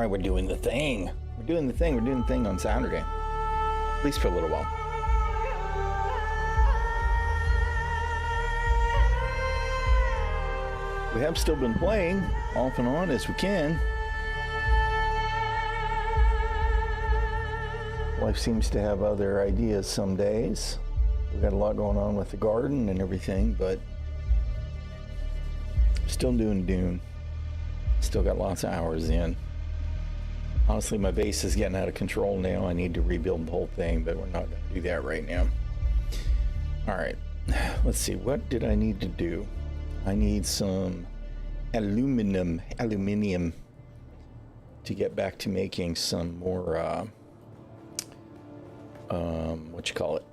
right, we're doing the thing. We're doing the thing on Saturday. At least for a little while. We have still been playing off and on as we can. Life seems to have other ideas some days. We've got a lot going on with the garden and everything, but still doing Dune. Still got lots of hours in. Honestly, my base is getting out of control now. I need to rebuild the whole thing, but we're not going to do that right now. All right, let's see. What did I need to do? I need some aluminium to get back to making some more, what you call it?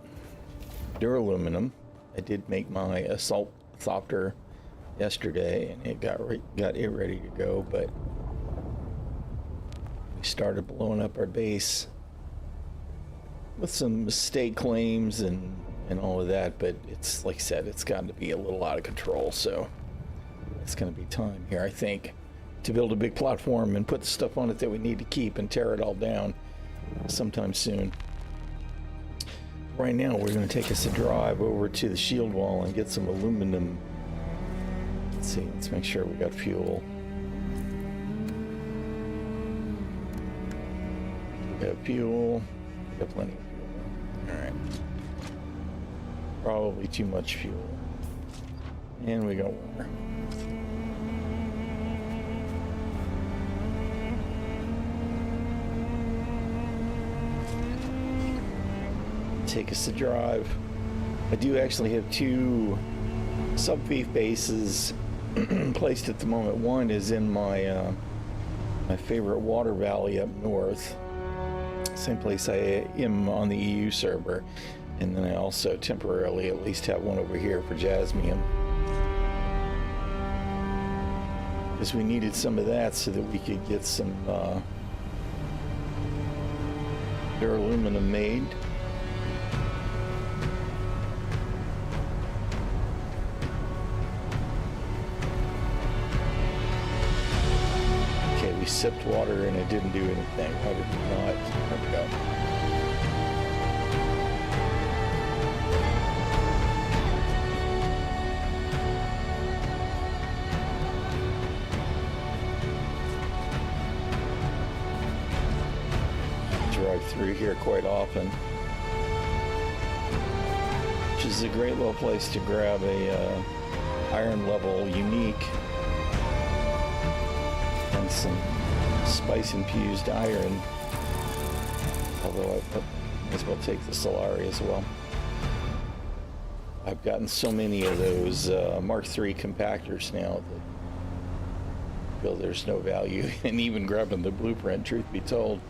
Duraluminum. I did make my assault thopter yesterday, and it got it ready to go, but we started blowing up our base with some mistake claims and all of that, but it's like I said, it's gotten to be a little out of control, so it's going to be time here, I think, to build a big platform and put the stuff on it that we need to keep and tear it all down sometime soon. Right now, we're going to take us a drive over to the shield wall and get some aluminum. Let's see, let's make sure we got fuel. We got fuel. We got plenty of fuel. All right. Probably too much fuel. And we got water. Take us a drive. I do actually have two sub-fief bases placed at the moment. One is in my my favorite water valley up north, same place I am on the EU server, and then I also temporarily at least have one over here for Jasmium, because we needed some of that so that we could get some duraluminum made. We sipped water and it didn't do anything. How did it not? There we go. Drive through here quite often, which is a great little place to grab a iron level unique and some spice infused iron, although I might as well take the Solari as well. I've gotten so many of those Mark III compactors now that I feel there's no value in even grabbing the blueprint, truth be told.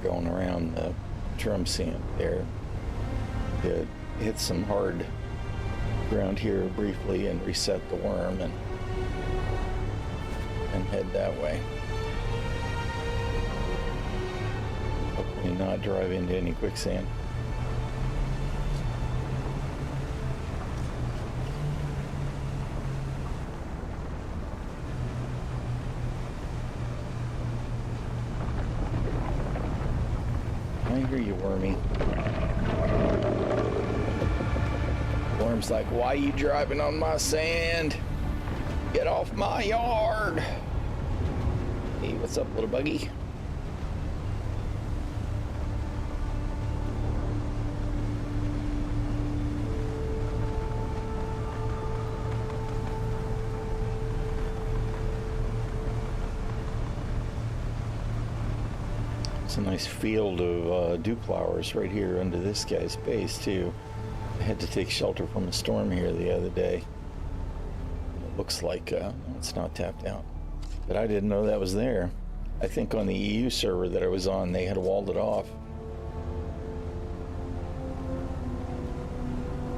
Going around the drum sand there. It hit some hard ground here briefly and reset the worm and head that way. Hopefully not drive into any quicksand. I hear you, Wormy. Worm's like, why are you driving on my sand? Get off my yard. Hey, what's up, little buggy? It's a nice field of dew flowers right here under this guy's base too. I had to take shelter from a storm here the other day. It looks like no, it's not tapped out. But I didn't know that was there. I think on the EU server that I was on, they had walled it off.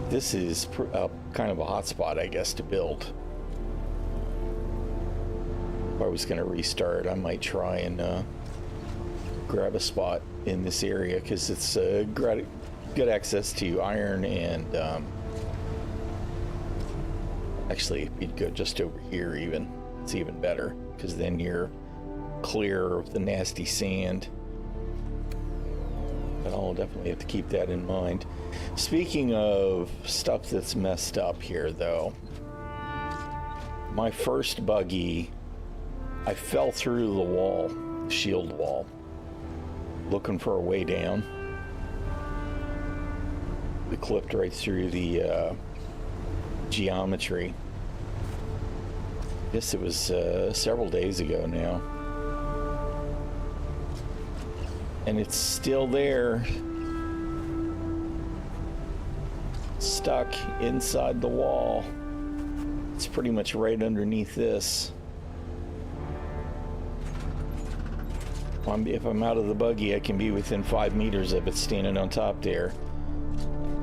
This is kind of a hotspot, I guess, to build. If I was going to restart, I might try and grab a spot in this area because it's good access to iron and actually you'd go just over here even. It's even better because then you're clear of the nasty sand. But I'll definitely have to keep that in mind. Speaking of stuff that's messed up here though, my first buggy, I fell through the wall, shield wall, looking for a way down. We clipped right through the geometry. I guess it was several days ago now. And it's still there, stuck inside the wall. It's pretty much right underneath this. If I'm out of the buggy, I can be within 5 meters of it standing on top there.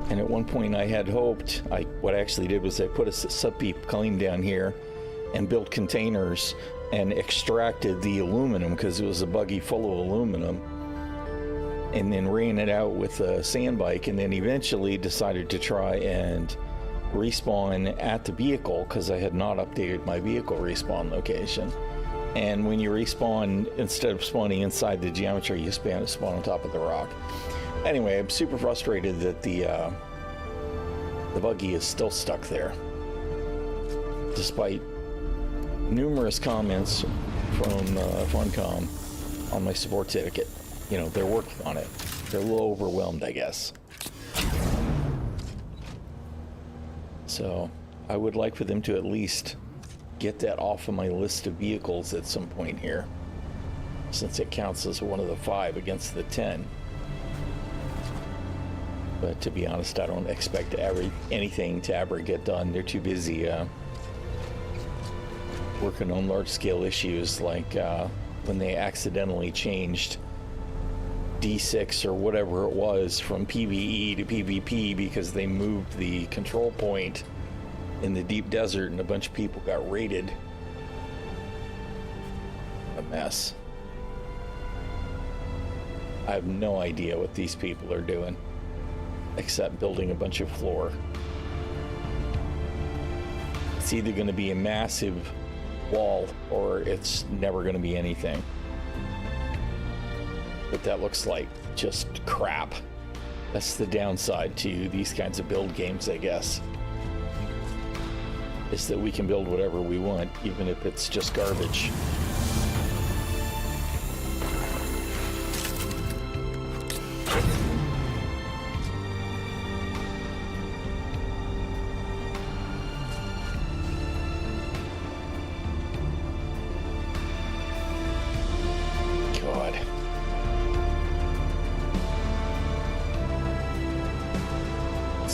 And at one point I had hoped, what I actually did was I put a sub-peep claim down here and built containers and extracted the aluminum because it was a buggy full of aluminum, and then ran it out with a sand bike, and then eventually decided to try and respawn at the vehicle because I had not updated my vehicle respawn location. And when you respawn, instead of spawning inside the geometry, you spawn on top of the rock. Anyway, I'm super frustrated that the buggy is still stuck there, despite numerous comments from Funcom on my support ticket. You know, they're working on it. They're a little overwhelmed, I guess. So I would like for them to at least get that off of my list of vehicles at some point here, since it counts as one of the 5 against the 10. But to be honest, I don't expect anything to ever get done. They're too busy working on large-scale issues like when they accidentally changed D6 or whatever it was from PvE to PvP because they moved the control point in the deep desert and a bunch of people got raided. A mess. I have no idea what these people are doing except building a bunch of floor. It's either going to be a massive wall or it's never going to be anything. But that looks like just crap. That's the downside to these kinds of build games, I guess. Is that we can build whatever we want, even if it's just garbage.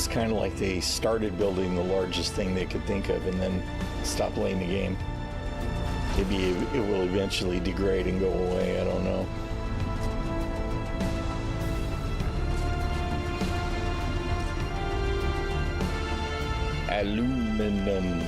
Kind of like they started building the largest thing they could think of and then stopped playing the game. Maybe it will eventually degrade and go away, I don't know. Aluminum.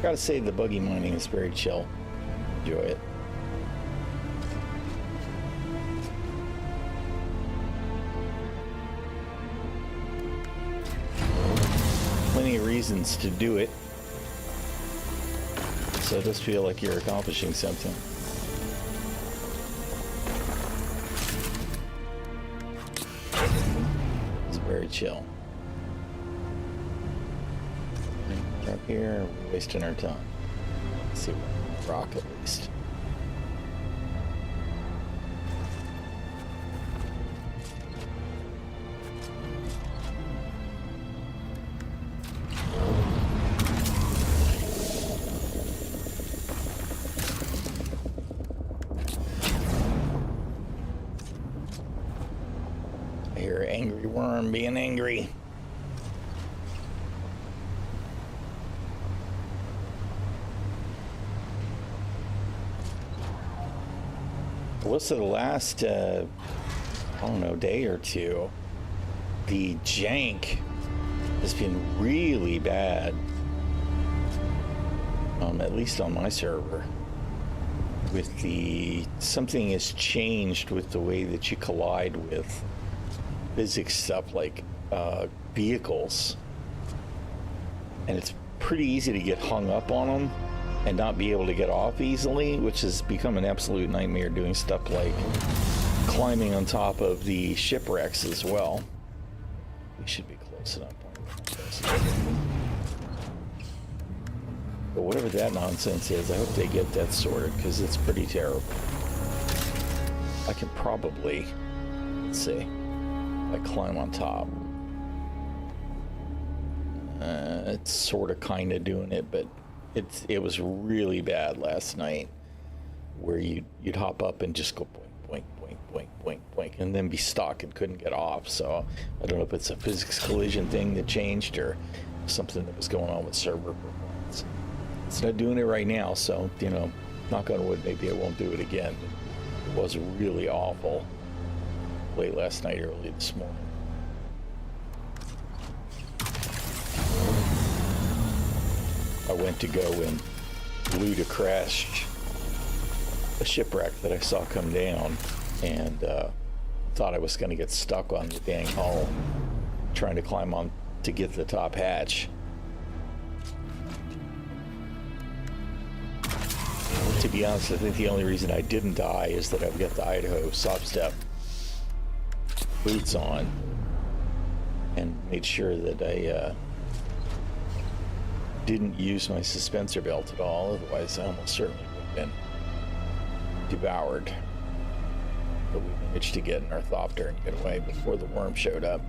Gotta say, the buggy mining is very chill. Enjoy it. Plenty of reasons to do it. So it does feel like you're accomplishing something. It's very chill. Up here, we're wasting our time. Let's see, rock at least. I hear an angry worm being angry. What's the last, I don't know, day or two, the jank has been really bad, at least on my server. With something has changed with the way that you collide with physics stuff like vehicles. And it's pretty easy to get hung up on them and not be able to get off easily, which has become an absolute nightmare doing stuff like climbing on top of the shipwrecks as well. We should be close enough. But whatever that nonsense is, I hope they get that sorted, because it's pretty terrible. I can probably, let's see, I climb on top. It's sort of kind of doing it, but it was really bad last night, where you'd hop up and just go boink, boink, boink, boink, boink, boink, and then be stuck and couldn't get off. So I don't know if it's a physics collision thing that changed or something that was going on with server performance. It's not doing it right now, so, you know, knock on wood, maybe I won't do it again. It was really awful late last night, early this morning. I went to go and loot a shipwreck that I saw come down, and thought I was going to get stuck on the dang hull trying to climb on to get the top hatch. To be honest, I think the only reason I didn't die is that I've got the Idaho soft step boots on, and made sure that I didn't use my suspensor belt at all, otherwise I almost certainly would have been devoured. But we managed to get an Orthopter and get away before the worm showed up.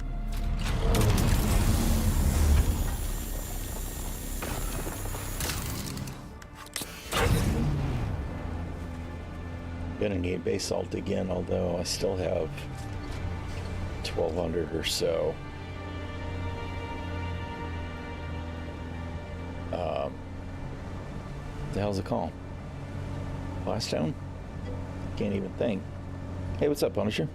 Gonna need basalt again, although I still have 1,200 or so. What the hell's it called? Blaststone? Can't even think. Hey, what's up, Punisher?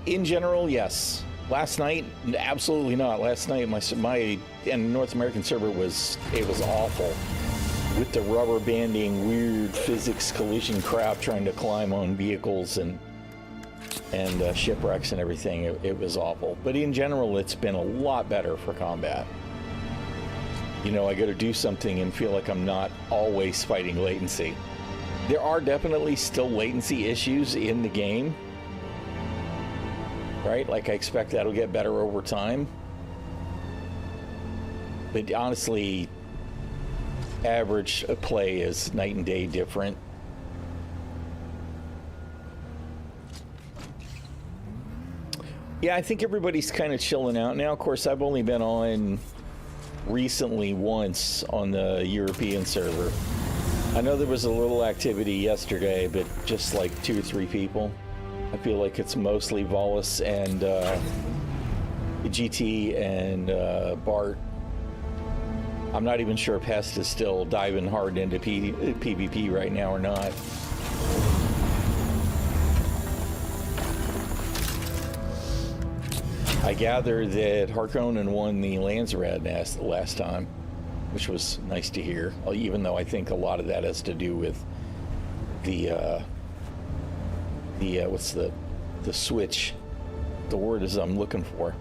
In general, yes. Last night, absolutely not. Last night, my North American server was awful. With the rubber banding, weird physics collision crap, trying to climb on vehicles and shipwrecks and everything, it was awful. But in general, it's been a lot better for combat. You know, I got to do something and feel like I'm not always fighting latency. There are definitely still latency issues in the game, right? Like, I expect that'll get better over time. But honestly, average play is night and day different. Yeah, I think everybody's kind of chilling out now. Of course, I've only been on recently once on the European server. I know there was a little activity yesterday, but just like 2 or 3 people. I feel like it's mostly Volus and GT and Bart. I'm not even sure if Hest is still diving hard into PvP right now or not. I gather that Harkonnen won the Landsrat last time, which was nice to hear, even though I think a lot of that has to do with the what's the switch, the word is I'm looking for.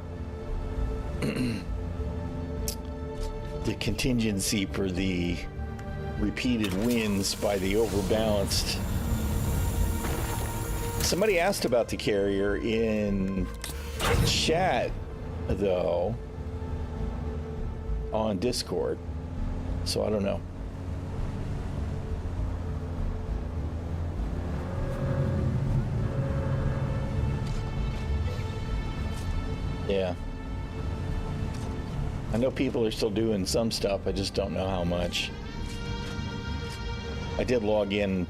The contingency for the repeated wins by the overbalanced. Somebody asked about the carrier in chat, though, on Discord, so I don't know. Yeah. I know people are still doing some stuff, I just don't know how much. I did log in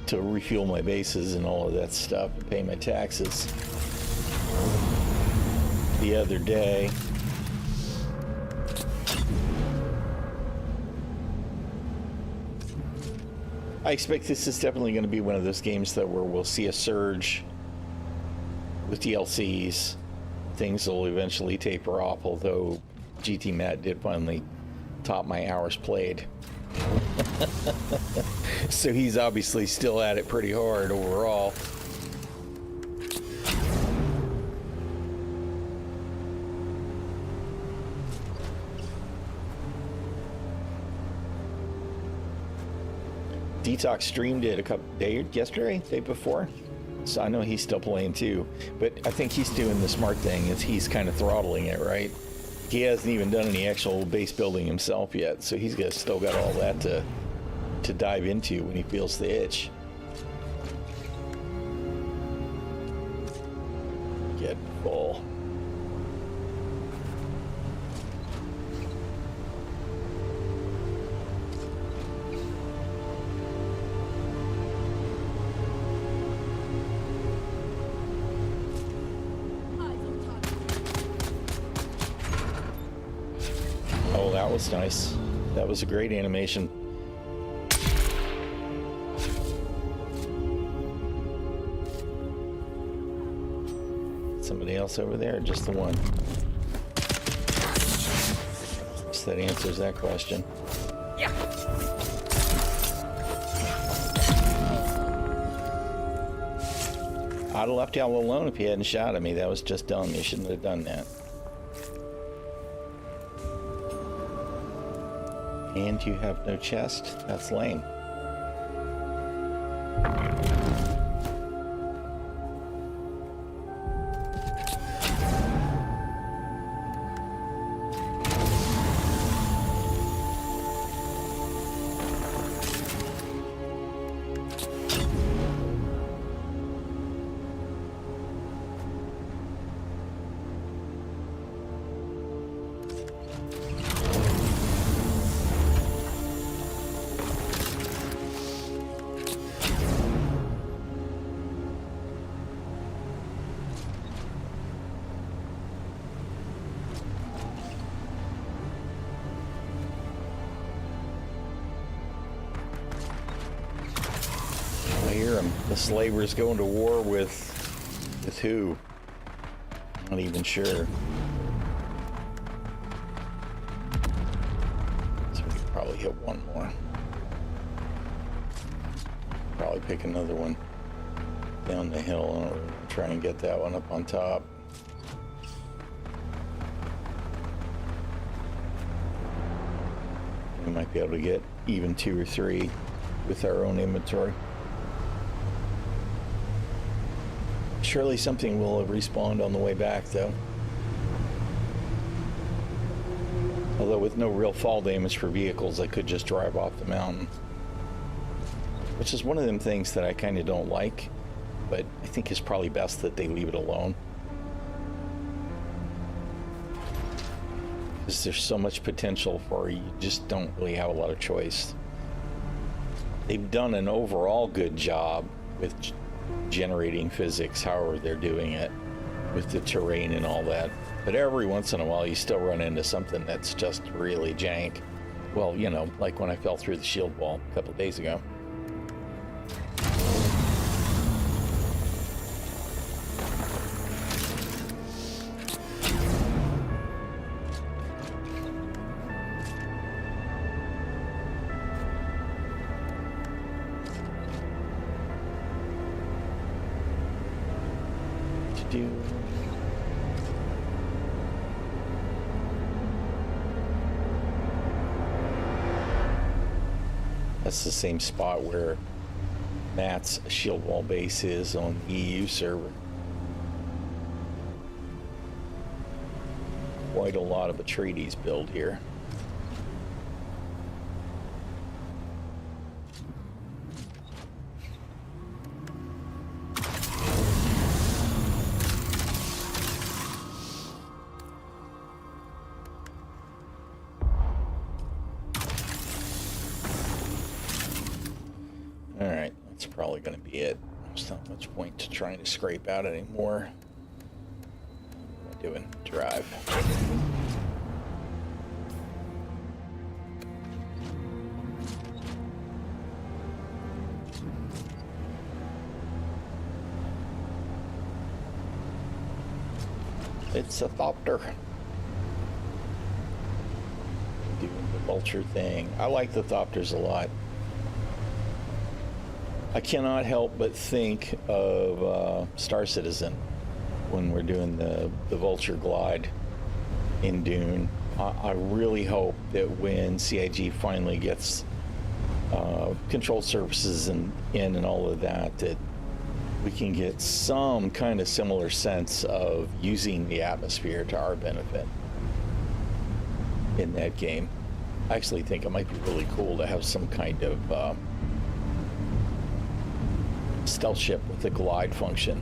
to refuel my bases and all of that stuff and pay my taxes the other day. I expect this is definitely going to be one of those games that where we'll see a surge with DLCs. Things will eventually taper off, although GT Matt did finally top my hours played. So he's obviously still at it pretty hard overall. Detox streamed it yesterday, day before. So I know he's still playing too, but I think he's doing the smart thing is he's kind of throttling it, right? He hasn't even done any actual base building himself yet, so he's still got all that to dive into when he feels the itch. Get full. That was nice. That was a great animation. Somebody else over there, or just the one? Guess that answers that question. Yeah. I'd have left y'all alone if you hadn't shot at me. That was just dumb. You shouldn't have done that. And you have no chest? That's lame. The slavers going to war with who? Not even sure. So we could probably hit one more. Probably pick another one down the hill and try and get that one up on top. We might be able to get even 2 or 3 with our own inventory. Surely something will have respawned on the way back, though. Although with no real fall damage for vehicles, I could just drive off the mountain. Which is one of them things that I kind of don't like, but I think it's probably best that they leave it alone. Because there's so much potential for you just don't really have a lot of choice. They've done an overall good job with generating physics, however they're doing it, with the terrain and all that. But every once in a while you still run into something that's just really jank. Well, you know, like when I fell through the shield wall a couple of days ago. Dune. That's the same spot where Matt's shield wall base is on the EU server. Quite a lot of Atreides build here. Alright, that's probably going to be it. There's not much point to trying to scrape out anymore. What am I doing? Drive. It's a thopter. Doing the vulture thing. I like the thopters a lot. I cannot help but think of Star Citizen when we're doing the vulture glide in Dune. I really hope that when CIG finally gets control surfaces in and all of that, that we can get some kind of similar sense of using the atmosphere to our benefit in that game. I actually think it might be really cool to have some kind of stealth ship with a glide function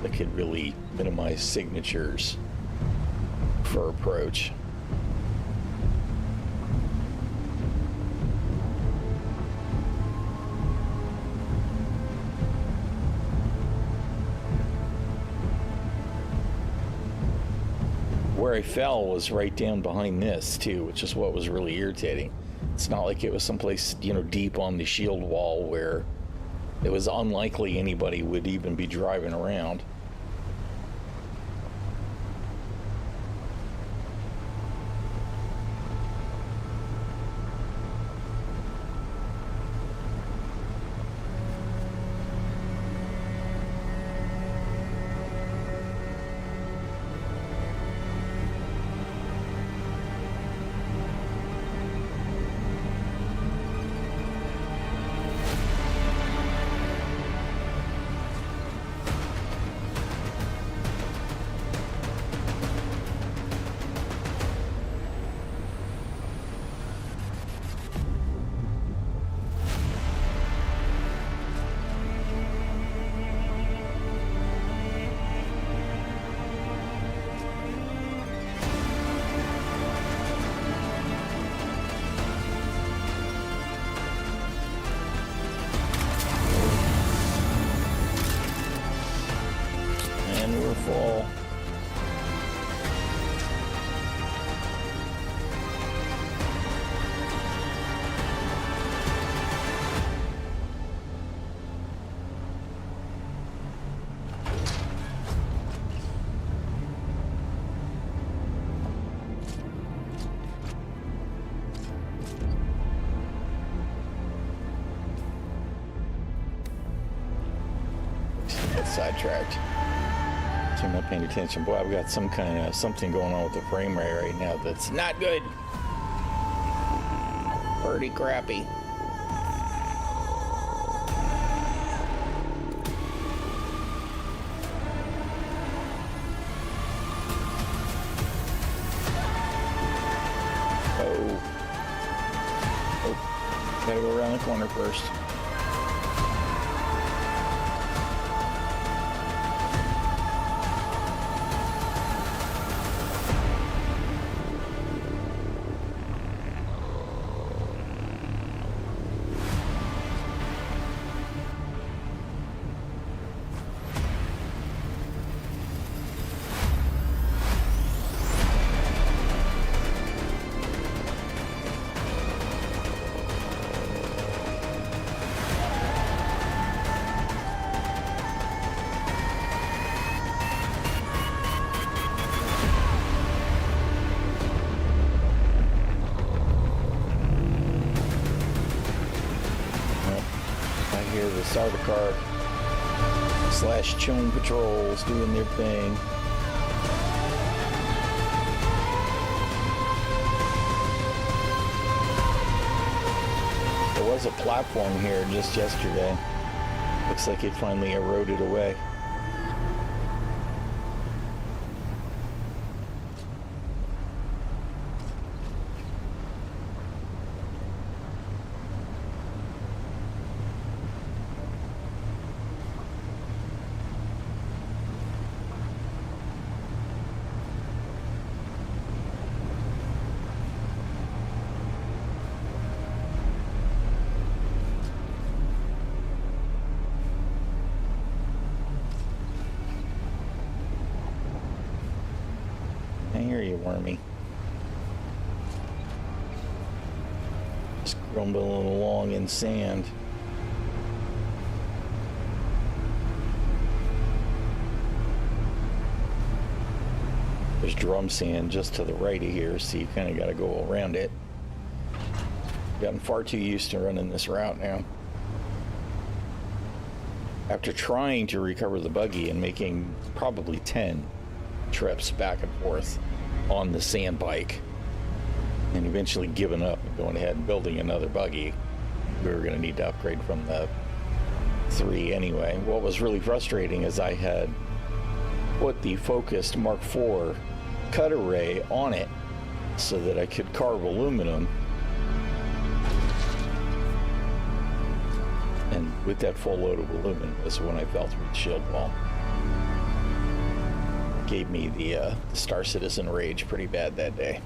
that could really minimize signatures for approach. Where I fell was right down behind this too, which is what was really irritating. It's not like it was someplace, you know, deep on the shield wall where it was unlikely anybody would even be driving around. Fall. Get sidetracked. So I'm not paying attention. Boy, I've got some kind of something going on with the frame rate right now that's not good. Pretty crappy. Oh, gotta go around the corner first. Start the car. slash chone patrols doing their thing. There was a platform here just yesterday. Looks like it finally eroded away. I hear you, Wormy. Just grumbling along in sand. There's drum sand just to the right of here, so you kind of got to go around it. I've gotten far too used to running this route now. After trying to recover the buggy and making probably 10 trips back and forth on the sand bike, and eventually giving up and going ahead and building another buggy. We were going to need to upgrade from the 3 anyway. What was really frustrating is I had put the focused Mark IV cut array on it so that I could carve aluminum, and with that full load of aluminum was when I fell through the shield wall. Gave me the Star Citizen rage pretty bad that day.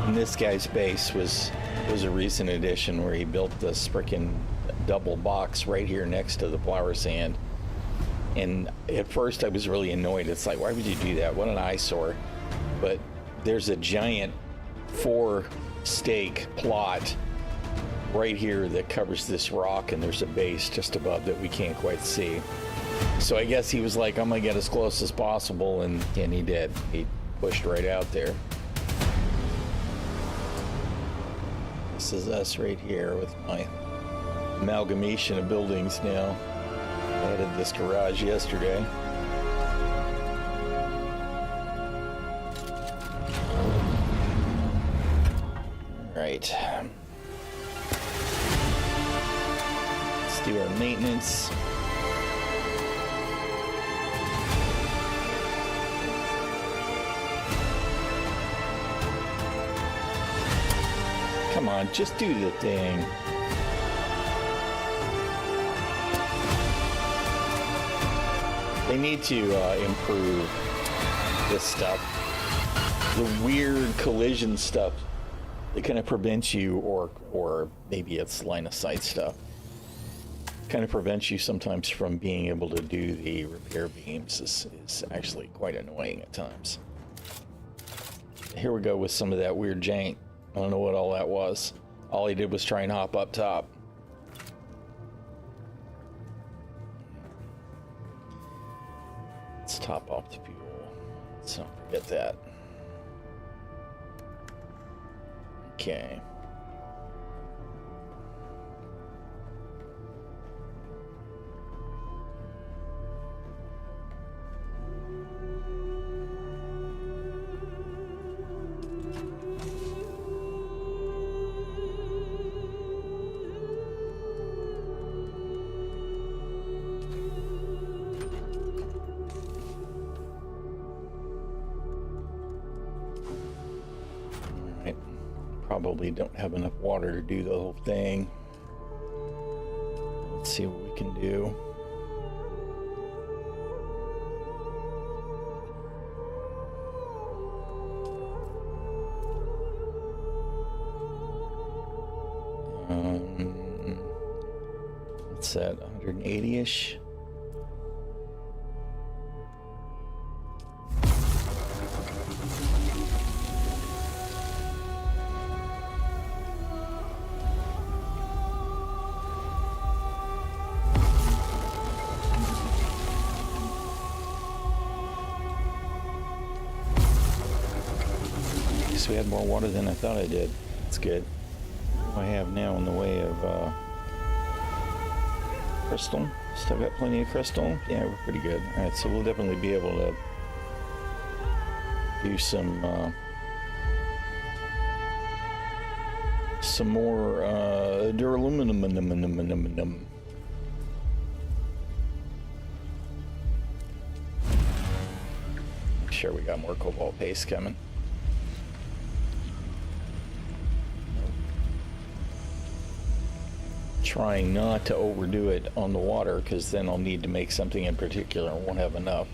And this guy's base was a recent addition where he built this freaking double box right here next to the flower sand. And at first I was really annoyed. It's like, why would you do that? What an eyesore. But there's a giant 4-stake plot right here that covers this rock, and there's a base just above that we can't quite see. So I guess he was like, I'm gonna get as close as possible, and he did. He pushed right out there. This is us right here with my amalgamation of buildings now. I added this garage yesterday. All right. Let's do our maintenance. Come on, just do the thing. They need to improve this stuff. The weird collision stuff that kind of prevents you, or maybe it's line of sight stuff, kind of prevents you sometimes from being able to do the repair beams is actually quite annoying at times. Here we go with some of that weird jank. I don't know what all that was. All he did was try and hop up top. Let's top off the fuel. Let's not forget that. Okay. Probably don't have enough water to do the whole thing. Let's see what we can do. What's that, 180-ish? we had more water than I thought I did. That's good. What do I have now in the way of crystal? Still got plenty of crystal? Yeah, we're pretty good. Alright, so we'll definitely be able to do some more duraluminum. Make sure we got more cobalt paste coming. Trying not to overdo it on the water, because then I'll need to make something in particular and won't have enough.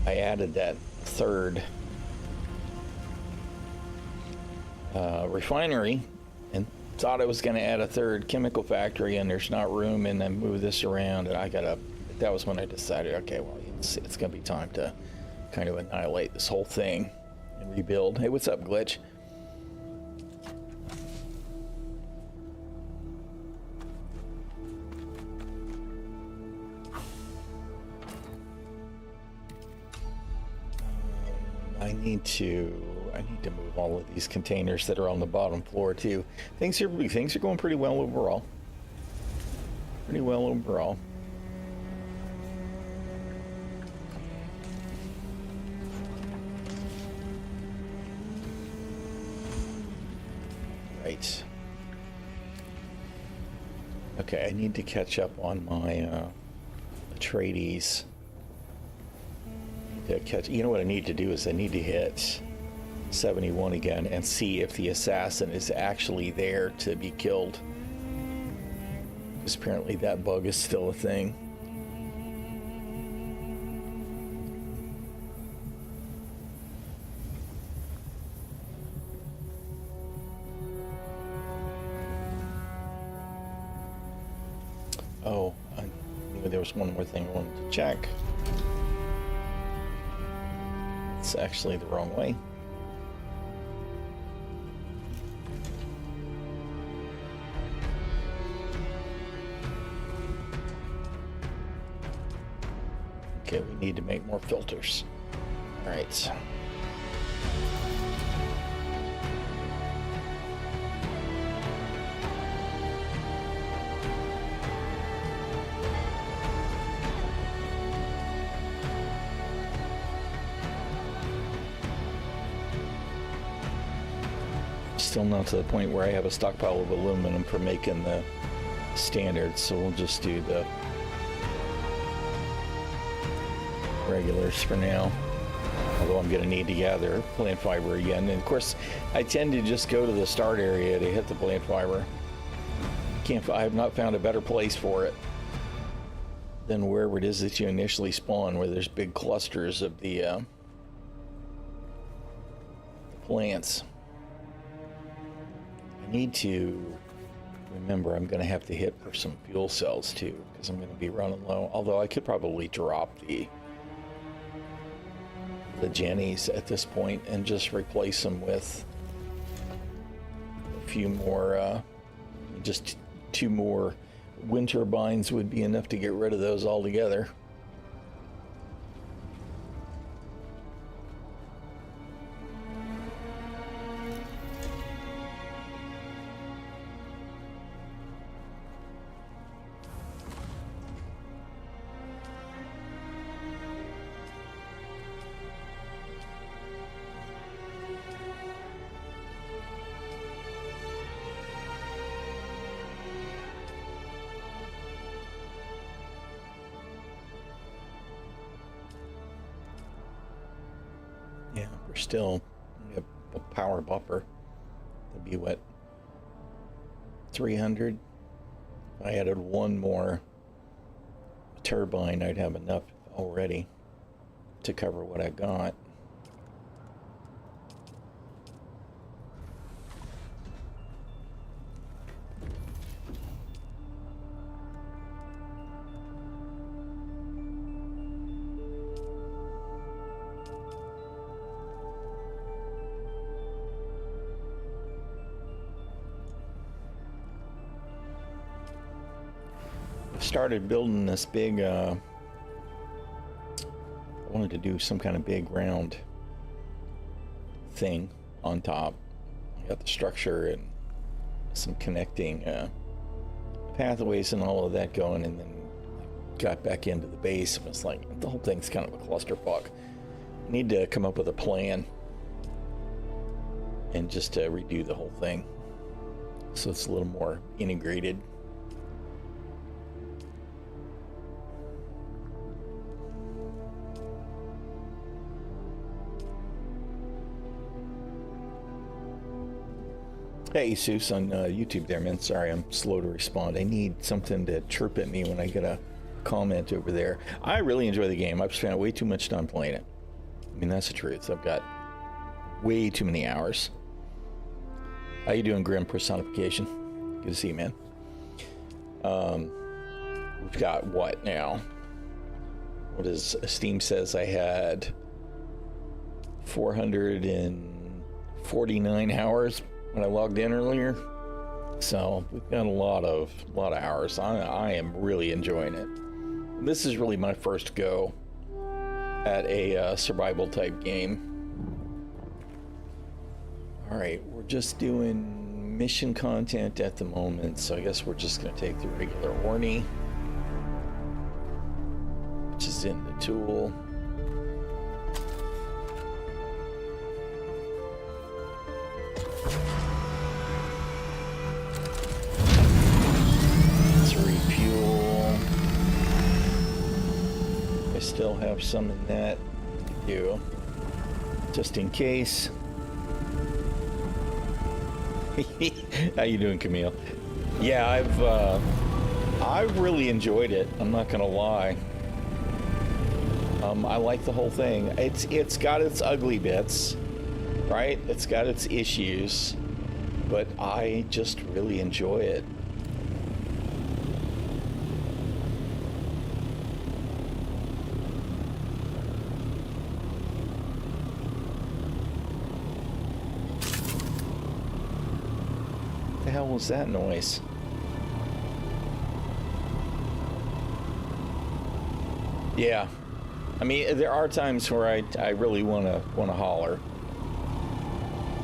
I added that third refinery and thought I was going to add a third chemical factory, and there's not room, and I moved this around, and that was when I decided, okay, well, it's going to be time to kind of annihilate this whole thing and rebuild. Hey, what's up, Glitch? I need to move all of these containers that are on the bottom floor too. Things are going pretty well overall. Right. Okay, I need to catch up on my Atreides. You know what I need to do is I need to hit 71 again and see if the assassin is actually there to be killed. Because apparently that bug is still a thing. Oh, I knew there was one more thing I wanted to check. It's actually the wrong way. Okay, we need to make more filters. All right. Still not to the point where I have a stockpile of aluminum for making the standards, so we'll just do the regulars for now. Although I'm going to need to gather plant fiber again. And of course, I tend to just go to the start area to hit the plant fiber. I have not found a better place for it than wherever it is that you initially spawn, where there's big clusters of the plants. I need to remember I'm going to have to hit for some fuel cells too, because I'm going to be running low. Although I could probably drop the Jennies at this point and just replace them with a few more, just 2 more wind turbines would be enough to get rid of those altogether. Yeah, we're still a power buffer. That'd be what, 300? If I added one more turbine, I'd have enough already to cover what I got. Started building this big, I wanted to do some kind of big round thing on top. I got the structure and some connecting pathways and all of that going, and then got back into the base and was like, the whole thing's kind of a clusterfuck. I need to come up with a plan and just redo the whole thing so it's a little more integrated. Hey, Seuss on YouTube there, man. Sorry, I'm slow to respond. I need something to chirp at me when I get a comment over there. I really enjoy the game. I've spent way too much time playing it. I mean, that's the truth. I've got way too many hours. How you doing, Grim Personification? Good to see you, man. We've got what now? What is Steam says I had 449 hours when I logged in earlier. So we've got a lot of hours. I am really enjoying it. This is really my first go at a survival type game. All right, we're just doing mission content at the moment, so I guess we're just going to take the regular Orny, which is in the tool. Let's refuel. I still have some in that to do, just in case. How you doing, Camille? Yeah, I've really enjoyed it. I'm not gonna lie. I like the whole thing. It's got its ugly bits, right? It's got its issues, but I just really enjoy it. What the hell was that noise? Yeah, I mean, there are times where I really want to holler,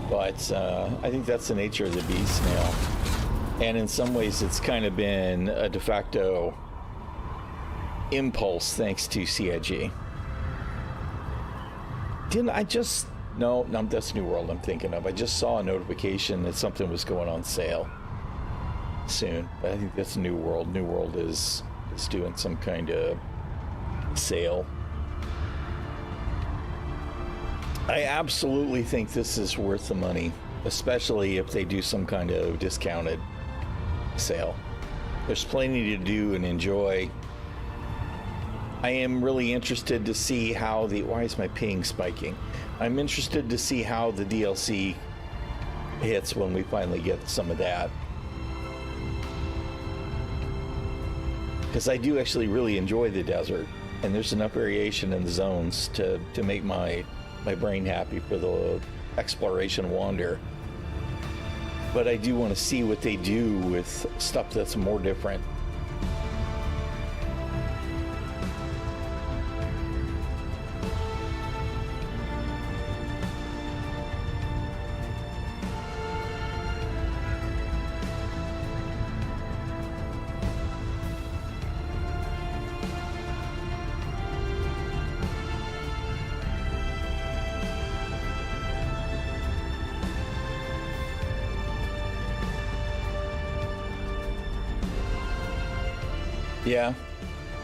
but I think that's the nature of the beast now. And in some ways, it's kind of been a de facto impulse thanks to CIG. Didn't I just... No, that's New World I'm thinking of. I just saw a notification that something was going on sale soon. But I think that's New World. New World is doing some kind of sale. I absolutely think this is worth the money, especially if they do some kind of discounted sale. There's plenty to do and enjoy. I am really interested to see how the... Why is my ping spiking? I'm interested to see how the DLC hits when we finally get some of that. Because I do actually really enjoy the desert, and there's enough variation in the zones to make my brain happy for the exploration wander. But I do want to see what they do with stuff that's more different. Yeah,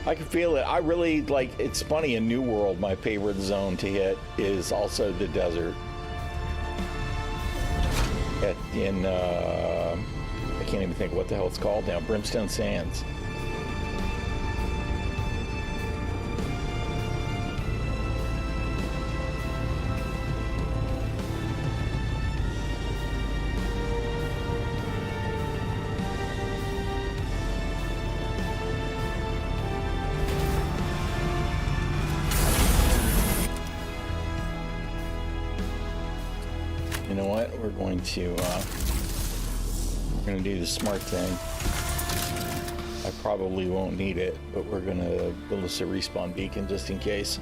I can feel it. I really like, it's funny, in New World, my favorite zone to hit is also the desert. I can't even think what the hell it's called now, Brimstone Sands. You know what? We're going to do the smart thing. I probably won't need it, but we're gonna build us a respawn beacon just in case.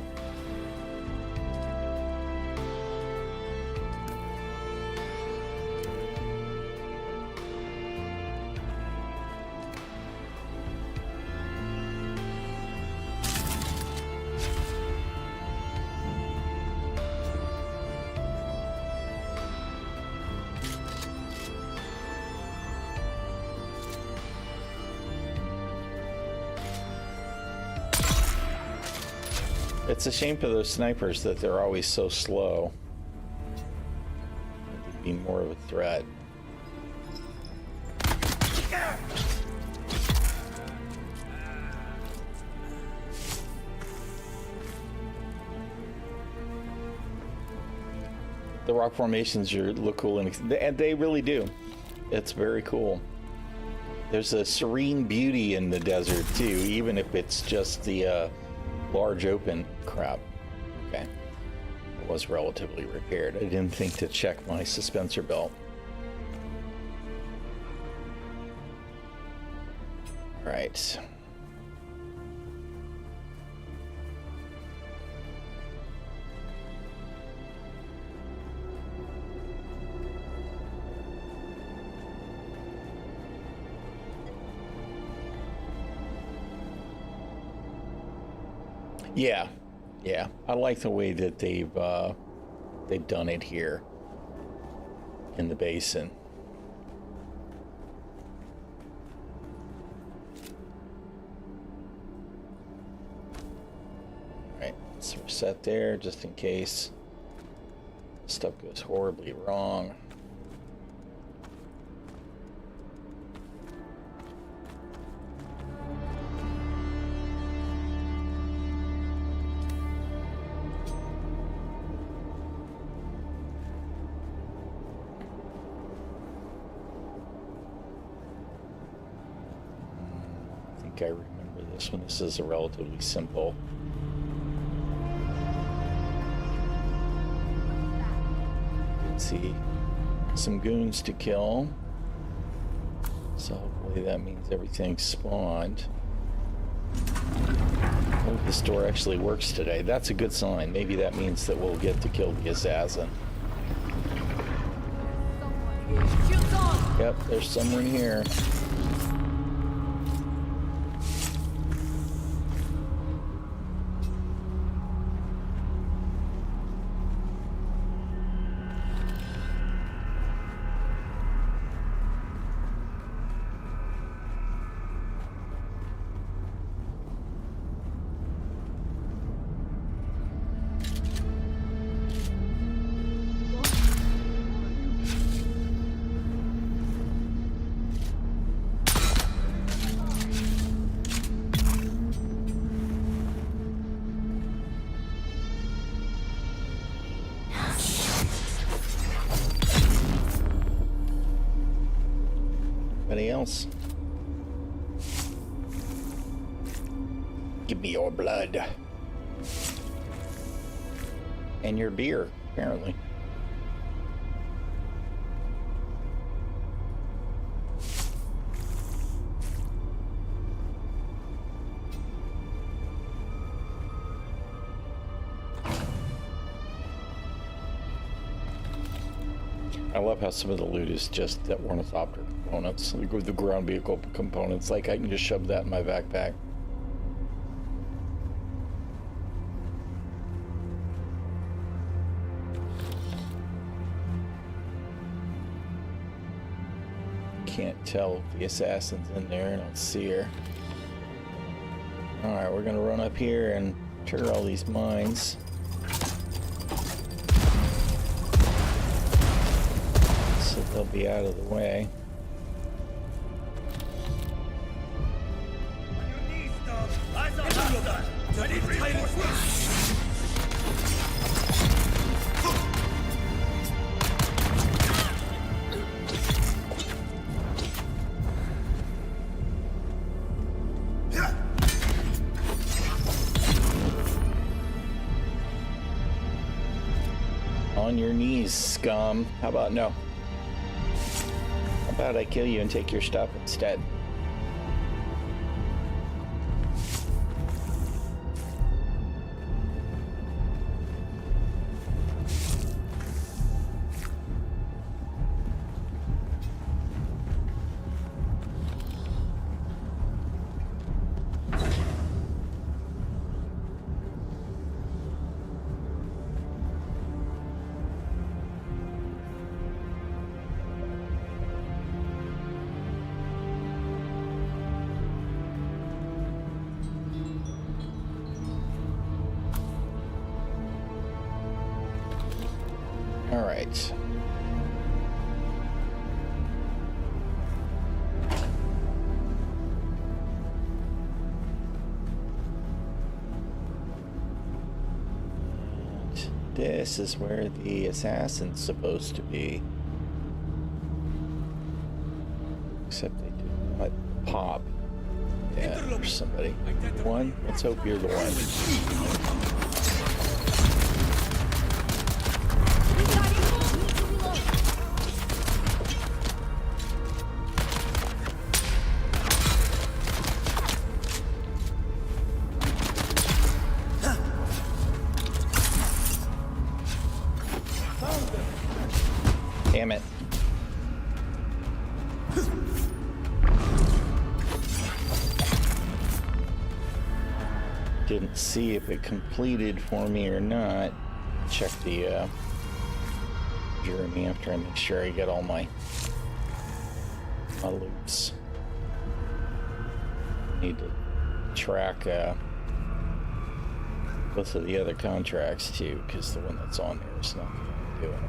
It's a shame for those snipers that they're always so slow. They'd be more of a threat. The rock formations look cool, and they really do. It's very cool. There's a serene beauty in the desert too, even if it's just the large open crap. Okay, it was relatively repaired. I didn't think to check my suspensor belt. All right. Yeah, I like the way that they've done it here in the basin. All right, let's reset there just in case stuff goes horribly wrong. I remember this one. This is a relatively simple. You can see some goons to kill. So hopefully that means everything's spawned. Oh, this door actually works today. That's a good sign. Maybe that means that we'll get to kill the assassin. Yep, there's someone here. Anybody else? Give me your blood. And your beer, apparently. I love how some of the loot is just that ornithopter components, like with the ground vehicle components. Like I can just shove that in my backpack. Can't tell if the assassin's in there. I don't see her. All right, we're gonna run up here and trigger all these mines. They'll be out of the way. On your knees, scum. How about no? How about I kill you and take your stuff instead? right. This is where the assassin's supposed to be. Except they do not pop. Yeah, there's somebody. One? Let's hope you're the one. Damn it. Didn't see if it completed for me or not. Check the journey after I make sure I get all my loops. Need to track both of the other contracts too, because the one that's on there is not going to do it.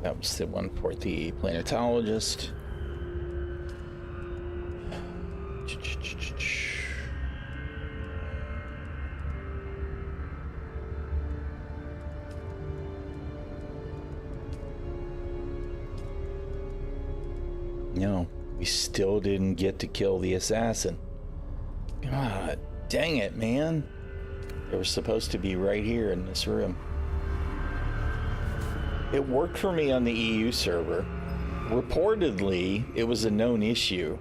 That was the one for the planetologist. No, we still didn't get to kill the assassin. God dang it, man. They were supposed to be right here in this room. It worked for me on the EU server. Reportedly, it was a known issue,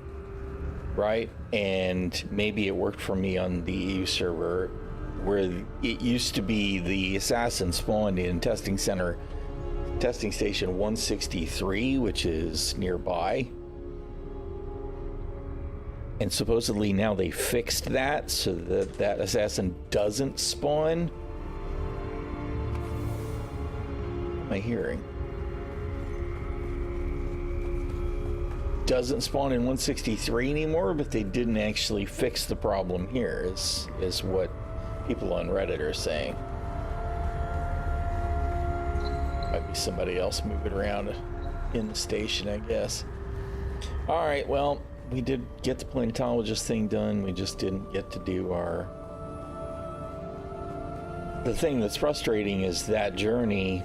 right? And maybe it worked for me on the EU server where it used to be the assassin spawned in testing station 163, which is nearby. And supposedly now they fixed that so that that assassin doesn't spawn. My hearing doesn't spawn in 163 anymore, but they didn't actually fix the problem here, is what people on Reddit are saying. Might be somebody else moving around in the station, I guess. All right, well, we did get the planetologist thing done. We just didn't get to do our... The thing that's frustrating is that journey...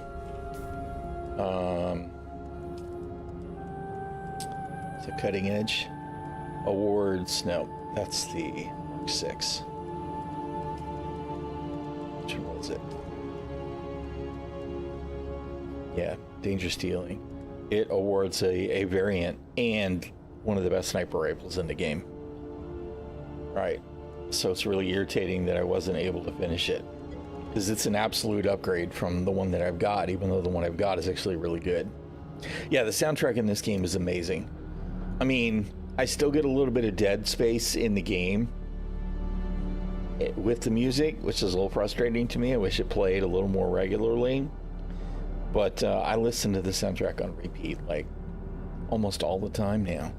the cutting edge awards. No, that's the Mark 6. Which one was it? Yeah, dangerous dealing. It awards a variant and one of the best sniper rifles in the game. Right. So it's really irritating that I wasn't able to finish it, because it's an absolute upgrade from the one that I've got, even though the one I've got is actually really good. Yeah, the soundtrack in this game is amazing. I mean, I still get a little bit of dead space in the game with the music, which is a little frustrating to me. I wish it played a little more regularly. But I listen to the soundtrack on repeat, like, almost all the time now.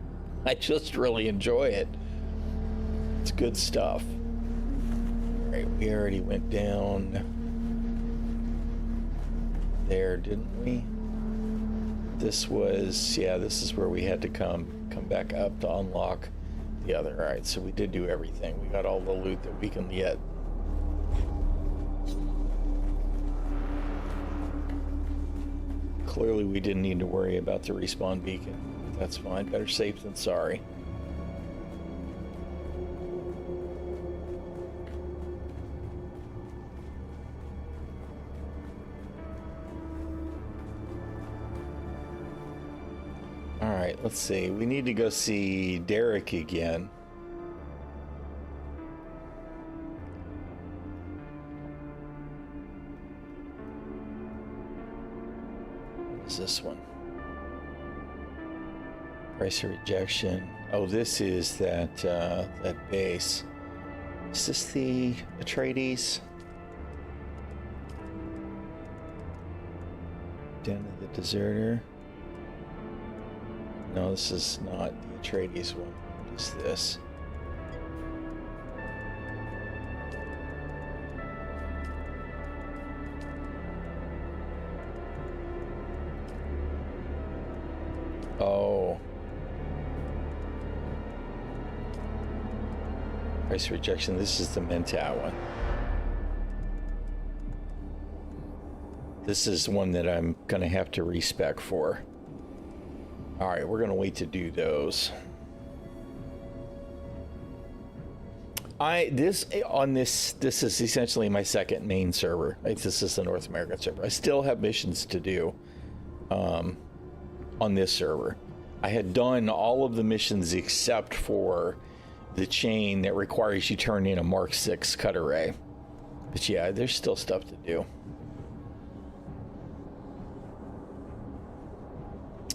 I just really enjoy it. It's good stuff. All right, we already went down there, didn't we? This was, yeah, this is where we had to come back up to unlock the other. All right, so we did do everything. We got all the loot that we can get. Clearly we didn't need to worry about the respawn beacon. That's fine. Better safe than sorry. Alright, let's see. We need to go see Derek again. What is this one? Price of rejection. Oh, this is that that base. Is this the Atreides? Down to the deserter. No, this is not the Atreides one. What is this? Oh. Price rejection. This is the Mentat one. This is one that I'm going to have to respec for. All right, we're going to wait to do those. This is essentially my second main server. This is the North American server. I still have missions to do on this server. I had done all of the missions except for the chain that requires you turn in a Mark 6 cut array. But yeah, there's still stuff to do.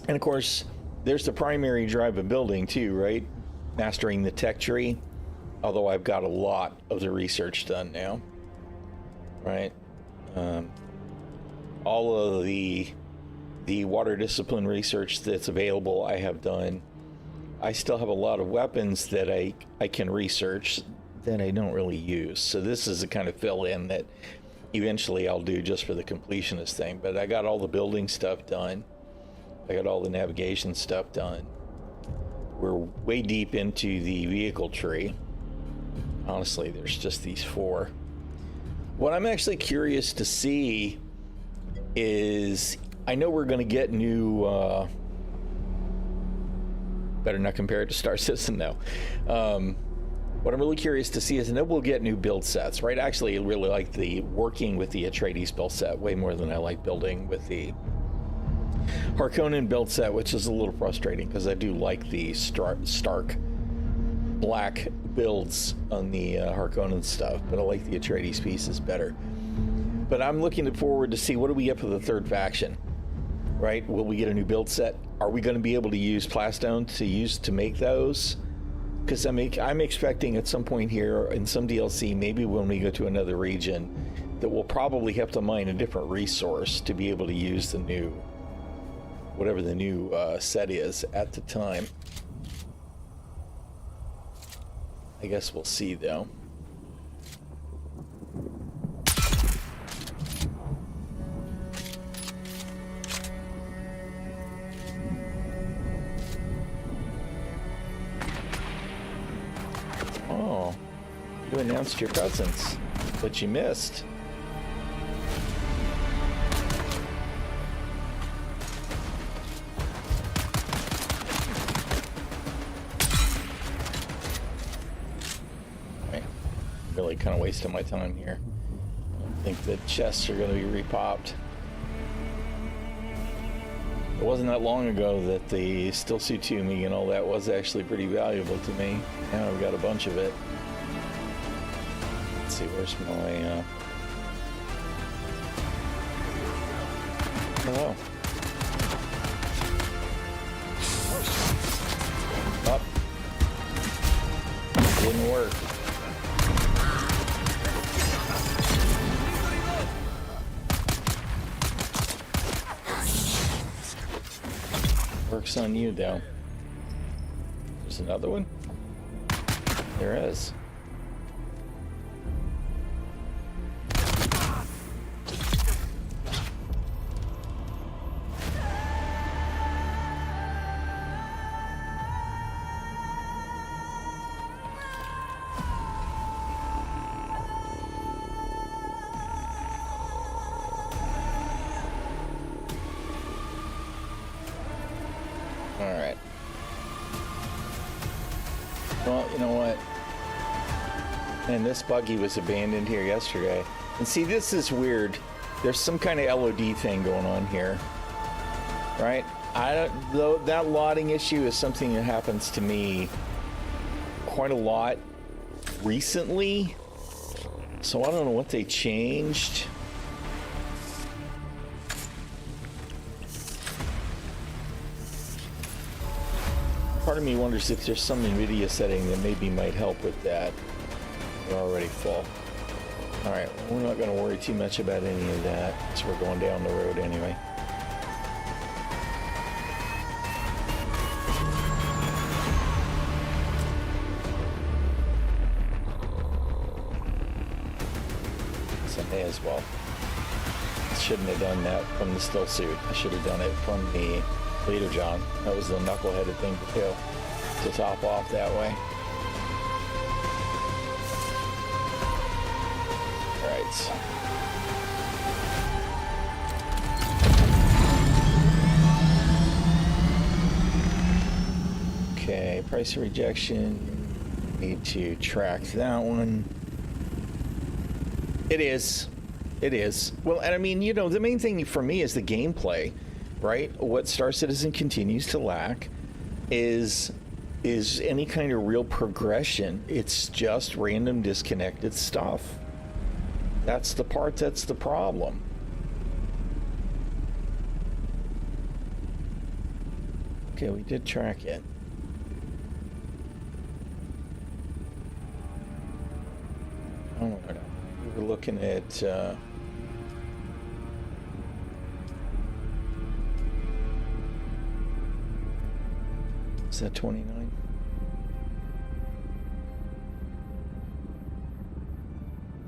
And of course, there's the primary drive of building too, right? Mastering the tech tree. Although I've got a lot of the research done now, right? All of the water discipline research that's available, I have done. I still have a lot of weapons that I can research that I don't really use. So this is a kind of fill-in that eventually I'll do just for the completionist thing. But I got all the building stuff done. I got all the navigation stuff done. We're way deep into the vehicle tree. Honestly, there's just these 4. What I'm actually curious to see is, I know we're going to get new, better not compare it to Star Citizen now. What I'm really curious to see is, I know we'll get new build sets, right? Actually, I really like the working with the Atreides build set way more than I like building with the Harkonnen build set, which is a little frustrating because I do like the stark black builds on the Harkonnen stuff, but I like the Atreides pieces better. But I'm looking forward to see, what do we get for the third faction, right? Will we get a new build set? Are we going to be able to use Plastone to make those? Because I'm expecting at some point here in some DLC, maybe when we go to another region, that we'll probably have to mine a different resource to be able to use the new, whatever the new set is at the time. I guess we'll see, though. Oh, you announced your presence, but you missed. Really kind of wasting my time here. I don't think the chests are going to be repopped. It wasn't that long ago that the Still Suit to me and all that was actually pretty valuable to me. Now I've got a bunch of it. Let's see, where's my hello. Up. Didn't work. Works on you, though. There's another one. There is. Alright. Well, you know what? And this buggy was abandoned here yesterday. And see, this is weird. There's some kind of LOD thing going on here. Right? Though that lotting issue is something that happens to me quite a lot recently. So I don't know what they changed. Part of me wonders if there's some NVIDIA setting that maybe might help with that. We're already full. Alright, we're not going to worry too much about any of that, because we're going down the road anyway. So I may as well. Shouldn't have done that from the still suit. I should have done it from the Leader John. That was the knuckleheaded thing to do, to top off that way. Alright. Okay, price of rejection. Need to track that one. It is. It is. Well, and I mean, you know, the main thing for me is the gameplay, right? What Star Citizen continues to lack is any kind of real progression. It's just random disconnected stuff. That's the part that's the problem. Okay, we did track it. Oh, no. We were looking at is that 29?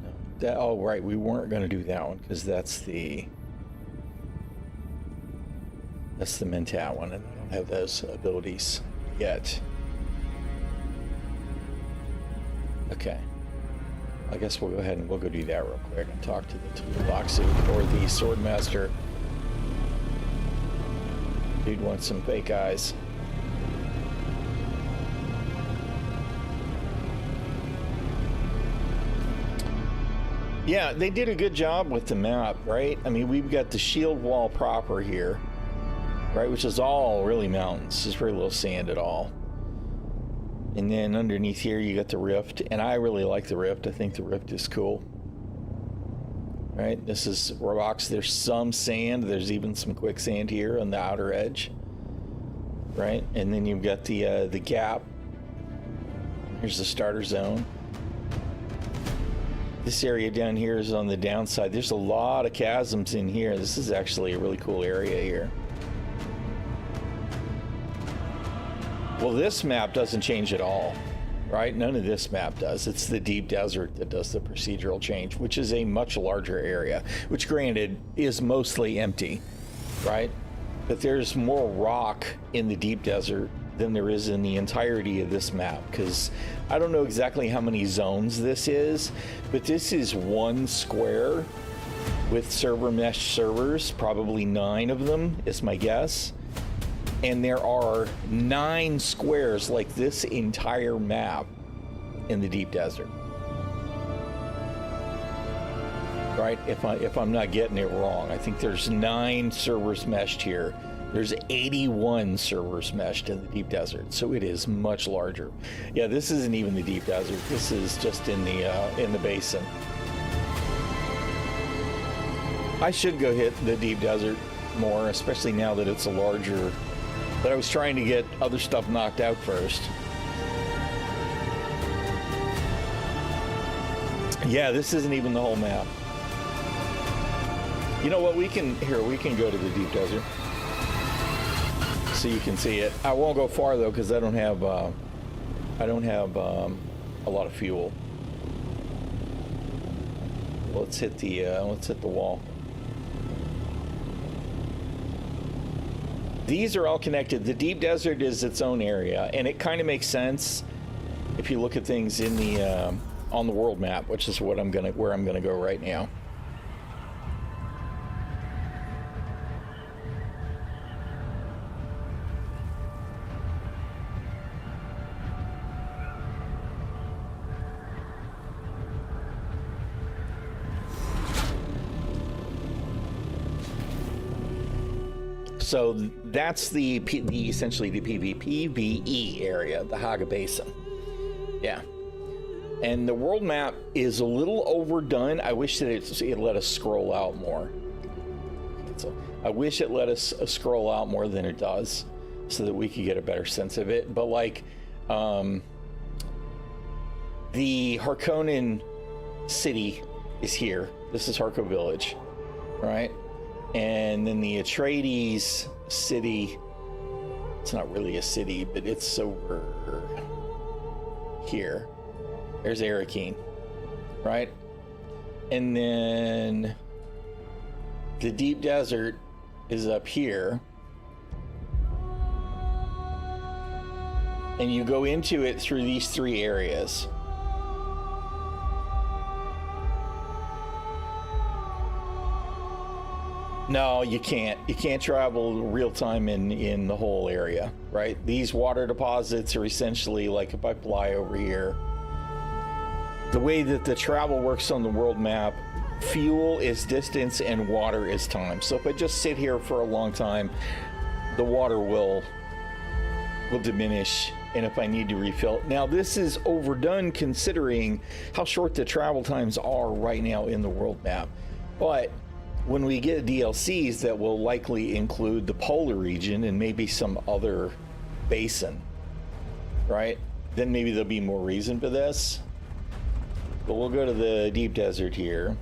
No. That, oh, right, we weren't going to do that one because that's the Mentat one, and I don't have those abilities yet. Okay. I guess we'll go ahead and we'll go do that real quick and talk to the toolbox or the Swordmaster. Dude wants some fake eyes. Yeah, they did a good job with the map, right? I mean, we've got the shield wall proper here, right? Which is all really mountains. There's very little sand at all. And then underneath here, you got the rift. And I really like the rift. I think the rift is cool. Right? This is rocks. There's some sand. There's even some quicksand here on the outer edge. Right? And then you've got the gap. Here's the starter zone. This area down here is on the downside. There's a lot of chasms in here. This is actually a really cool area here. Well, this map doesn't change at all, right? None of this map does. It's the deep desert that does the procedural change, which is a much larger area, which granted is mostly empty, right? But there's more rock in the deep desert than there is in the entirety of this map, because I don't know exactly how many zones this is, but this is one square with server mesh servers, probably 9 of them is my guess. And there are 9 squares like this entire map in the deep desert. Right? If I'm not getting it wrong, I think there's 9 servers meshed here. There's 81 servers meshed in the deep desert, so it is much larger. Yeah, this isn't even the deep desert. This is just in the basin. I should go hit the deep desert more, especially now that it's a larger. But I was trying to get other stuff knocked out first. Yeah, this isn't even the whole map. You know what? We can go to the deep desert, so you can see it. I won't go far though, because I don't have a lot of fuel. Let's hit the wall. These are all connected. The deep desert is its own area, and it kind of makes sense if you look at things in the on the world map, which is where I'm gonna go right now. So that's the essentially the PvE area, the Haga Basin. Yeah. And the world map is a little overdone. I wish that it let us scroll out more. So I wish it let us scroll out more than it does, so that we could get a better sense of it. But like, the Harkonnen city is here. This is Harko Village, right? And then the Atreides city it's not really a city, but it's over here. There's Arrakis, right? And then the deep desert is up here. And you go into it through these 3 areas. No, you can't. You can't travel real time in the whole area, right? These water deposits are essentially like if I fly over here. The way that the travel works on the world map, fuel is distance and water is time. So if I just sit here for a long time, the water will diminish, and if I need to refill. Now this is overdone considering how short the travel times are right now in the world map. But when we get DLCs that will likely include the polar region and maybe some other basin, right? Then maybe there'll be more reason for this. But we'll go to the deep desert here.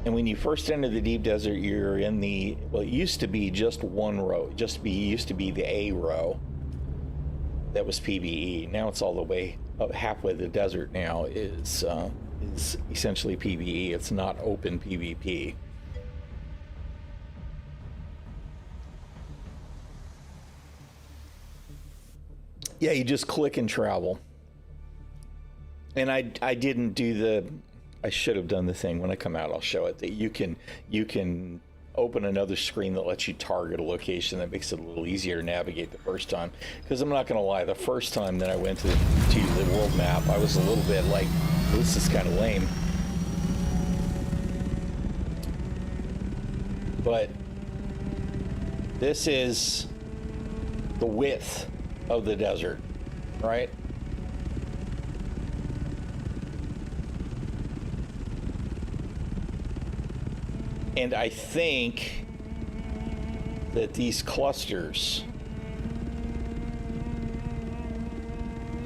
And when you first enter the deep desert, you're in the, well, it used to be just one row. It used to be the A row. That was PvE. Now it's all the way up halfway the desert now is essentially PvE. It's not open PvP. Yeah, you just click and travel. And I didn't do the, I should have done the thing. When I come out, I'll show it, that you can open another screen that lets you target a location. That makes it a little easier to navigate the first time. Because I'm not going to lie, the first time that I went to the world map, I was a little bit like, this is kind of lame. But this is the width of the desert, right? And I think that these clusters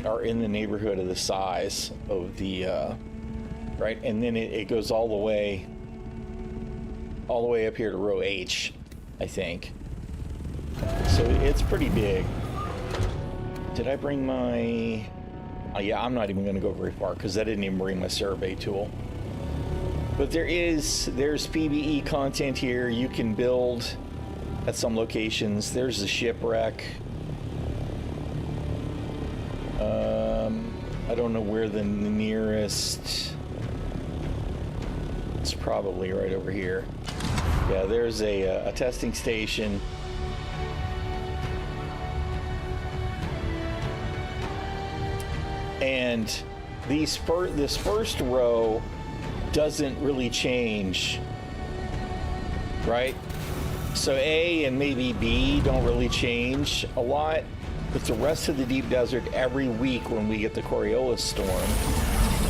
are in the neighborhood of the size of the, right? And then it goes all the way up here to row H, I think. So it's pretty big. Did I bring my, oh yeah, I'm not even going to go very far because I didn't even bring my survey tool. But there's PvE content here. You can build at some locations. There's a shipwreck. I don't know where the nearest, it's probably right over here. Yeah, there's a testing station. And this first row doesn't really change, right? So A and maybe B don't really change a lot, but the rest of the deep desert, every week when we get the Coriolis storm,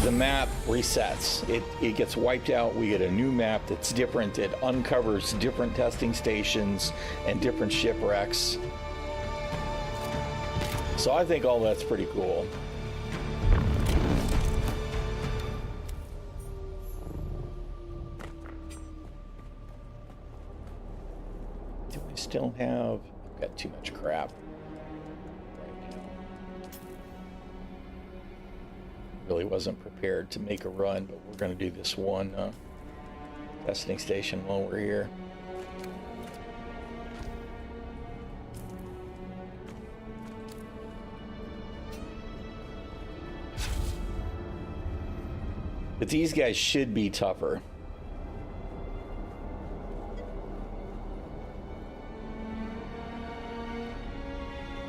the map resets. It gets wiped out. We get a new map that's different. It uncovers different testing stations and different shipwrecks. So I think all that's pretty cool. Still have, I've got too much crap right now. Really wasn't prepared to make a run, but we're going to do this one testing station while we're here. But these guys should be tougher.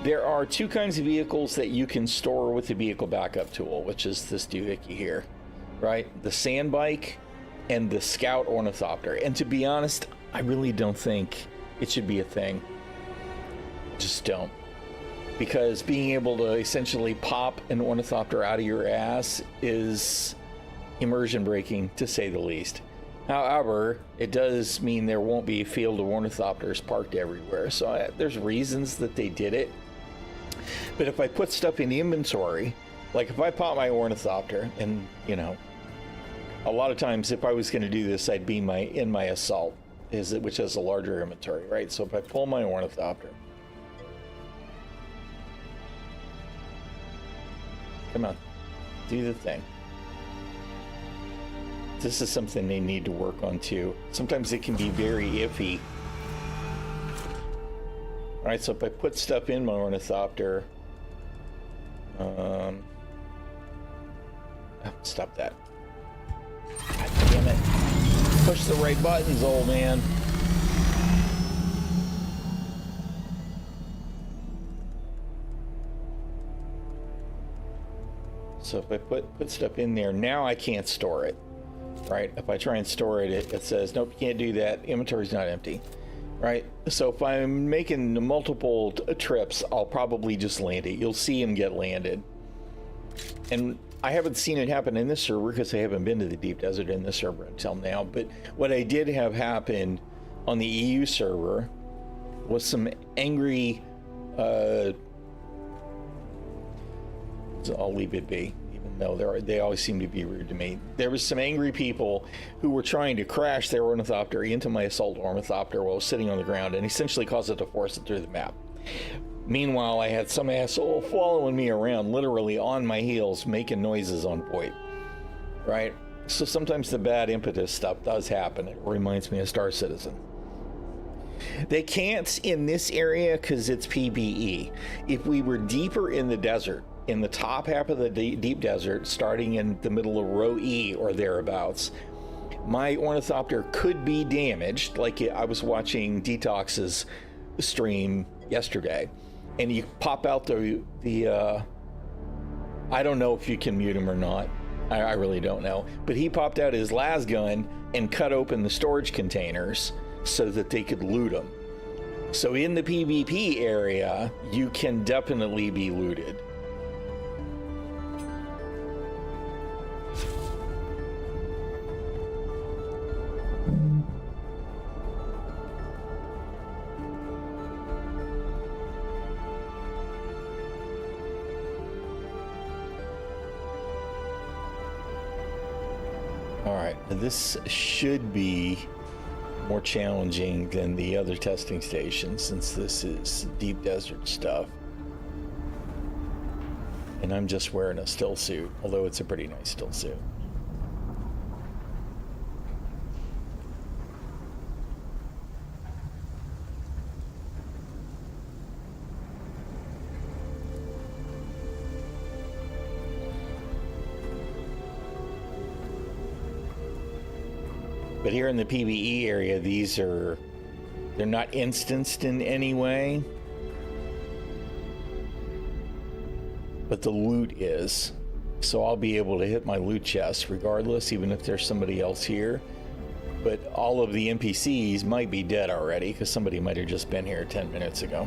There are two kinds of vehicles that you can store with the vehicle backup tool, which is this doohickey here, right? The sand bike and the scout ornithopter. And to be honest, I really don't think it should be a thing. Just don't. Because being able to essentially pop an ornithopter out of your ass is immersion breaking, to say the least. However, it does mean there won't be a field of ornithopters parked everywhere. So there's reasons that they did it. But if I put stuff in the inventory, like if I pop my ornithopter, and you know, a lot of times if I was going to do this, I'd be in my assault, which has a larger inventory, right? So if I pull my ornithopter, come on, do the thing. This is something they need to work on too. Sometimes it can be very iffy. All right, so if I put stuff in my ornithopter, stop that. God damn it. Push the right buttons, old man. So if I put stuff in there, now I can't store it, right? If I try and store it, it says, nope, you can't do that. Inventory's not empty, right? So if I'm making multiple trips, I'll probably just land it. You'll see them get landed. And I haven't seen it happen in this server because I haven't been to the deep desert in this server until now. But what I did have happen on the EU server was some angry, I'll leave it be, even though they always seem to be rude to me. There was some angry people who were trying to crash their ornithopter into my assault ornithopter while I was sitting on the ground and essentially cause it to force it through the map. Meanwhile, I had some asshole following me around, literally on my heels, making noises on point, right? So sometimes the bad impetus stuff does happen. It reminds me of Star Citizen. They can't in this area because it's PvE. If we were deeper in the desert, in the top half of the deep desert, starting in the middle of row E or thereabouts, my ornithopter could be damaged. Like I was watching Detox's stream yesterday, and you pop out the I don't know if you can mute him or not. I really don't know. But he popped out his las gun and cut open the storage containers so that they could loot them. So in the PvP area, you can definitely be looted. This should be more challenging than the other testing stations since this is deep desert stuff. And I'm just wearing a still suit, although it's a pretty nice still suit. But here in the PvE area, they're not instanced in any way. But the loot is. So I'll be able to hit my loot chest regardless, even if there's somebody else here. But all of the NPCs might be dead already because somebody might have just been here 10 minutes ago.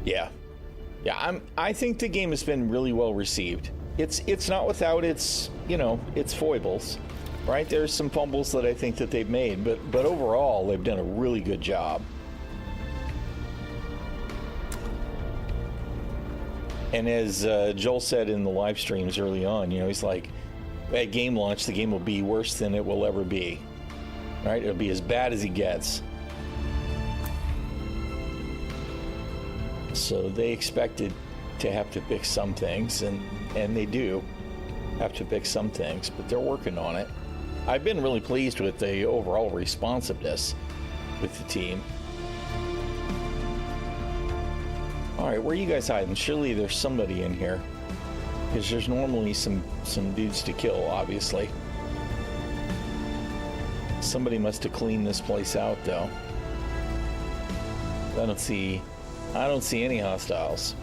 Yeah. I think the game has been really well received. It's not without its, its foibles, right? There's some fumbles that I think that they've made, but overall they've done a really good job. And as Joel said in the live streams early on, he's like, at game launch, the game will be worse than it will ever be, right? It'll be as bad as it gets. So they expected to have to fix some things, and they do have to fix some things, but they're working on it. I've been really pleased with the overall responsiveness with the team. All right, where are you guys hiding? Surely there's somebody in here, because there's normally some dudes to kill, obviously. Somebody must have cleaned this place out, though. I don't see any hostiles.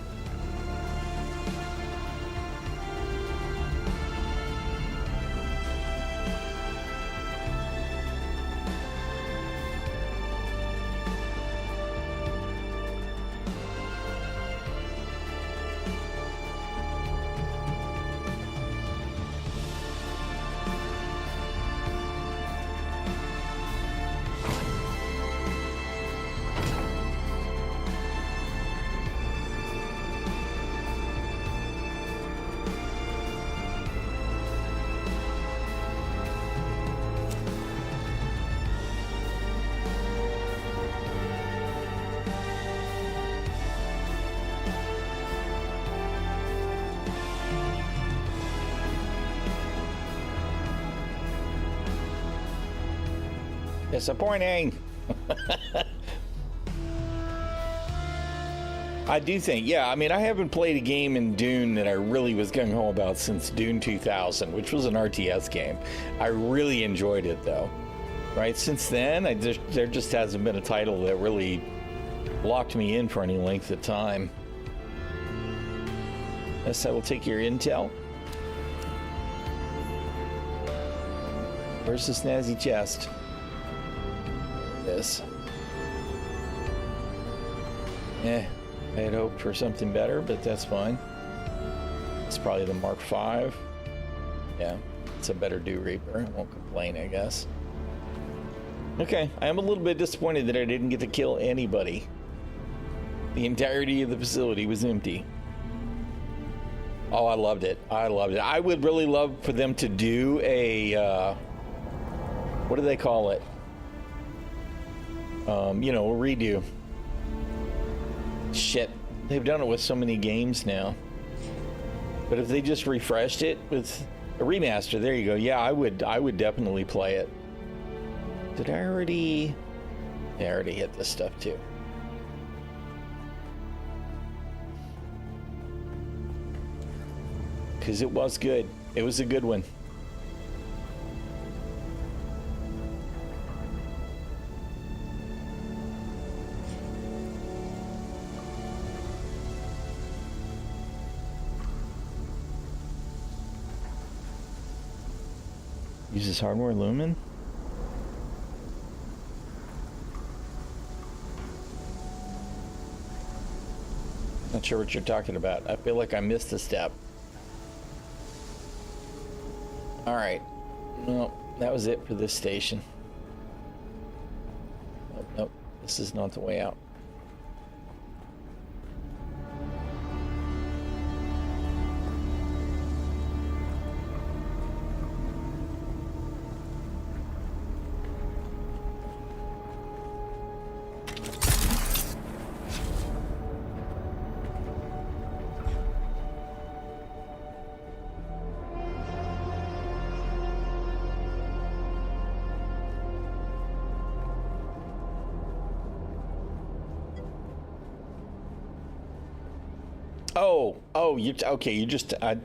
Disappointing. I do think, yeah, I mean, I haven't played a game in Dune that I really was gung-ho about since Dune 2000, which was an RTS game. I really enjoyed it, though. Right? Since then, there just hasn't been a title that really locked me in for any length of time. Yes, I will take your intel. Where's the snazzy chest? This. I had hoped for something better, but that's fine. It's probably the Mark V. Yeah, it's a better Dew Reaper. I won't complain, I guess. Okay, I am a little bit disappointed that I didn't get to kill anybody. The entirety of the facility was empty. Oh, I loved it. I loved it. I would really love for them to do a, what do they call it? You know, a redo. Shit, they've done it with so many games now. But if they just refreshed it with a remaster, there you go. Yeah, I would definitely play it. Did I already? Yeah, I already hit this stuff too. Because it was good. It was a good one. Uses hardware lumen? Not sure what you're talking about. I feel like I missed a step. All right. Well, that was it for this station. Nope, nope. This is not the way out. You okay? You just I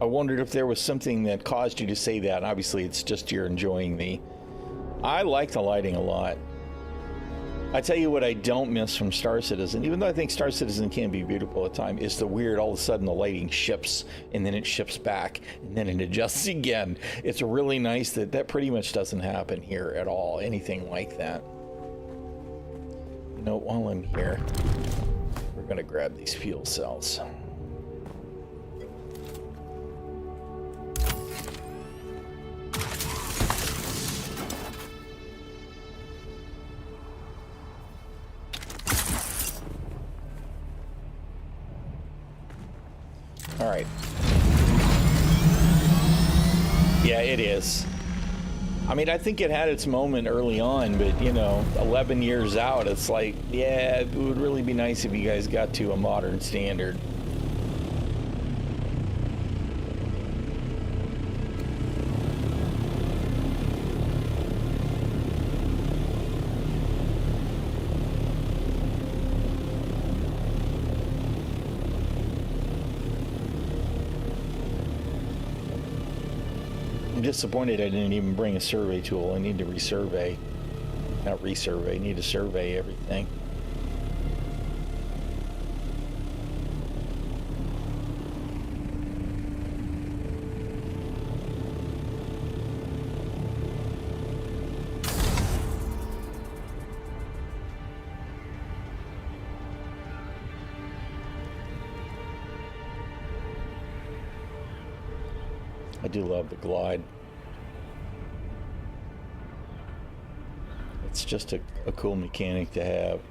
wondered if there was something that caused you to say that. Obviously, it's just you're enjoying me. I like the lighting a lot. I tell you what I don't miss from Star Citizen, even though I think Star Citizen can be beautiful at times, is the weird all of a sudden the lighting shifts and then it shifts back and then it adjusts again. It's really nice that pretty much doesn't happen here at all. Anything like that. You know, while I'm here, we're gonna grab these fuel cells. All right. Yeah, it is. I mean, I think it had its moment early on, but, you know, 11 years out, it's like, yeah, it would really be nice if you guys got to a modern standard. Disappointed I didn't even bring a survey tool. I need to resurvey. Not resurvey, I need to survey everything. I do love the glide. It's just a cool mechanic to have.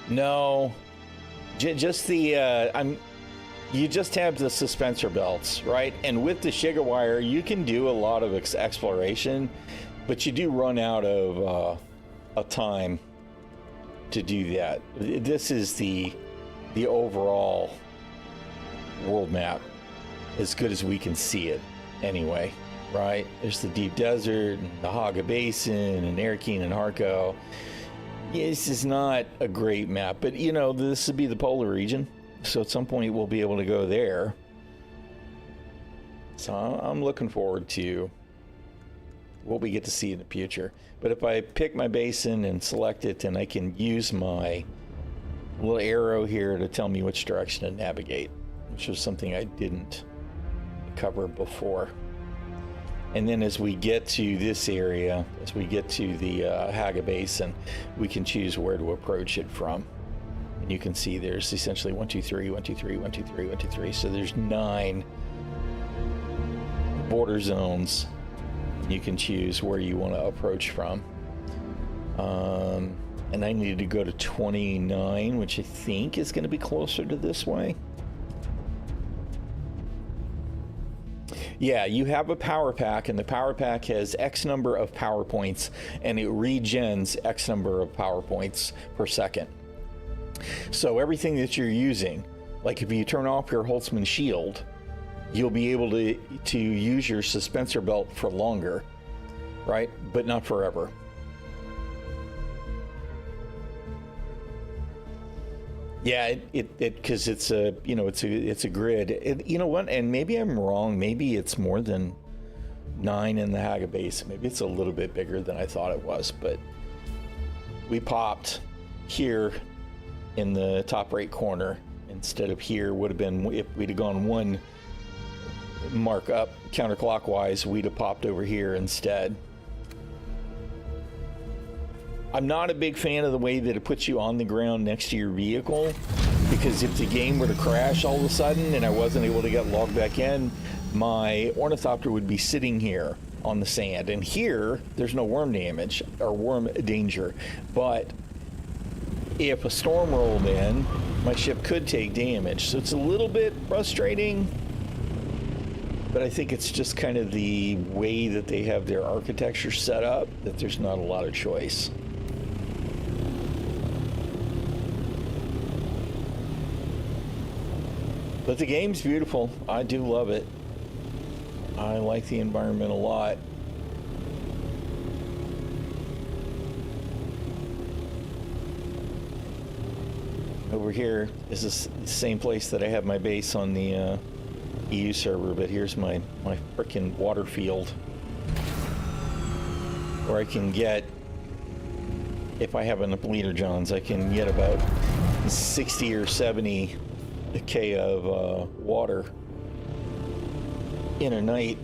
No, just the you just have the suspensor belts, right? And with the Shiga wire, you can do a lot of exploration, but you do run out of time to do that. This is the overall world map, as good as we can see it. anyway, right? There's the deep desert, and the Haga Basin, and Erkin and Harko. This is not a great map, but you know, this would be the polar region, so at some point we'll be able to go there. So I'm looking forward to what we get to see in the future. But if I pick my basin and select it, and I can use my little arrow here to tell me which direction to navigate, which was something I didn't cover before. And then as we get to this area, as we get to the Haga Basin, we can choose where to approach it from. And you can see there's essentially 1, 2, 3, 1, 2, 3, 1, 2, 3, 1, 2, 3. So there's 9 border zones. You can choose where you want to approach from. And I needed to go to 29, which I think is going to be closer to this way. Yeah, you have a power pack, and the power pack has X number of power points, and it regens X number of power points per second. So everything that you're using, like if you turn off your Holtzman shield, you'll be able to use your suspensor belt for longer, right? But not forever. Yeah, because it's a, you know, it's a grid. You know what? And maybe I'm wrong. Maybe it's more than 9 in the Haga base. Maybe it's a little bit bigger than I thought it was. But we popped here in the top right corner instead of here. Would have been, if we'd have gone 1 mark up counterclockwise, we'd have popped over here instead. I'm not a big fan of the way that it puts you on the ground next to your vehicle, because if the game were to crash all of a sudden and I wasn't able to get logged back in, my ornithopter would be sitting here on the sand. And here, there's no worm damage or worm danger. But if a storm rolled in, my ship could take damage. So it's a little bit frustrating, but I think it's just kind of the way that they have their architecture set up, that there's not a lot of choice. But the game's beautiful. I do love it. I like the environment a lot. Over here is the same place that I have my base on the EU server, but here's my frickin' water field where I can get, if I have enough leader johns, I can get about 60 or 70 K of water in a night.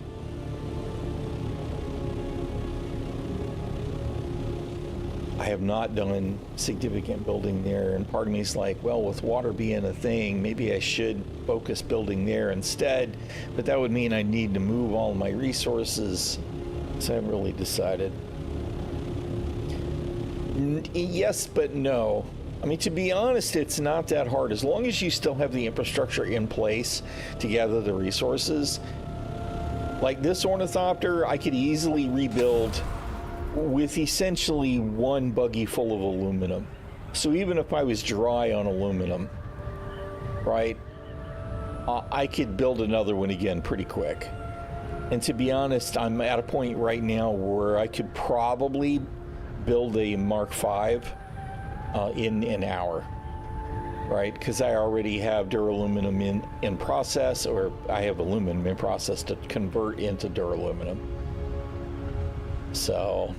I have not done significant building there, and part of me is like, well, with water being a thing, maybe I should focus building there instead, but that would mean I need to move all my resources, so I haven't really decided. Yes, but no. I mean, to be honest, it's not that hard. As long as you still have the infrastructure in place to gather the resources. Like this ornithopter, I could easily rebuild with essentially 1 buggy full of aluminum. So even if I was dry on aluminum, right, I could build another one again pretty quick. And to be honest, I'm at a point right now where I could probably build a Mark V in an hour, right? Because I already have duraluminum in process, or I have aluminum in process to convert into duraluminum. So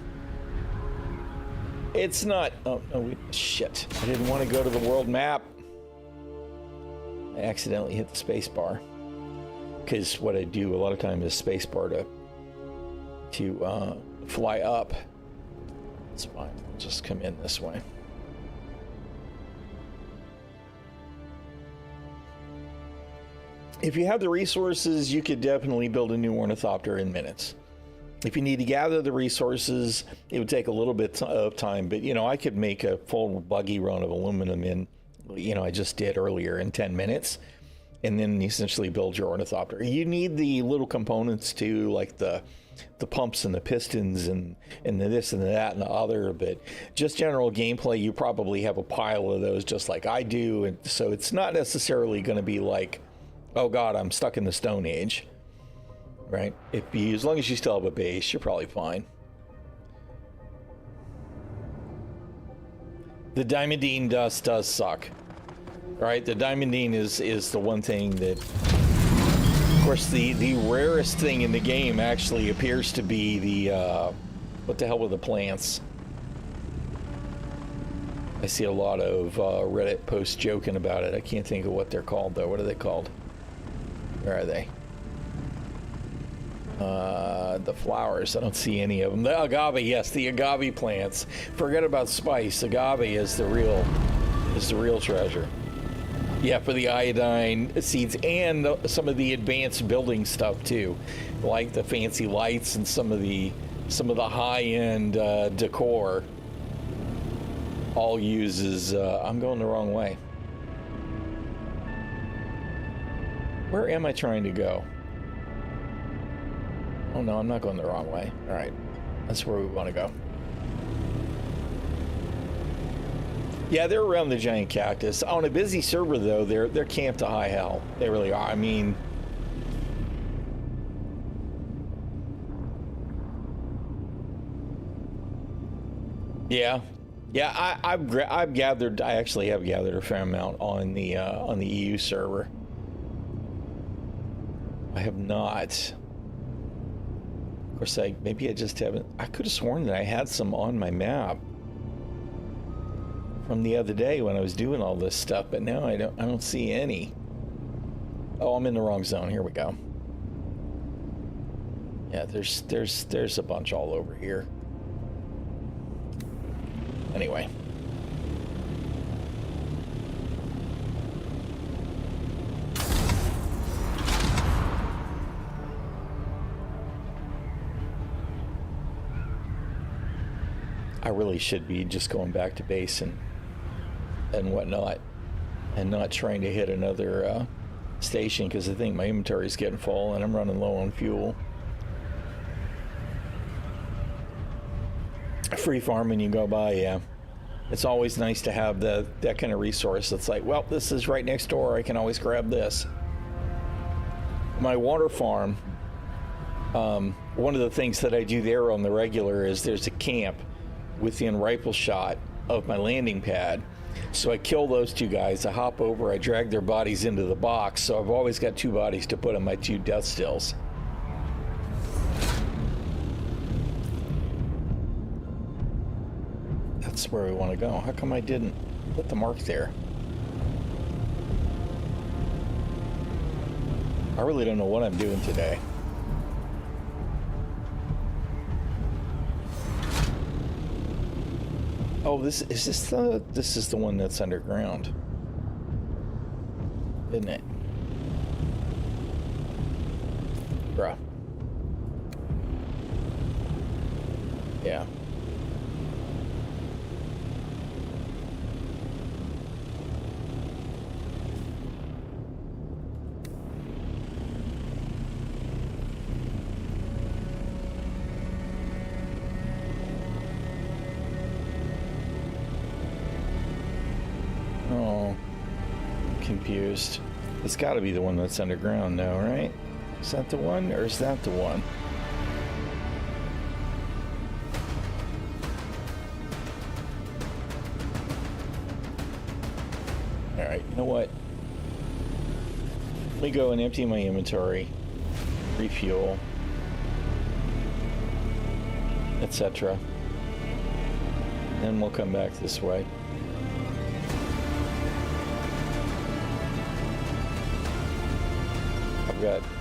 it's not, oh no, shit. I didn't want to go to the world map. I accidentally hit the space bar. Because what I do a lot of times is space bar to fly up. It's fine, I'll just come in this way. If you have the resources, you could definitely build a new ornithopter in minutes. If you need to gather the resources, it would take a little bit of time, but you know, I could make a full buggy run of aluminum in, you know, I just did earlier in 10 minutes, and then essentially build your ornithopter. You need the little components too, like the pumps and the pistons and the this and the that and the other, but just general gameplay, you probably have a pile of those just like I do, and so it's not necessarily going to be like, oh god, I'm stuck in the Stone Age. right? As long as you still have a base, you're probably fine. The diamondine dust does suck, right? The diamondine is the one thing that, of course, the rarest thing in the game actually appears to be the what the hell were the plants? I see a lot of Reddit posts joking about it. I can't think of what they're called, though. What are they called? Where are they? The flowers. I don't see any of them. The agave, yes, the agave plants. Forget about spice. Agave is the real treasure. Yeah, for the iodine seeds and some of the advanced building stuff too, like the fancy lights and some of the high-end decor. All uses, I'm going the wrong way. Where am I trying to go? Oh no, I'm not going the wrong way. All right, that's where we want to go. Yeah, they're around the giant cactus. On a busy server though, they're camped to high hell. They really are. I mean, yeah. Yeah, I've gathered. I actually have gathered a fair amount on the EU server. I have not. Of course, maybe I just haven't. I could have sworn that I had some on my map from the other day when I was doing all this stuff, but now I don't see any. Oh, I'm in the wrong zone. Here we go. Yeah, there's a bunch all over here. Anyway. I really should be just going back to base and whatnot, and not trying to hit another station, because I think my inventory is getting full and I'm running low on fuel. Free farming you go by, yeah. It's always nice to have that kind of resource. It's like, well, this is right next door. I can always grab this. My water farm, one of the things that I do there on the regular is there's a camp within rifle shot of my landing pad. So I kill those two guys, I hop over, I drag their bodies into the box, so I've always got two bodies to put on my two death stills. That's where we want to go. How come I didn't put the mark there? I really don't know what I'm doing today. Oh, this is the one that's underground, isn't it? Bruh. Yeah. Confused. It's got to be the one that's underground now, right? Is that the one, or is that the one? All right, you know what? Let me go and empty my inventory, refuel, etc. Then we'll come back this way.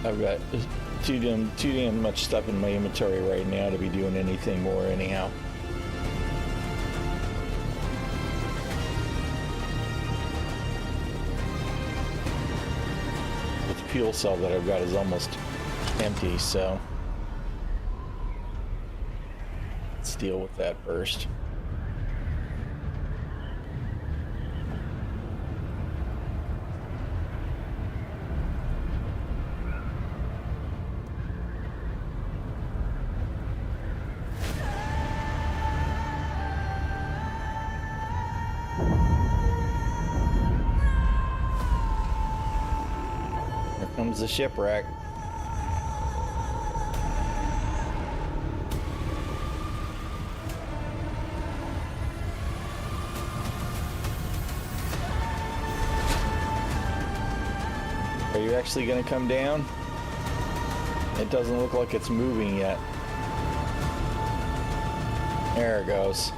I've got too damn much stuff in my inventory right now to be doing anything more anyhow. The fuel cell that I've got is almost empty, so let's deal with that first. The shipwreck. it actually going to come down? It doesn't look like it's moving yet. There it goes.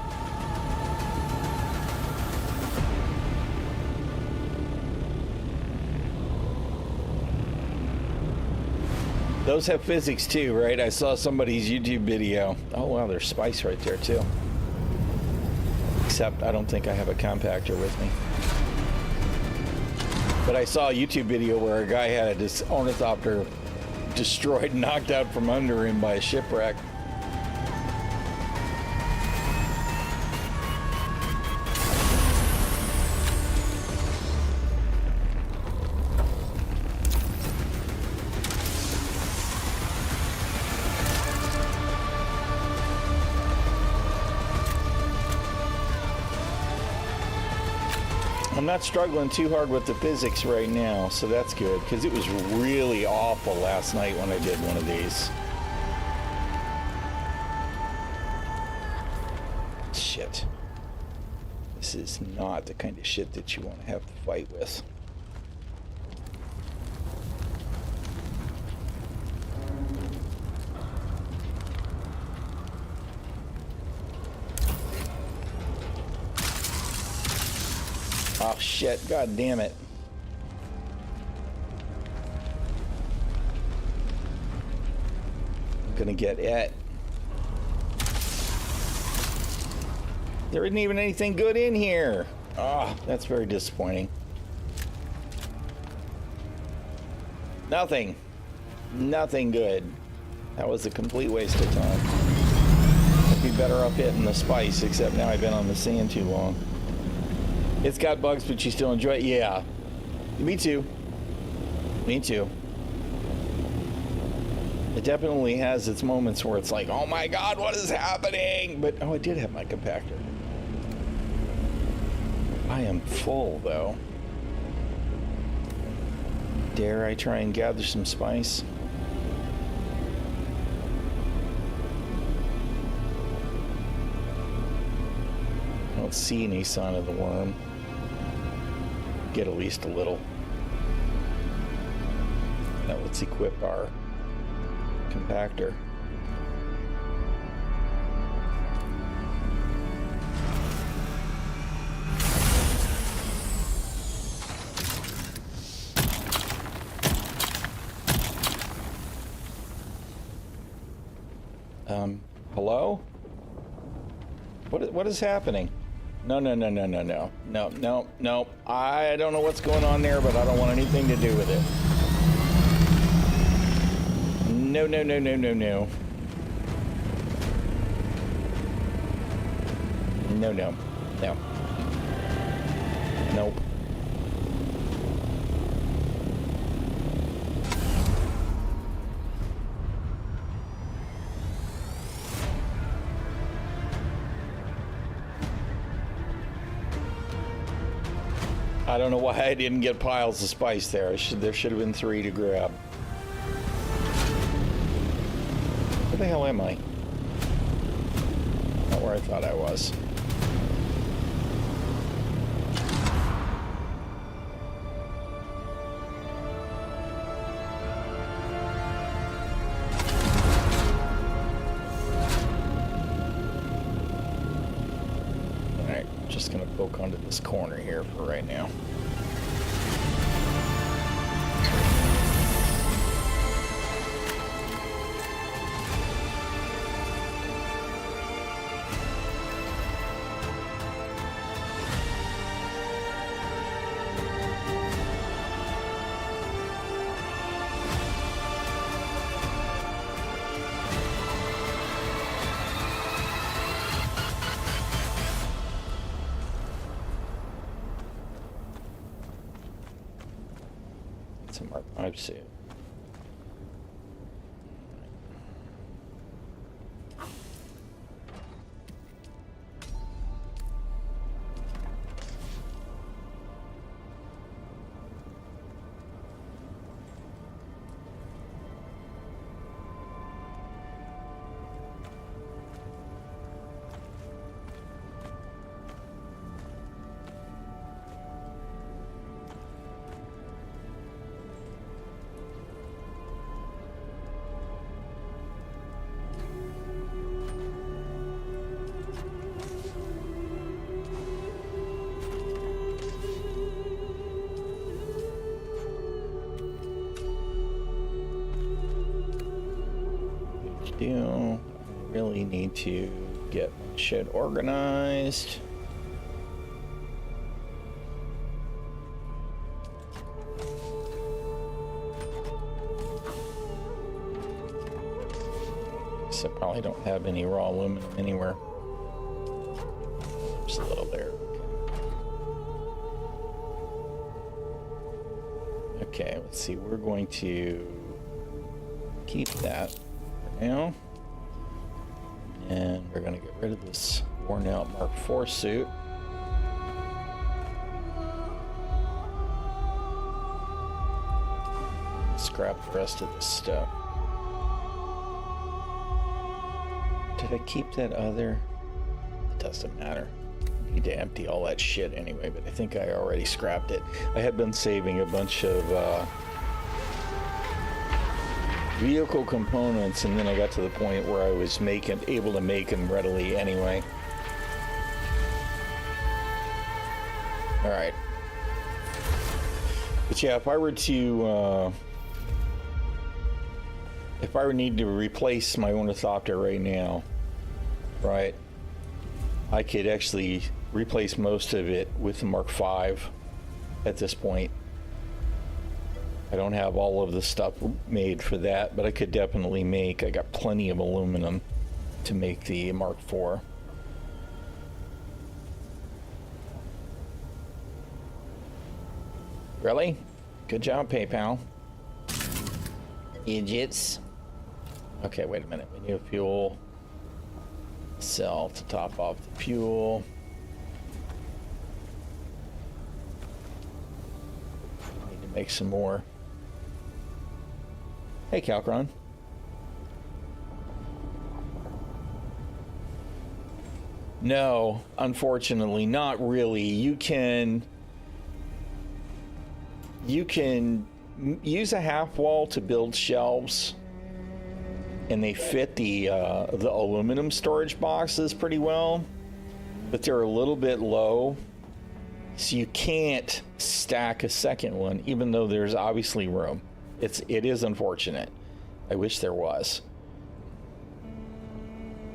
Those have physics too, right? I saw somebody's YouTube video. Oh wow, there's spice right there too. Except I don't think I have a compactor with me. But I saw a YouTube video where a guy had this ornithopter destroyed, knocked out from under him by a shipwreck. I'm not struggling too hard with the physics right now, so that's good, because it was really awful last night when I did one of these. Shit. This is not the kind of shit that you want to have to fight with. Oh shit, god damn it. I'm gonna get it. There isn't even anything good in here. Oh, that's very disappointing. Nothing. Nothing good. That was a complete waste of time. I'd be better up hitting the spice, except now I've been on the sand too long. It's got bugs, but you still enjoy it? Yeah. Me too. Me too. It definitely has its moments where it's like, oh my god, what is happening? But, oh, I did have my compactor. I am full, though. Dare I try and gather some spice? I don't see any sign of the worm. Get at least a little. Now let's equip our compactor. Hello? What is happening? No. I don't know what's going on there, but I don't want anything to do with it. No. No. Nope. I don't know why I didn't get piles of spice there. There should have been 3 to grab. Where the hell am I? Not where I thought I was. Alright, just gonna poke onto this corner here for right now. I've seen it. really need to get my shit organized. I probably don't have any raw aluminum anywhere. Just a little there. Okay, let's see. We're going to keep that for now. And we're going to get rid of this worn out Mark IV suit. Scrap the rest of this stuff. Did I keep that other? It doesn't matter. I need to empty all that shit anyway, but I think I already scrapped it. I had been saving a bunch of vehicle components, and then I got to the point where I was able to make them readily anyway. All right. But yeah, if I were need to replace my ornithopter right now, right, I could actually replace most of it with the Mark V at this point. I don't have all of the stuff made for that, but I could definitely I got plenty of aluminum to make the Mark IV. Really? Good job, PayPal. Idiots. Okay, wait a minute. We need a fuel cell to top off the fuel. Need to make some more. Hey, Calcron. No, unfortunately, not really. You can use a half wall to build shelves, and they fit the aluminum storage boxes pretty well, but they're a little bit low, so you can't stack a second one, even though there's obviously room. It is unfortunate. I wish there was.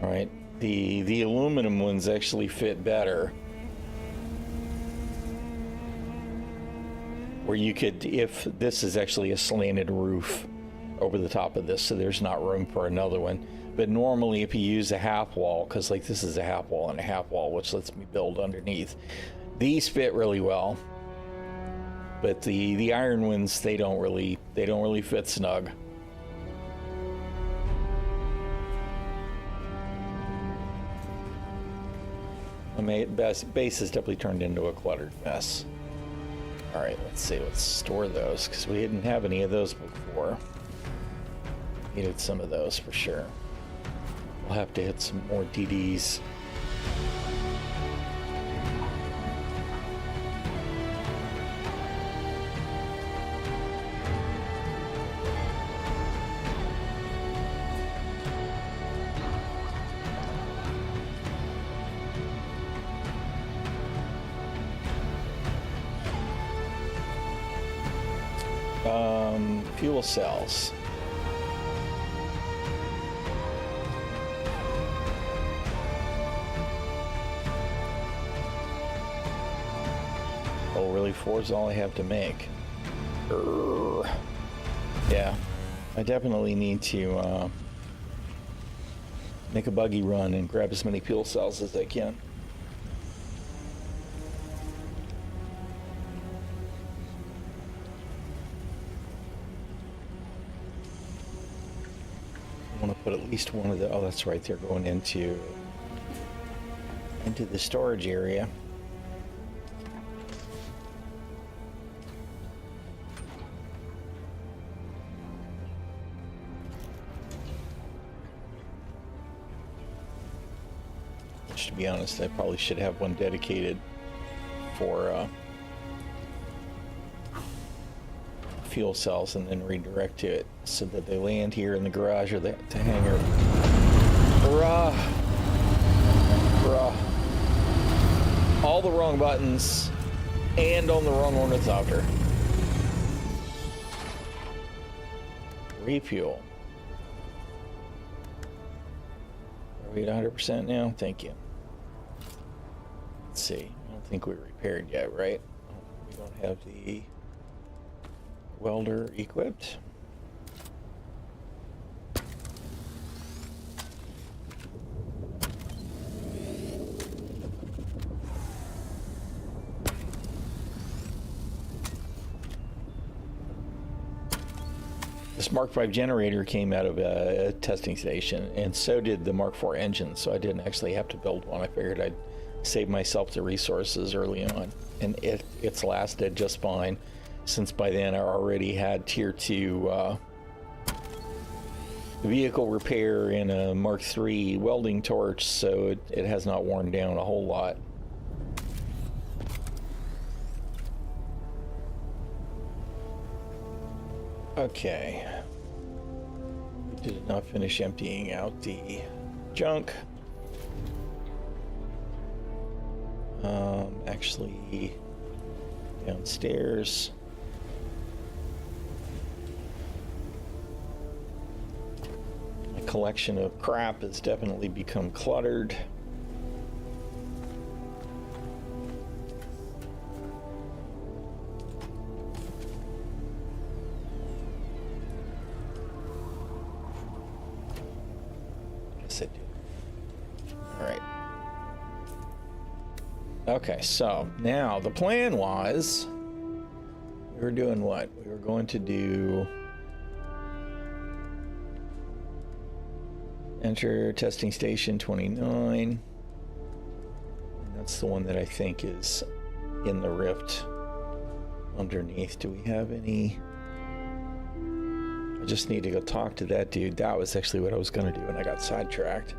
All right, the aluminum ones actually fit better, where you could, if this is actually a slanted roof over the top of this, so there's not room for another one. But normally if you use a half wall, because like this is a half wall and a half wall, which lets me build underneath, these fit really well. But the iron ones, they don't really fit snug. My base has definitely turned into a cluttered mess. All right, let's see. Let's store those, because we didn't have any of those before. Needed some of those for sure. We'll have to hit some more DDs. Fuel cells. Oh, really? 4 is all I have to make. Yeah, I definitely need to make a buggy run and grab as many fuel cells as I can. I want to put at least one of the, oh, that's right, they're going into the storage area. Which, to be honest, I probably should have one dedicated for fuel cells and then redirect to it so that they land here in the garage or the hangar. Hurrah! Hurrah! All the wrong buttons and on the wrong ornithopter. Refuel. Are we at 100% now? Thank you. Let's see. I don't think we repaired yet, right? We don't have the welder equipped. This Mark V generator came out of a testing station, and so did the Mark IV engine, so I didn't actually have to build one. I figured I'd save myself the resources early on, and it's lasted just fine, since by then I already had tier 2 vehicle repair and a Mark III welding torch, so it has not worn down a whole lot. Okay. We did not finish emptying out the junk. Actually, downstairs. My collection of crap has definitely become cluttered. Okay, so now the plan was we were doing what? We were going to do enter testing station 29. And that's the one that I think is in the rift underneath. Do we have any? I just need to go talk to that dude. That was actually what I was going to do, and I got sidetracked.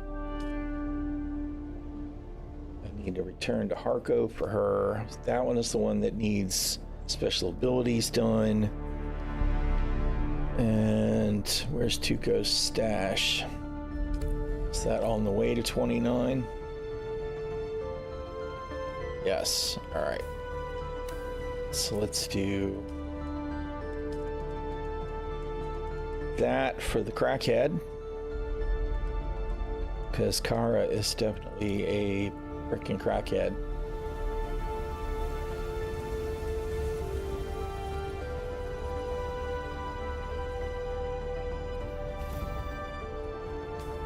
Need to return to Harco for her. That one is the one that needs special abilities done. And where's Tuco's stash? Is that on the way to 29? Yes. All right. So let's do that for the crackhead, because Kara is definitely a freaking crackhead.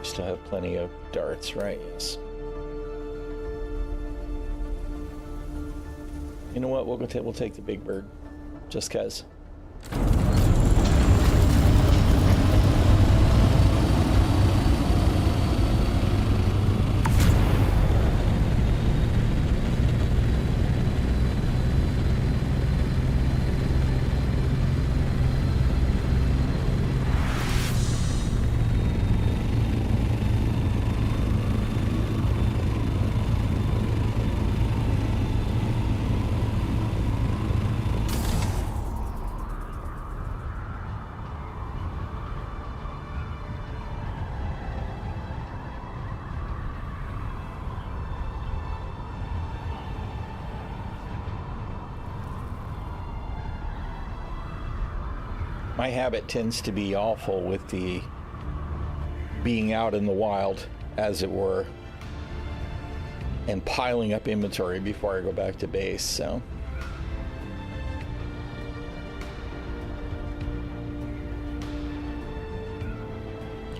Still have plenty of darts, right? Yes. You know what? We'll take the big bird, just 'cause. My habit tends to be awful with the being out in the wild, as it were, and piling up inventory before I go back to base, so.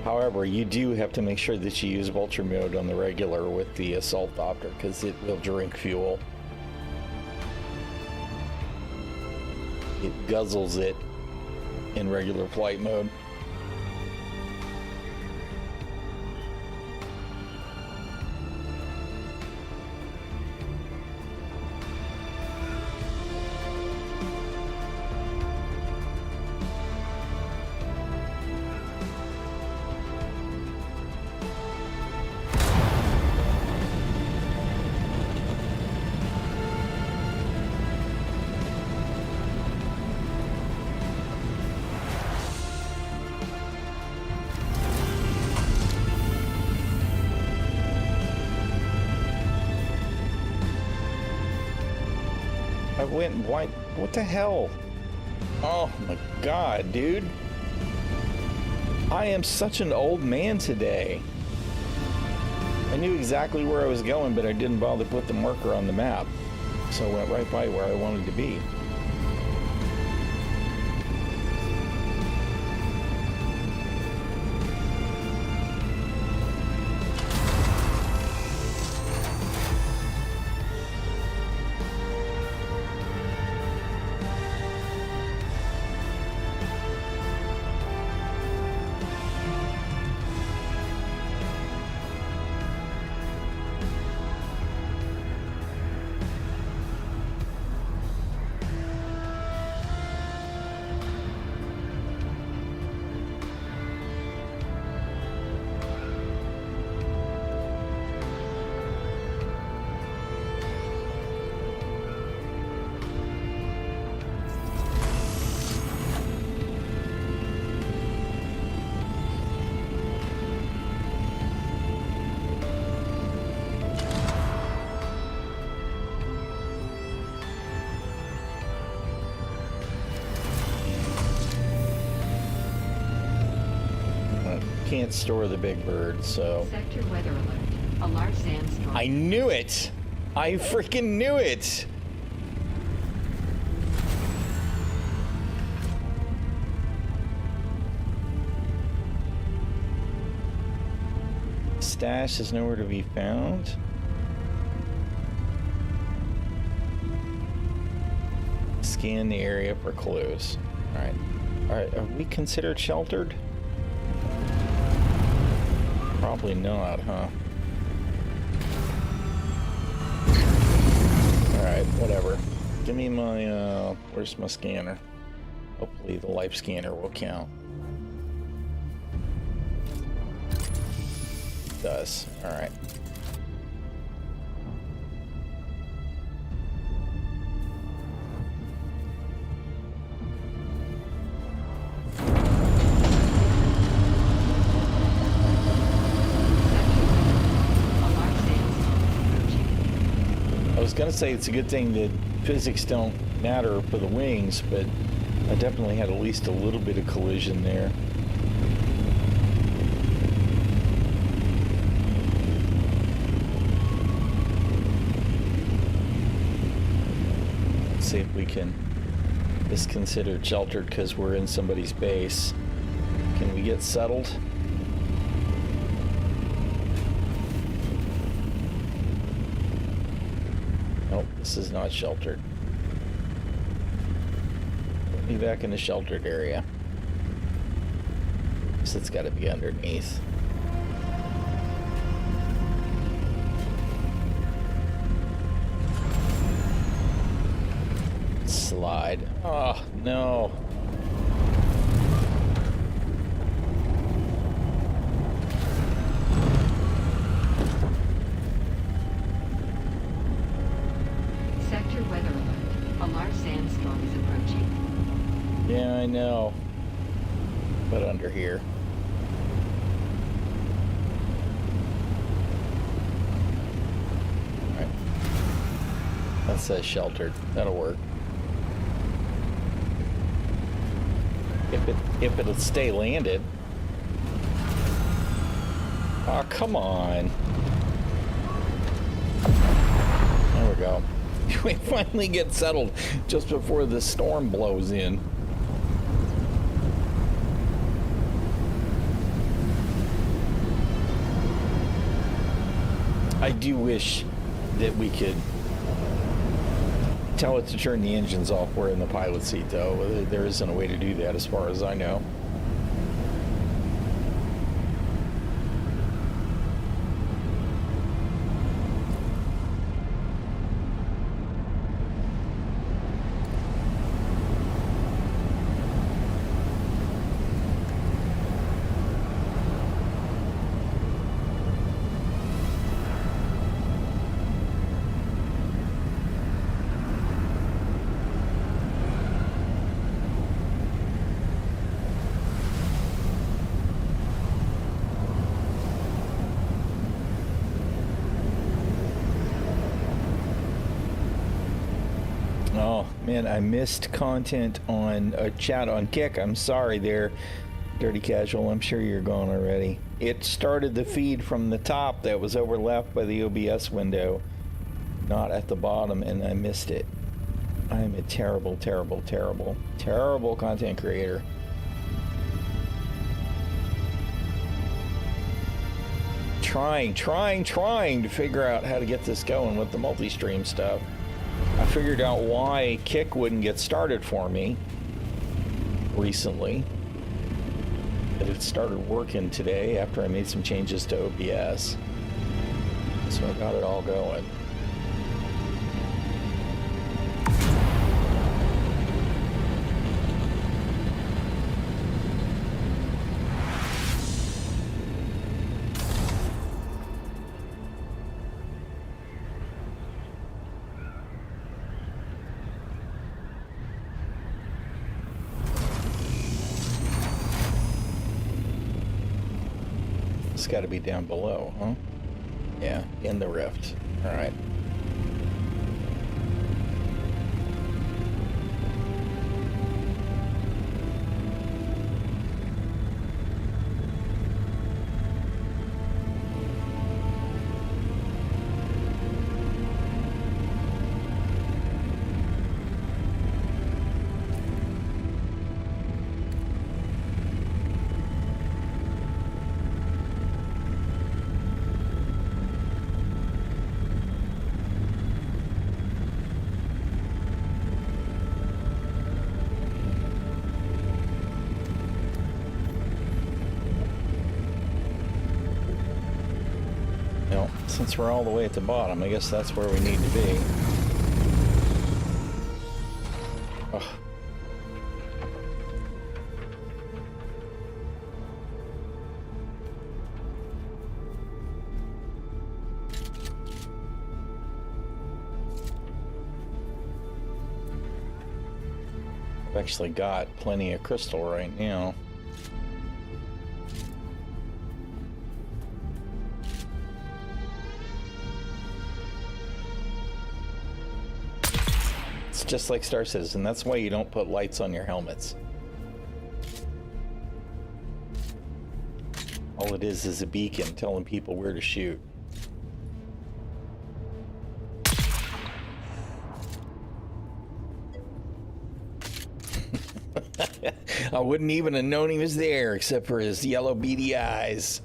However, you do have to make sure that you use vulture mode on the regular with the assault opter, because it will drink fuel. It guzzles it in regular flight mode. What the hell? Oh my god, dude. I am such an old man today. I knew exactly where I was going, but I didn't bother to put the marker on the map. So I went right by where I wanted to be. Can't store the big bird, so... Sector weather alert. A large sandstorm. I knew it! I freaking knew it! Stash is nowhere to be found. Scan the area for clues. Alright. Alright, are we considered sheltered? Probably not, huh? Alright, whatever. Give me my, where's my scanner? Hopefully the life scanner will count. It does. Alright. I was gonna say it's a good thing that physics don't matter for the wings, but I definitely had at least a little bit of collision there. Let's see if we can. It's considered sheltered because we're in somebody's base. Can we get settled? Nope, this is not sheltered. Put me back in the sheltered area. So it's got to be underneath. Slide. Oh, no. Sector weather alert. A large sandstorm is approaching. Yeah, I know. But under here. Alright. That says sheltered. That'll work. If it'll stay landed. Oh, come on. There we go. We finally get settled just before the storm blows in. I do wish that we could tell it to turn the engines off. We're in the pilot seat, though. There isn't a way to do that as far as I know. Oh, man, I missed content on a chat on Kick. I'm sorry there, Dirty Casual. I'm sure you're gone already. It started the feed from the top that was overlapped by the OBS window, not at the bottom, and I missed it. I am a terrible content creator. Trying to figure out how to get this going with the multi-stream stuff. I figured out why Kick wouldn't get started for me recently. It started working today after I made some changes to OBS. So I got it all going. It's got to be down below, huh? Yeah, in the rift. All right. Since we're all the way at the bottom, I guess that's where we need to be. Ugh. I've actually got plenty of crystal right now. Just like Star Citizen, that's why you don't put lights on your helmets. All it is a beacon telling people where to shoot. I wouldn't even have known he was there except for his yellow beady eyes.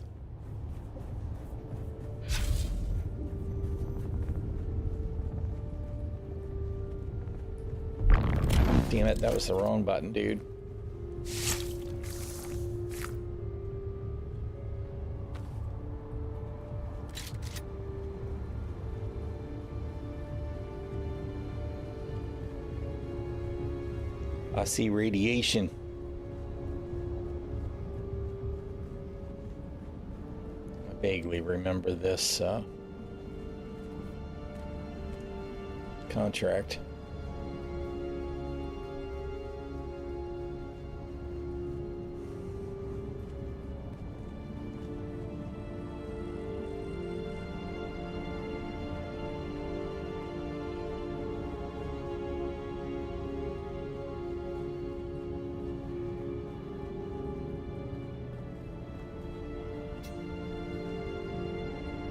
Damn it, that was the wrong button, dude. I see radiation. I vaguely remember this contract.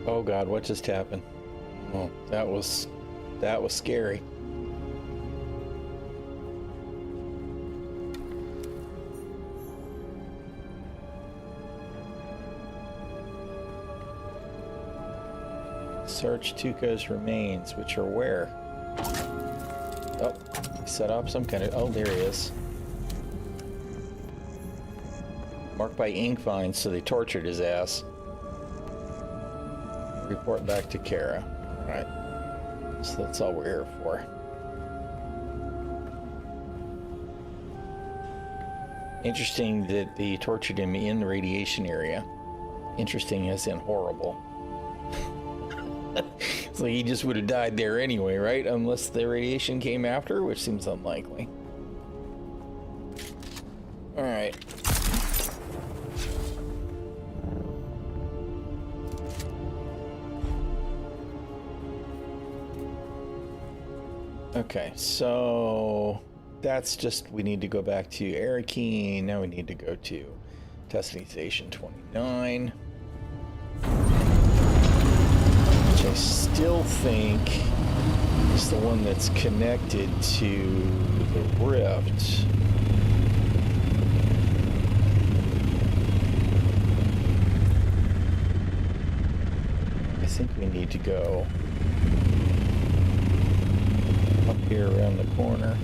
Oh God, what just happened? Oh, that was scary. Search Tuco's remains, which are where? Oh, he set up some kind of... Oh, there he is. Marked by ink fines, so they tortured his ass. Report back to Kara. Alright. So that's all we're here for. Interesting that they tortured him in the radiation area. Interesting as in horrible. It's like he just would have died there anyway, right? Unless the radiation came after, which seems unlikely. Alright. Okay, so that's just, we need to go back to Arrakis. Now we need to go to testing station 29. still think is the one that's connected to the rift. I think we need to go up here around the corner.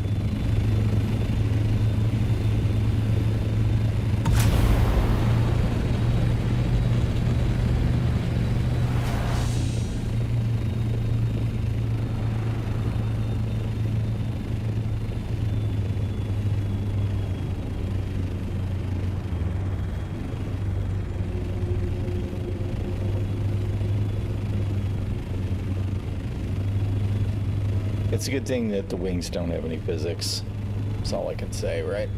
It's a good thing that the wings don't have any physics. That's all I can say, right?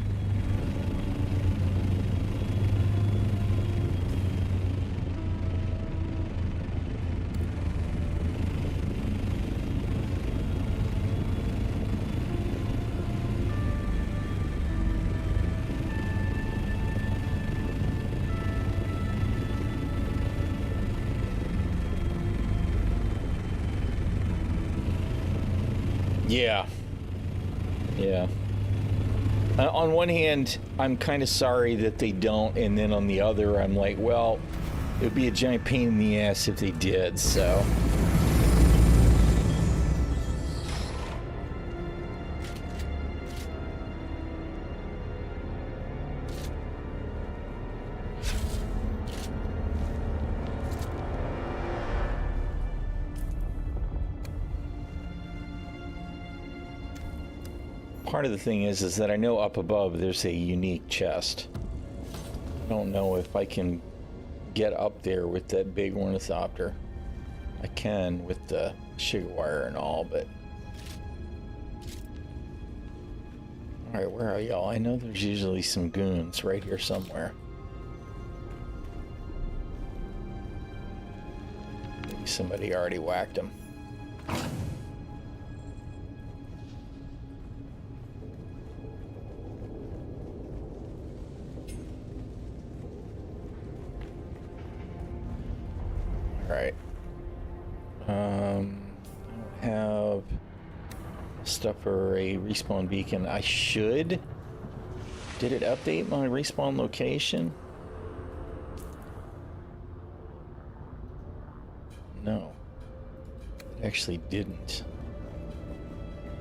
Yeah. On one hand, I'm kind of sorry that they don't, and then on the other, I'm like, well, it would be a giant pain in the ass if they did, so. Part of the thing is that I know up above there's a unique chest. I don't know if I can get up there with that big ornithopter. I can with the sugar wire and all, but... Alright, where are y'all? I know there's usually some goons right here somewhere. Maybe somebody already whacked them. Right. I don't have stuff for a respawn beacon. I should. Did it update my respawn location? No. It actually didn't.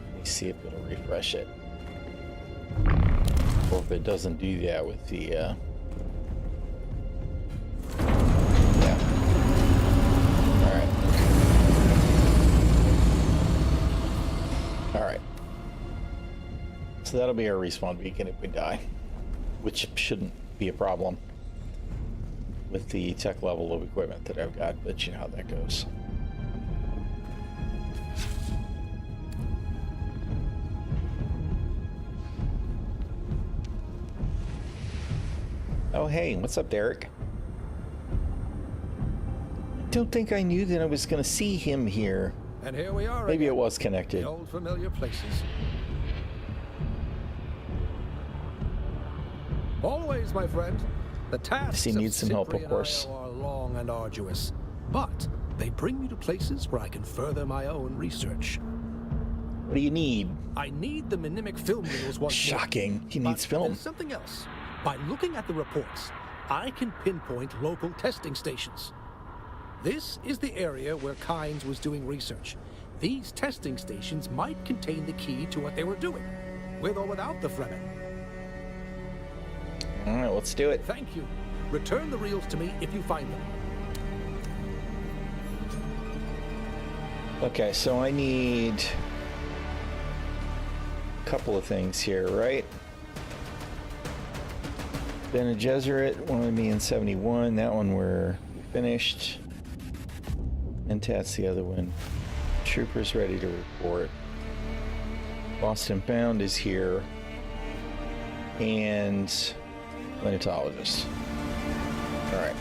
Let me see if it'll refresh it. Or if it doesn't do that with the, so that'll be our respawn beacon if we die, which shouldn't be a problem with the tech level of equipment that I've got, but you know how that goes. Oh, hey, what's up, Derek? I don't think I knew that I was going to see him here. And here we are. Maybe again. it was connected. The old familiar places. Always, my friend. The tasks he needs some help, Cypri of course. and I are long and arduous, but they bring me to places where I can further my own research. What do you need? I need the mnemic film reels once more. Shocking. He needs But film. there's something else. By looking at the reports, I can pinpoint local testing stations. This is the area where Kynes was doing research. These testing stations might contain the key to what they were doing, with or without the Fremen. All right, let's do it. Thank you. Return the reels to me if you find them. Okay, so I need a couple of things here, right? Bene Gesserit wanted me in 71. That one we're finished. Mentat's the other one. Troopers ready to report. Lost and Found is here. And planetologist. All right.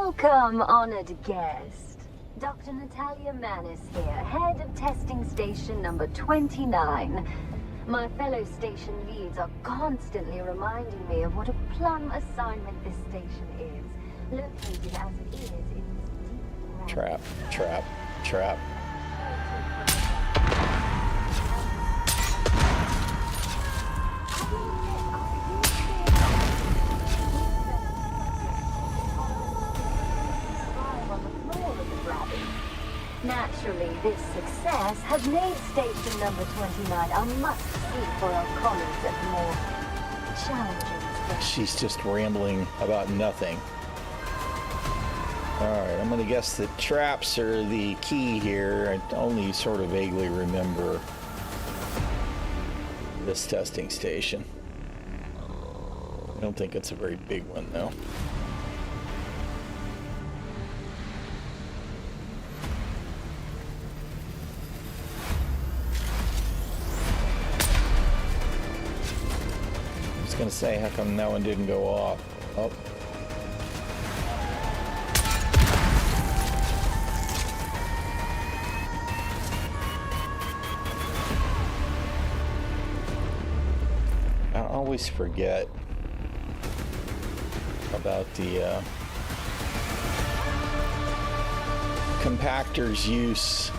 Welcome, honored guest. Dr. Natalia Manis here, head of testing station number 29. My fellow station leads are constantly reminding me of what a plum assignment this station is, located as it is in this deep Trap, trap, trap. Naturally, this success has made station number 29 a must-see for our colleagues at more challenging stations. She's just rambling about nothing. Alright, I'm gonna guess that traps are the key here. I only sort of vaguely remember this testing station. I don't think it's a very big one, though. I was gonna say, how come that one didn't go off? Oh. I always forget about the compactor's use.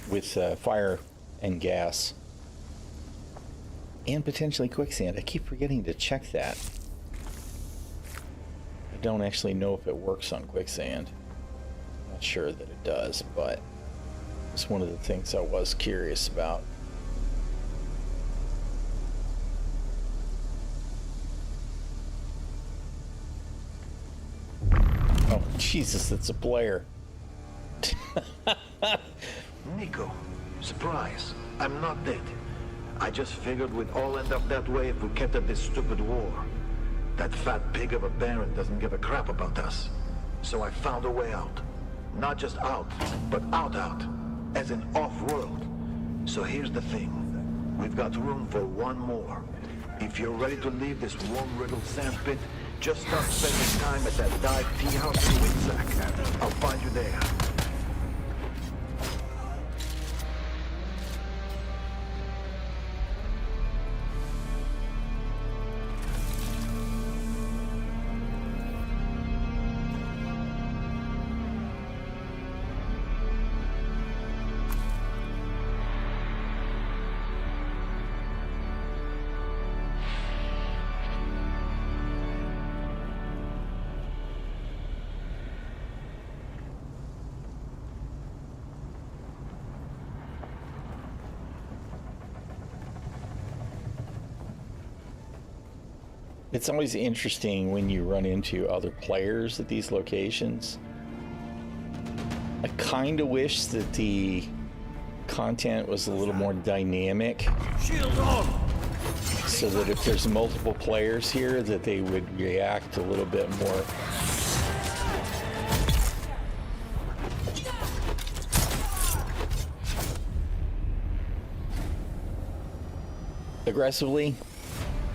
With fire and gas and potentially quicksand. I keep forgetting to check that. I don't actually know if it works on quicksand. I'm not sure that it does, but it's one of the things I was curious about. Oh, Jesus, it's a player. Nico, surprise. I'm not dead. I just figured we'd all end up that way if we kept up this stupid war. That fat pig of a Baron doesn't give a crap about us. So I found a way out. Not just out, but out, as in off-world. So here's the thing. We've got room for one more. If you're ready to leave this worm-riddled sandpit, just start spending time at that dive tea house in Windsack. I'll find you there. It's always interesting when you run into other players at these locations. I kind of wish that the content was a little more dynamic, so that if there's multiple players here, that they would react a little bit more aggressively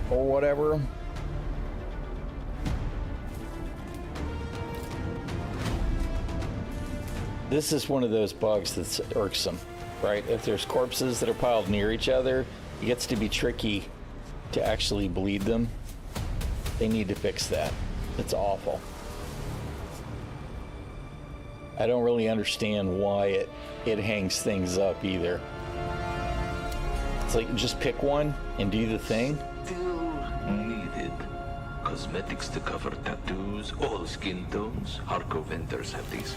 or whatever. This is one of those bugs that's irksome, right? If there's corpses that are piled near each other, it gets to be tricky to actually bleed them. They need to fix that. It's awful. I don't really understand why it hangs things up either. It's like, just pick one and do the thing. Still needed. Cosmetics to cover tattoos, all skin tones. Hardcore vendors have these.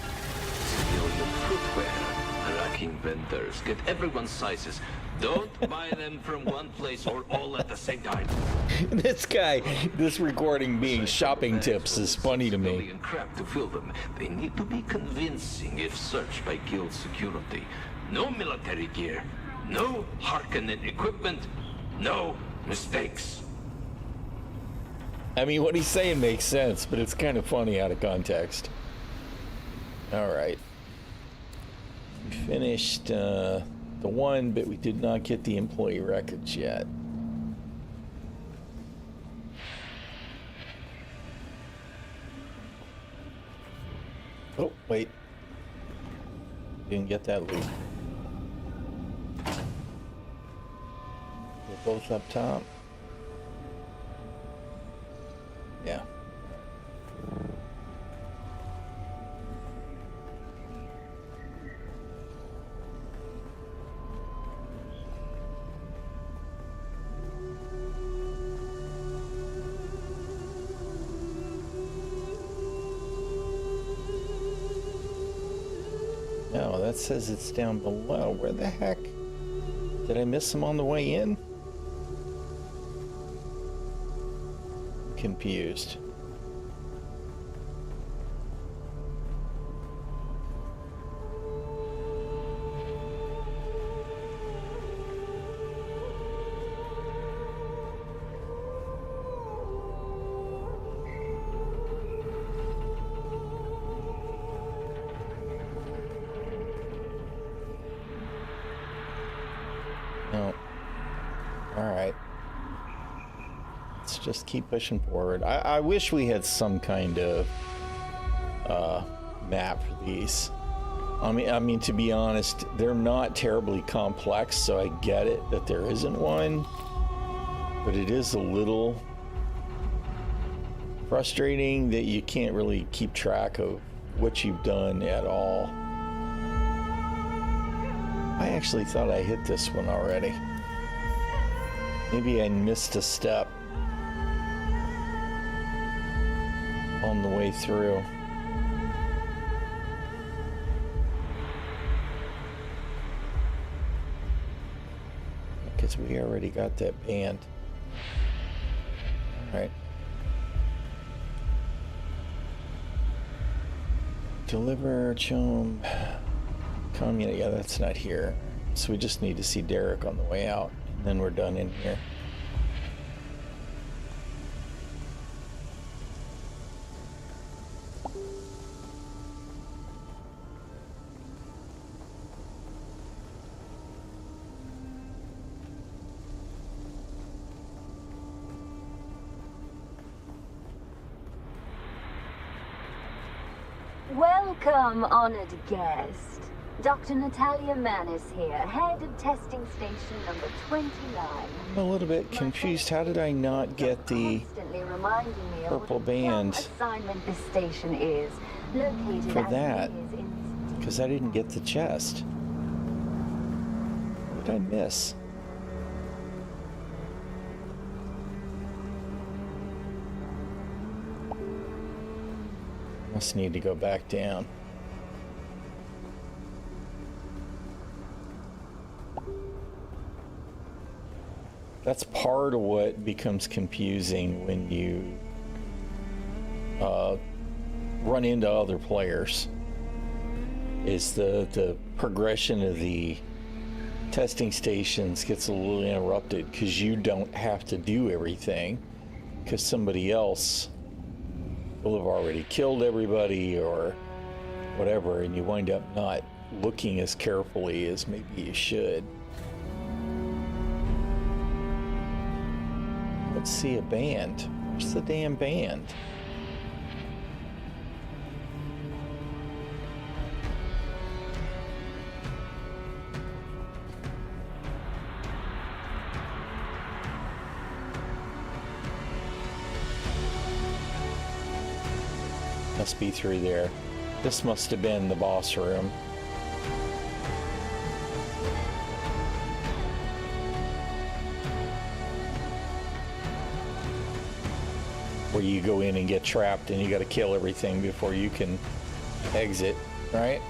Civilian footwear. Racking vendors. Get everyone's sizes. Don't buy them from one place or all at the same time. This guy, this recording being shopping tips is funny to me. Civilian crap to fill them. They need to be convincing if searched by guild security. No military gear. No Harkonnen equipment. No mistakes. I mean, what he's saying makes sense, but it's kind of funny out of context. All right. We finished the one, but we did not get the employee records yet. Oh, wait. Didn't get that loot. They're both up top. Yeah. No, that says it's down below. Where the heck? Did I miss them on the way in? Confused. No. All right. Let's just keep pushing forward. I wish we had some kind of map for these. I mean, to be honest, they're not terribly complex, so I get it that there isn't one. But it is a little frustrating that you can't really keep track of what you've done at all. I actually thought I hit this one already. Maybe I missed a step on the way through. Because we already got that band. All right. Deliver Chom Commune. Yeah, that's not here. So we just need to see Derek on the way out, and then we're done in here. Welcome, honored guest. Dr. Natalia Manis here, head of testing station number 29. I'm a little bit confused. How did I not get the Constantly reminding me of purple what band assignment this station is, located for as that? it is in Because I didn't get the chest. What did I miss? Must need to go back down. That's part of what becomes confusing when you run into other players, is the progression of the testing stations gets a little interrupted because you don't have to do everything, because somebody else will have already killed everybody or whatever, and you wind up not looking as carefully as maybe you should. Let's see a band. Where's the damn band? Must be through there. This must have been the boss room. Where you go in and get trapped and you got to kill everything before you can exit, right?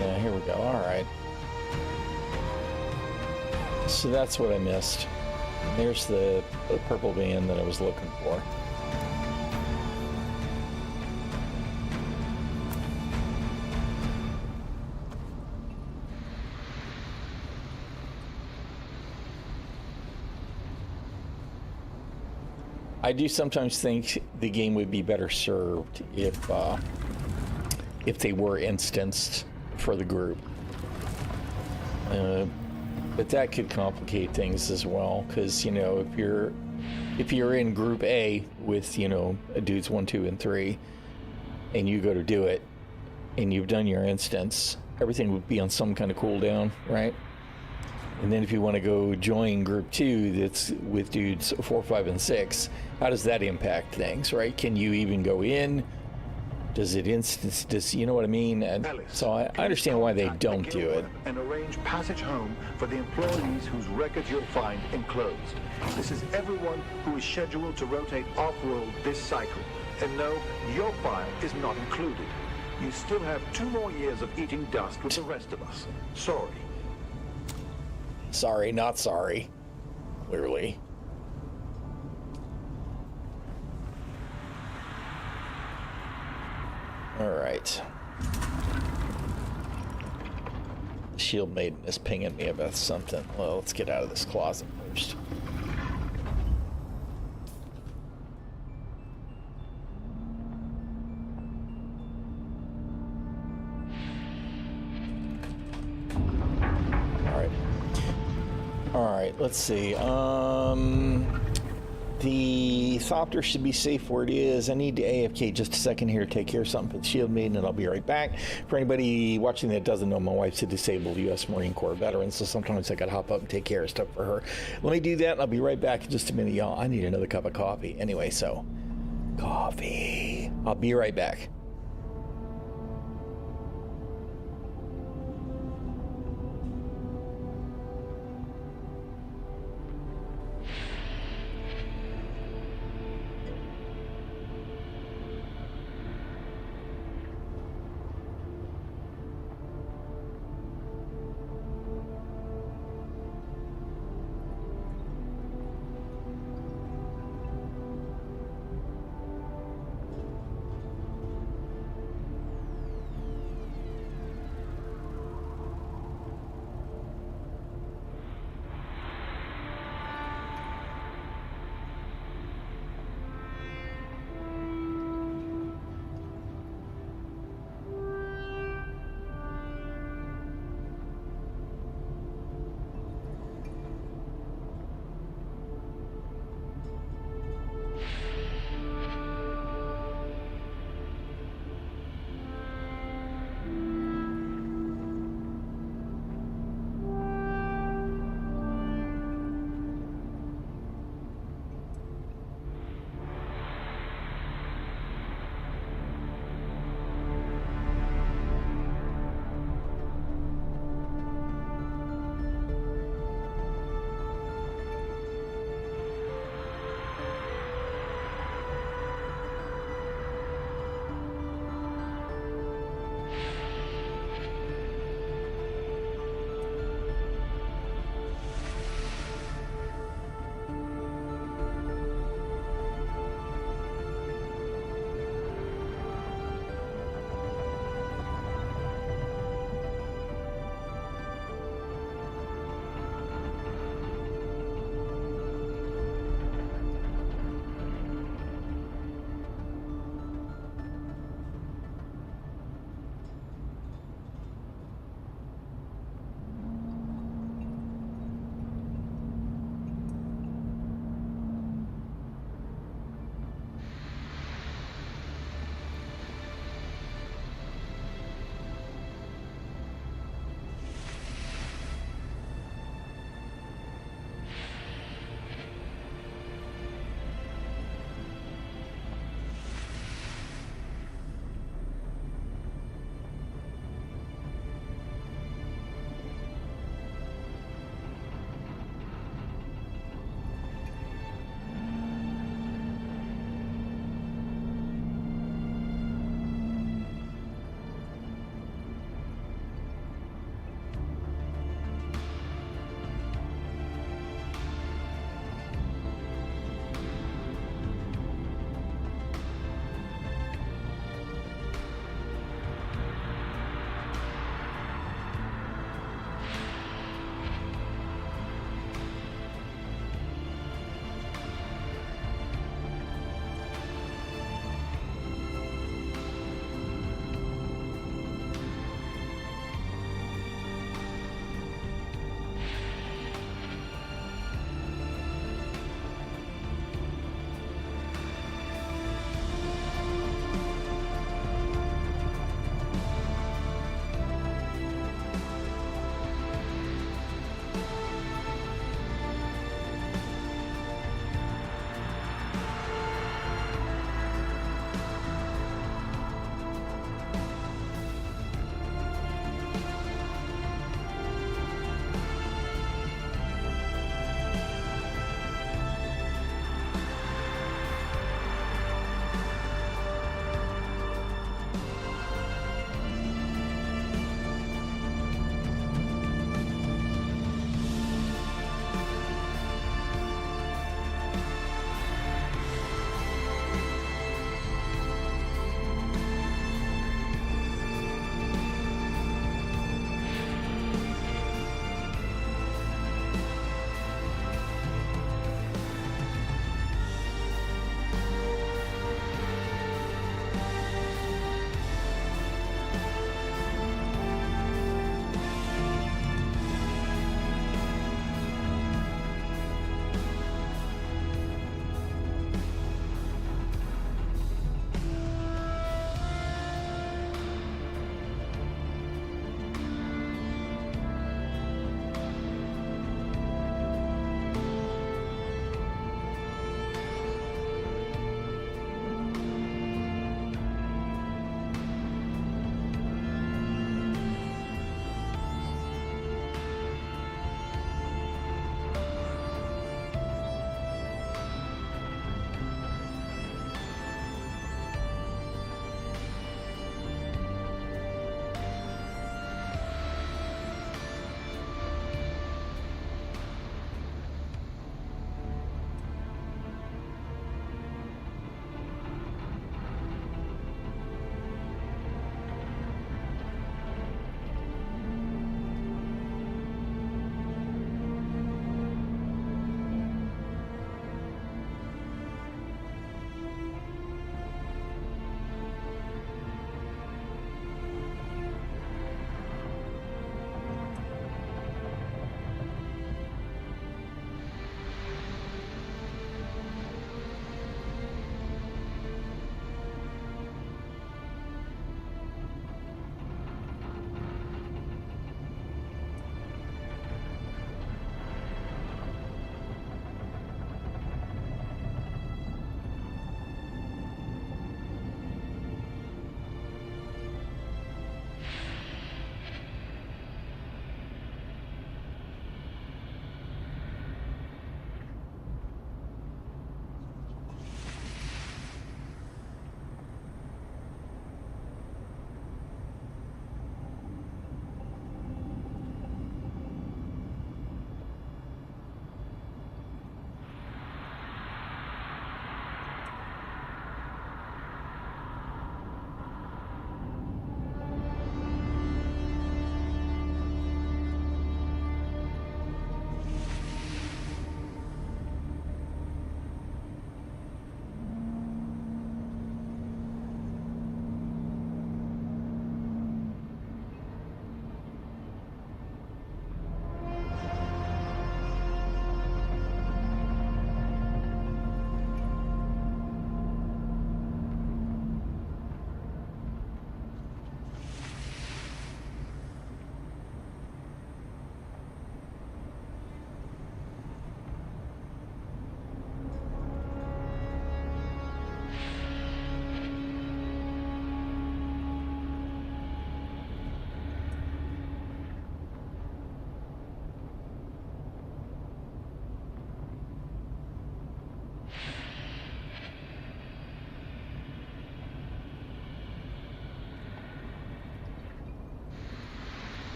Yeah, here we go. All right. So that's what I missed. And there's the purple band that I was looking for. I do sometimes think the game would be better served if they were instanced for the group. But that could complicate things as well, because you know, if you're in Group A with, you know, dudes 1, 2, and 3, and you go to do it, and you've done your instance, everything would be on some kind of cooldown, right? And then if you want to go join Group 2 that's with dudes 4, 5, and 6, how does that impact things, right? Can you even go in? Does it instance, you know what I mean? And Ellis, so I understand why they contact don't the do Guild it. Web and arrange passage home for the employees whose records you'll find enclosed. This is everyone who is scheduled to rotate off-world this cycle. And no, your file is not included. You still have 2 more years of eating dust with the rest of us. Sorry. Sorry, not sorry. Clearly. All right. Shield Maiden is pinging me about something. Well, let's get out of this closet first. All right, let's see. The Thopter should be safe where it is. I need to AFK just a second here to take care of something for the Shield Maiden, and I'll be right back. For anybody watching that doesn't know, my wife's a disabled U.S. Marine Corps veteran, so sometimes I gotta hop up and take care of stuff for her. Let me do that, and I'll be right back in just a minute, y'all. I need another cup of coffee. Anyway, so, coffee. I'll be right back.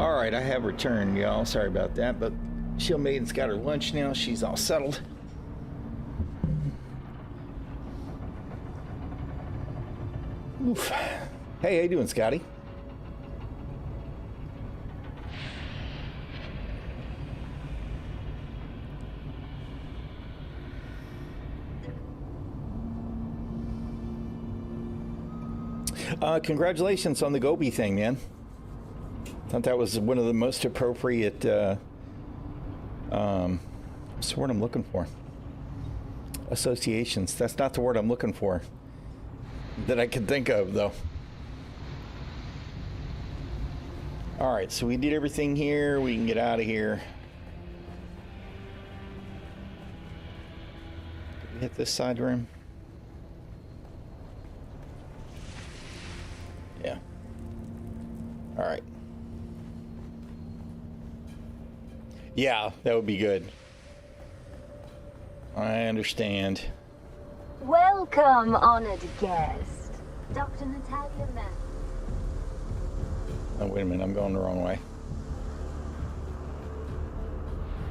All right, I have returned, y'all. Sorry about that, but Shield Maiden's got her lunch now. She's all settled. Oof. Hey, how you doing, Scotty? Congratulations on the Gobi thing, man. Thought that was one of the most appropriate, what's the word I'm looking for? Associations. That's not the word I'm looking for. That I can think of, though. All right, so we did everything here. We can get out of here. Did we hit this side room? Yeah. All right. Yeah, that would be good. I understand. Welcome, honored guest. Dr. Natalia Mann. Oh, wait a minute, I'm going the wrong way.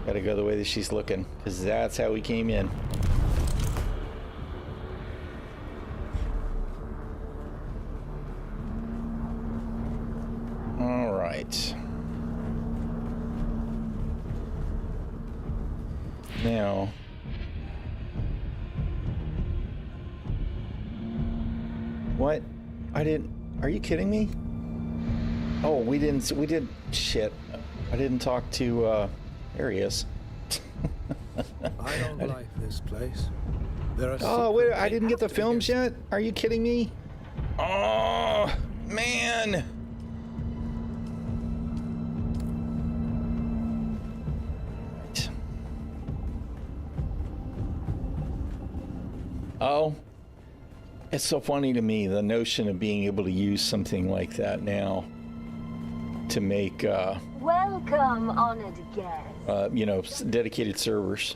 Gotta go the way that she's looking, because that's how we came in. All right. Now... What? I didn't... Are you kidding me? Oh, we did... Shit. I didn't talk to, there he is. I don't like this place. There are Oh, wait, I didn't get the films yet? Are you kidding me? Oh, man. Right. Oh. It's so funny to me, the notion of being able to use something like that now to make, Welcome, honored guest. you know, dedicated servers.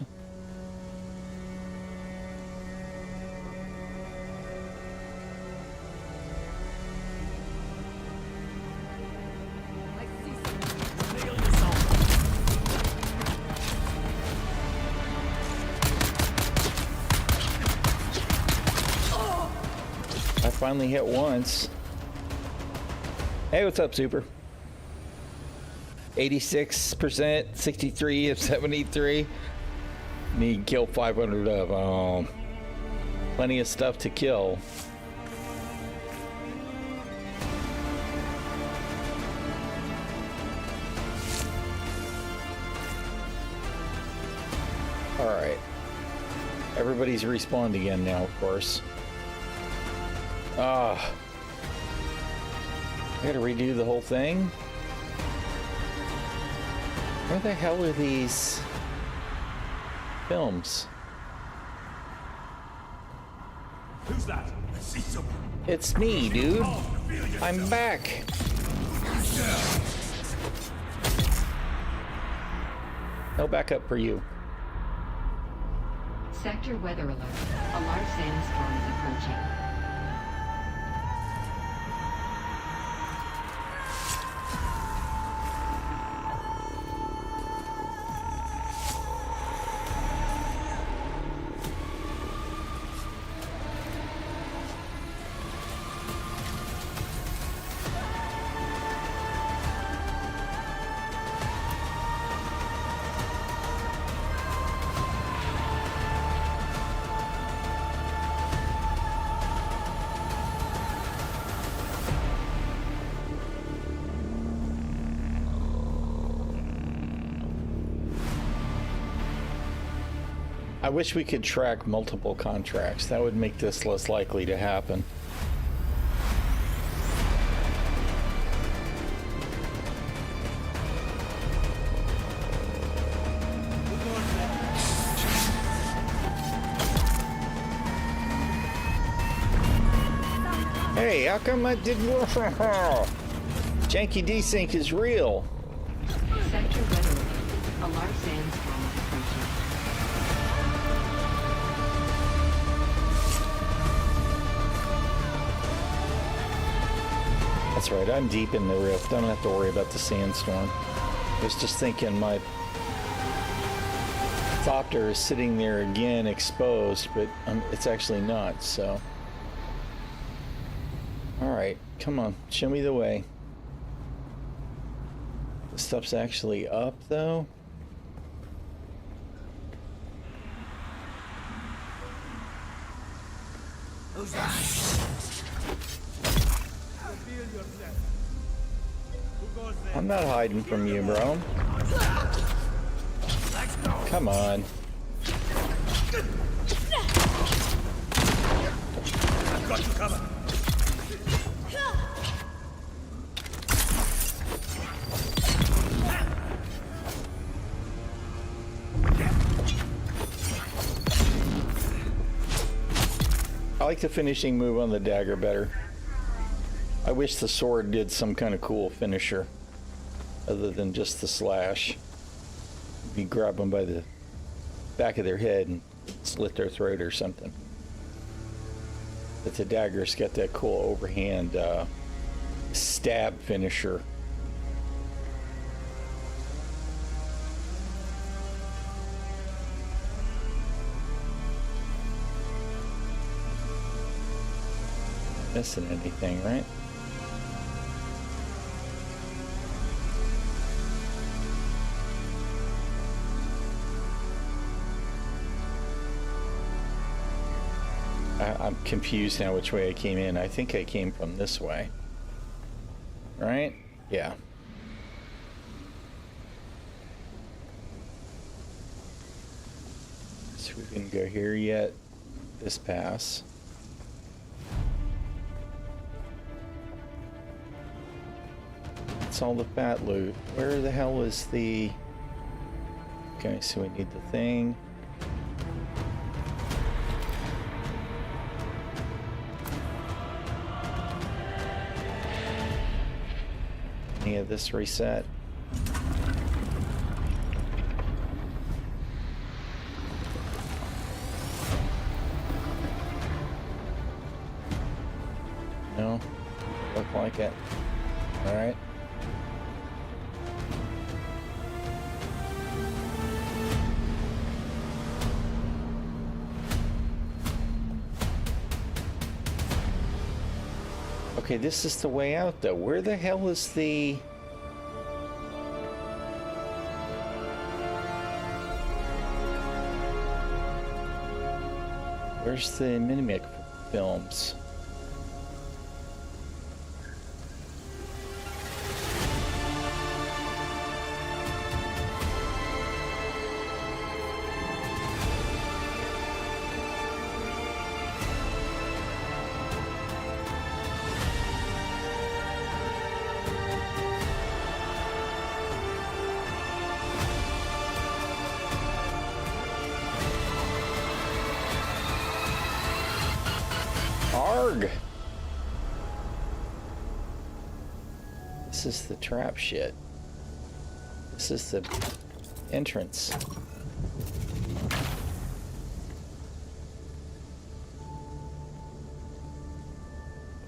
I finally hit once. Hey, what's up, Super? 86%, 63 of 73. Need kill 500 of. Plenty of stuff to kill. All right. Everybody's respawned again now, of course. I gotta redo the whole thing. Where the hell are these films? Who's that? I see someone. It's me, dude. I'm back. No backup for you. Sector weather alert. A large sandstorm is approaching. I wish we could track multiple contracts. That would make this less likely to happen. Hey, how come I didn't work? Janky desync is real. Sector weather alert. A large sandstorm is approaching. That's right, I'm deep in the rift. Don't have to worry about the sandstorm. I was just thinking my Thopter is sitting there again exposed, but it's actually not, so. Alright, come on, show me the way. The stuff's actually up, though. Who's that? Reveal yourself. Who goes there? I'm not hiding from you, bro. Let's go. Come on. I've got you covered. I like the finishing move on the dagger better. I wish the sword did some kind of cool finisher other than just the slash. You grab them by the back of their head and slit their throat or something. But the dagger's got that cool overhand stab finisher. Missing anything, right? I'm confused now which way I came in. I think I came from this way. Right? Yeah. So we didn't go here yet. This pass. It's all the fat loot. Where the hell is the... Okay, so we need the thing. Any of this reset? No? Look like it. Alright. Okay, this is the way out, though. Where the hell is the... Where's the Minimic films? Arg! This is the trap shit. This is the entrance.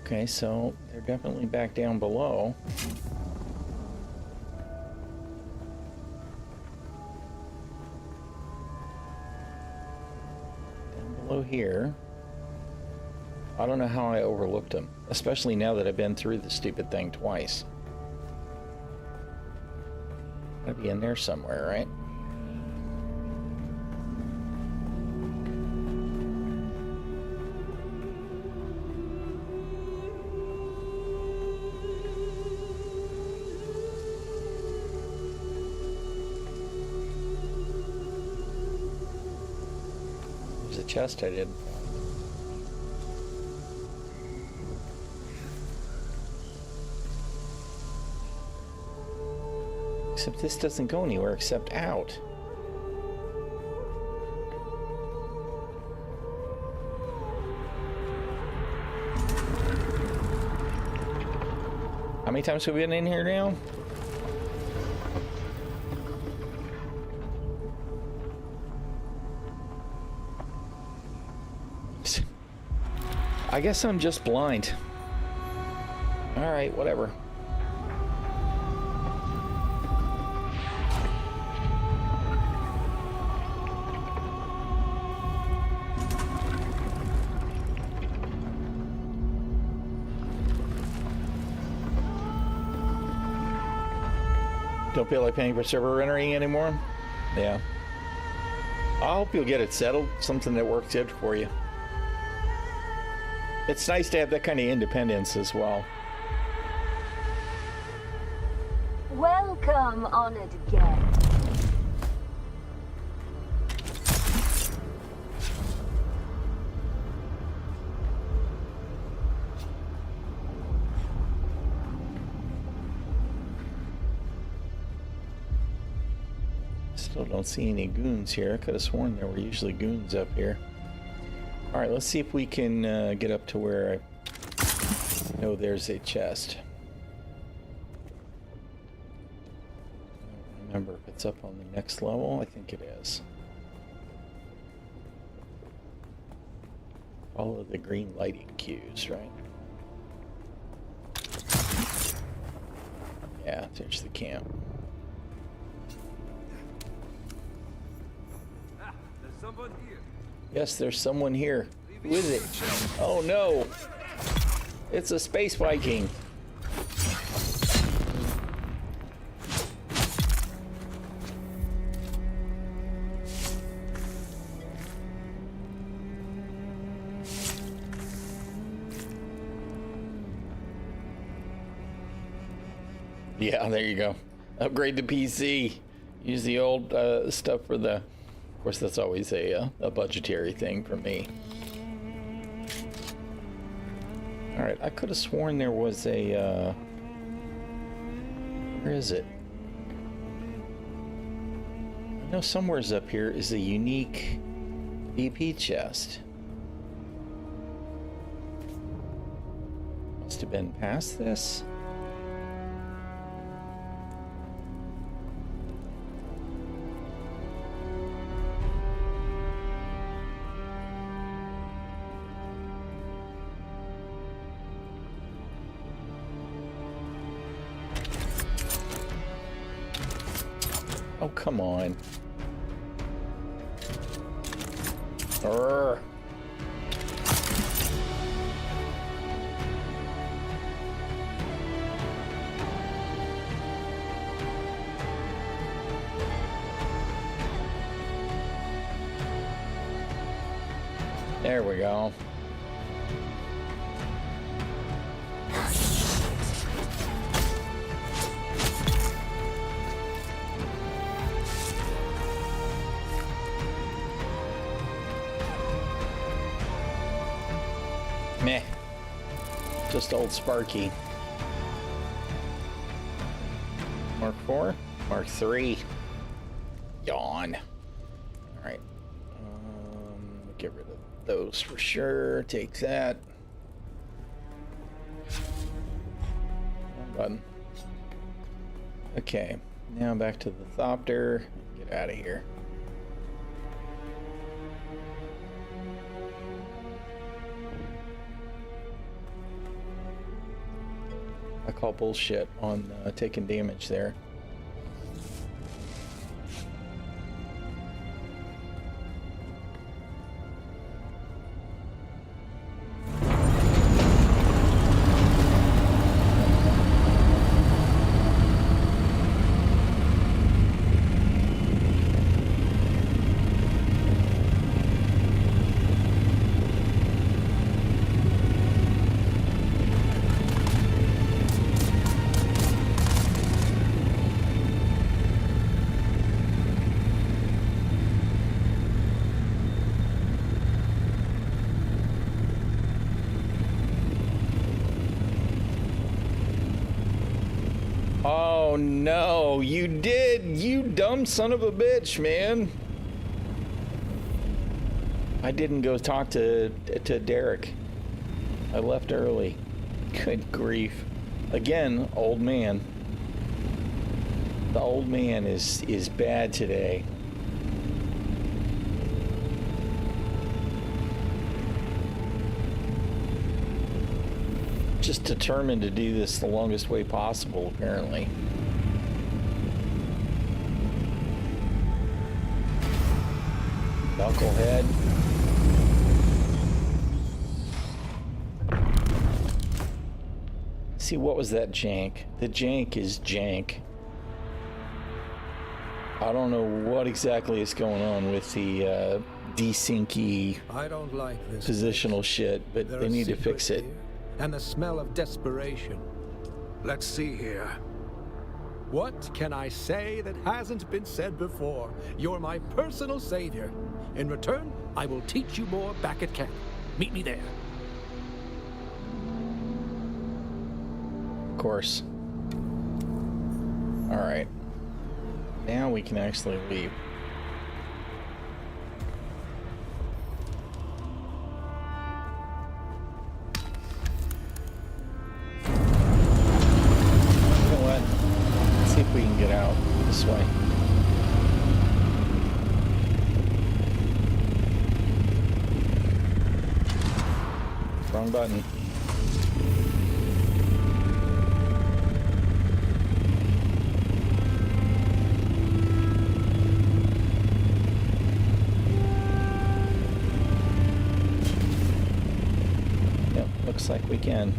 Okay, so they're definitely back down below. Down below here. I don't know how I overlooked them, especially now that I've been through the stupid thing twice. Gotta be in there somewhere, right? There's a chest I did. Except this doesn't go anywhere except out. How many times have we been in here now? I guess I'm just blind. All right, whatever. Don't feel like paying for server rendering anymore? Yeah. I hope you'll get it settled. Something that works good for you. It's nice to have that kind of independence as well. Welcome, honored guest. Still don't see any goons here. I could have sworn there were usually goons up here. All right, let's see if we can get up to where I know there's a chest. I don't remember if it's up on the next level. I think it is. Follow the green lighting cues, right? Yeah, there's the camp. There's someone here. Yes, there's someone here. Who is it? Oh no! It's a space Viking. Yeah, there you go. Upgrade the PC. Use the old stuff for the... Of course, that's always a budgetary thing for me. All right, I could have sworn there was a... where is it? I know somewhere's up here is a unique BP chest. Must have been past this. Oh, come on. Urgh. There we go. Meh. Just old Sparky. Mark 4? Mark 3. Yawn. Alright. Get rid of those for sure. Take that. Wrong button. Okay. Now back to the Thopter. Get out of here. I call bullshit on taking damage there. Oh no, you did! You dumb son of a bitch, man! I didn't go talk to Derek. I left early. Good grief. Again, old man. The old man is bad today. just determined to do this the longest way possible, apparently. Knucklehead. See, what was that jank? The jank is jank. I don't know what exactly is going on with the desyncy I don't like this. positional shit, but There they are need to fix secrets it. here, and the smell of desperation. Let's see here. What can I say that hasn't been said before? You're my personal savior. In return, I will teach you more back at camp. Meet me there. Of course. All right. Now we can actually leave. You know what? Let's see if we can get out this way. Wrong button. Yep, looks like we can.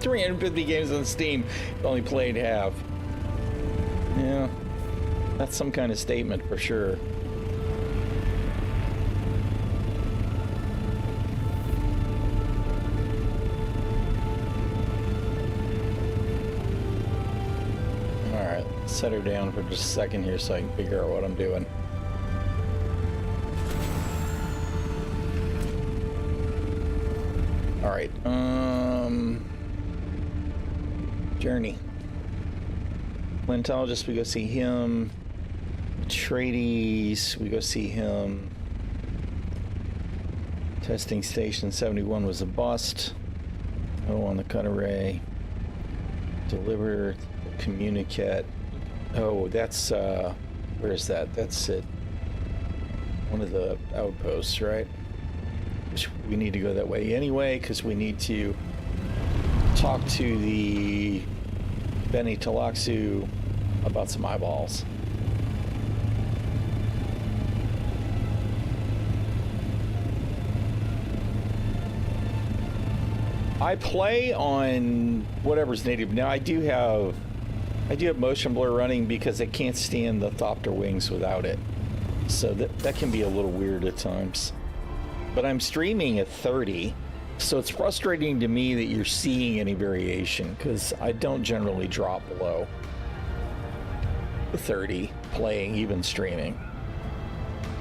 $350 games on Steam, only played half. Yeah, that's some kind of statement for sure. Alright, set her down for just a second here so I can figure out what I'm doing. Alright, Journey. Plantologist, we go see him. Trades, we go see him. Testing Station 71 was a bust. Oh, on the cut array. Deliver, communicate. Oh, that's, where is that? That's it. One of the outposts, right? Which we need to go that way anyway, because we need to talk to the Beni Talaxu about some eyeballs. I play on whatever's native. Now I do have motion blur running because I can't stand the Thopter wings without it. So that can be a little weird at times. But I'm streaming at 30, so it's frustrating to me that you're seeing any variation because I don't generally drop below 30 playing, even streaming.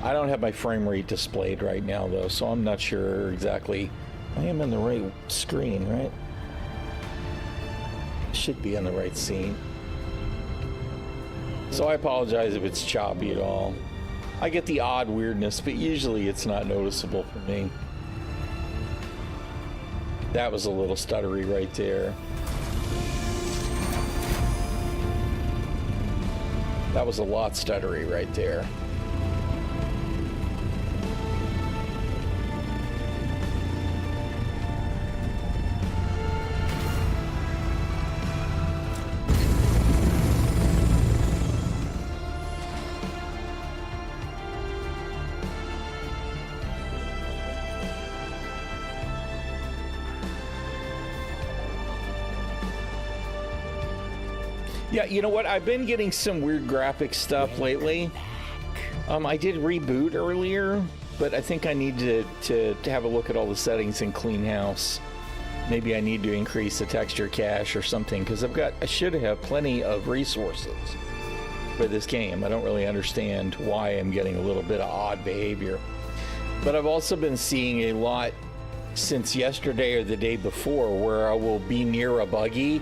I don't have my frame rate displayed right now though, so I'm not sure exactly. I am in the right screen, right? Should be in the right scene. So I apologize if it's choppy at all. I get the odd weirdness, but usually it's not noticeable for me. That was a little stuttery right there. That was a lot stuttery right there. Yeah, you know what? I've been getting some weird graphic stuff lately. I did reboot earlier, but I think I need to have a look at all the settings in Clean House. Maybe I need to increase the texture cache or something, because I should have plenty of resources for this game. I don't really understand why I'm getting a little bit of odd behavior. But I've also been seeing a lot since yesterday or the day before where I will be near a buggy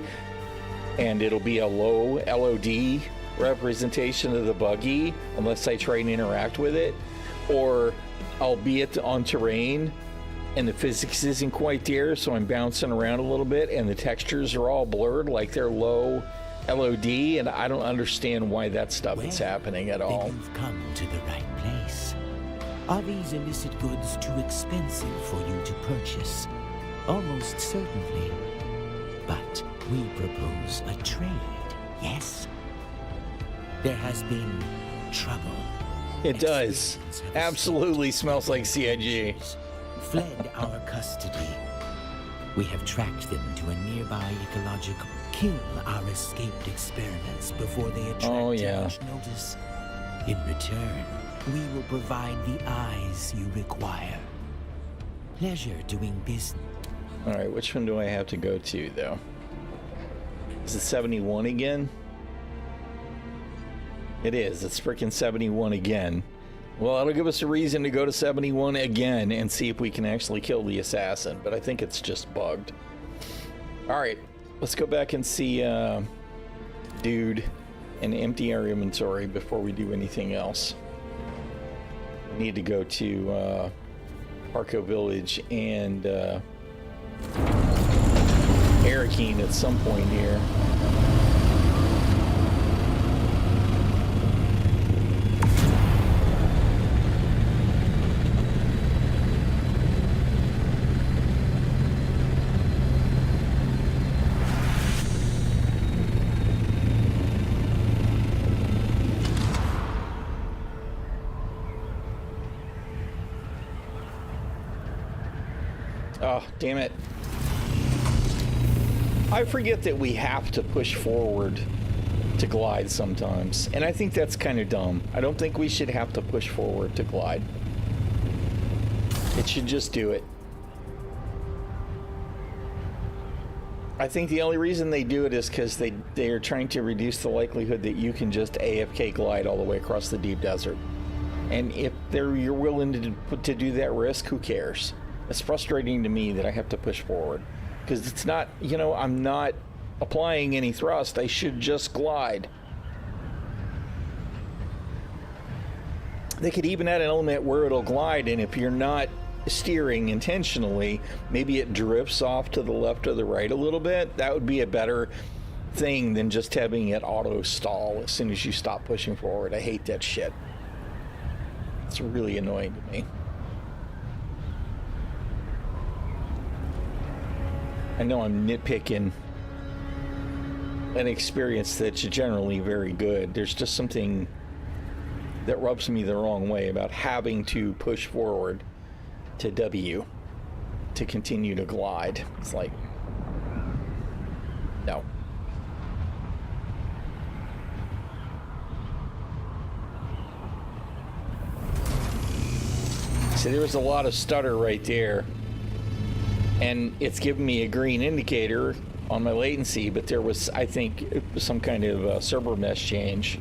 and it'll be a low LOD representation of the buggy unless I try and interact with it, or I'll be on terrain and the physics isn't quite there, so I'm bouncing around a little bit, and the textures are all blurred, like they're low LOD, and I don't understand why that stuff is happening at all. Then you've come to the right place. Are these illicit goods too expensive for you to purchase? Almost certainly. But we propose a trade, yes? There has been trouble. It does. Absolutely smells like CIG. Fled our custody. We have tracked them to a nearby ecological. Kill our escaped experiments before they attract too much notice. In return, we will provide the eyes you require. Pleasure doing business. All right, which one do I have to go to, though? Is it 71 again? It is. It's freaking 71 again. Well, it'll give us a reason to go to 71 again and see if we can actually kill the assassin, but I think it's just bugged. All right, let's go back and see Dude and empty our inventory before we do anything else. We need to go to Arco Village and Arrakis at some point here. Oh, damn it. I forget that we have to push forward to glide sometimes, and I think that's kind of dumb. I don't think we should have to push forward to glide. It should just do it. I think the only reason they do it is because they are trying to reduce the likelihood that you can just AFK glide all the way across the deep desert. And if you're willing to do that risk, who cares? It's frustrating to me that I have to push forward. Because it's not, you know, I'm not applying any thrust. I should just glide. They could even add an element where it'll glide, and if you're not steering intentionally, maybe it drifts off to the left or the right a little bit. That would be a better thing than just having it auto stall as soon as you stop pushing forward. I hate that shit. It's really annoying to me. I know I'm nitpicking an experience that's generally very good. There's just something that rubs me the wrong way about having to push forward to W to continue to glide. It's like, no. See, there was a lot of stutter right there. And it's giving me a green indicator on my latency, but there was, I think, some kind of server mesh change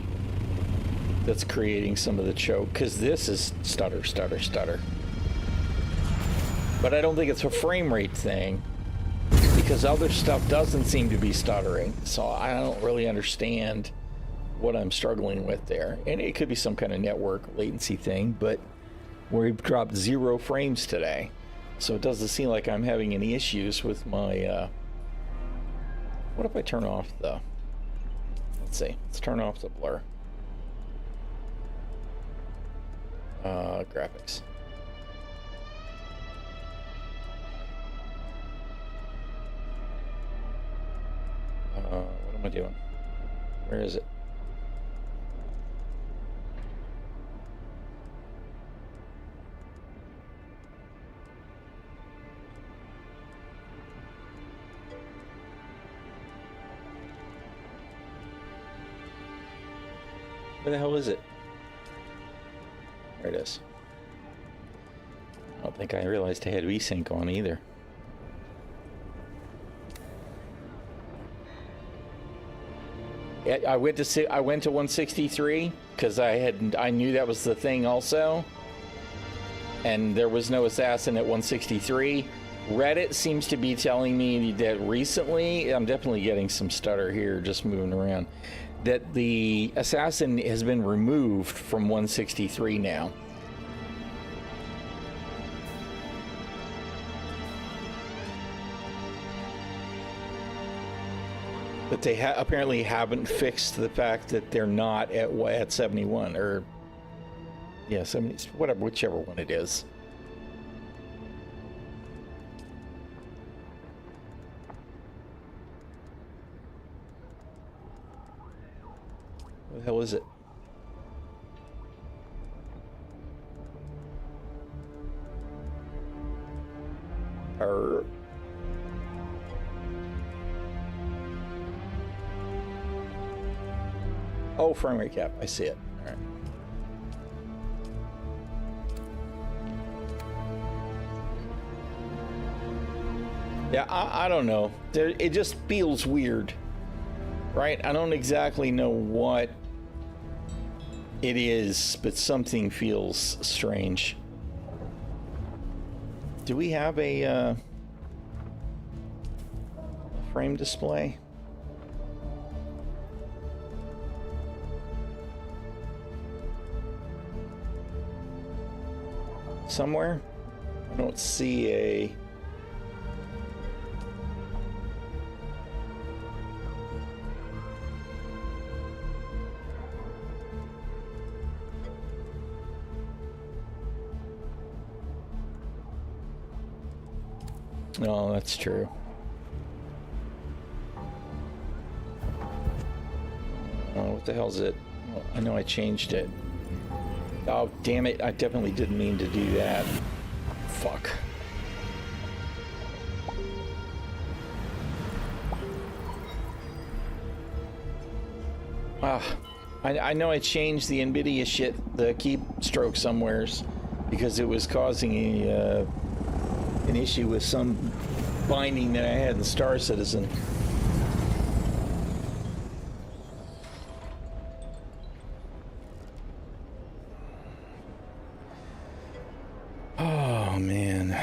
that's creating some of the choke, because this is stutter, stutter, stutter. But I don't think it's a frame rate thing, because other stuff doesn't seem to be stuttering, so I don't really understand what I'm struggling with there. And it could be some kind of network latency thing, but we've dropped 0 frames today. So it doesn't seem like I'm having any issues with my, what if I turn off the, let's see, let's turn off the blur. Graphics. What am I doing? Where is it? Where the hell is it? There it is. I don't think I realized I had VSync on either. I went to 163 because I knew that was the thing also, and there was no assassin at 163. Reddit seems to be telling me that recently, I'm definitely getting some stutter here just moving around, that the assassin has been removed from 163 now. But they apparently haven't fixed the fact that they're not at 71 or 70, whatever, whichever one it is. What the hell is it? Oh, frame rate cap. I see it. All right. Yeah, I don't know. It just feels weird, right? I don't exactly know what it is, but something feels strange. Do we have a frame display? Somewhere? I don't see a... No, that's true. Oh, what the hell is it? Well, I know I changed it. Oh, damn it. I definitely didn't mean to do that. Fuck. I know I changed the NVIDIA shit, the keystroke somewheres, because it was causing an issue with some binding that I had in Star Citizen. Oh, man.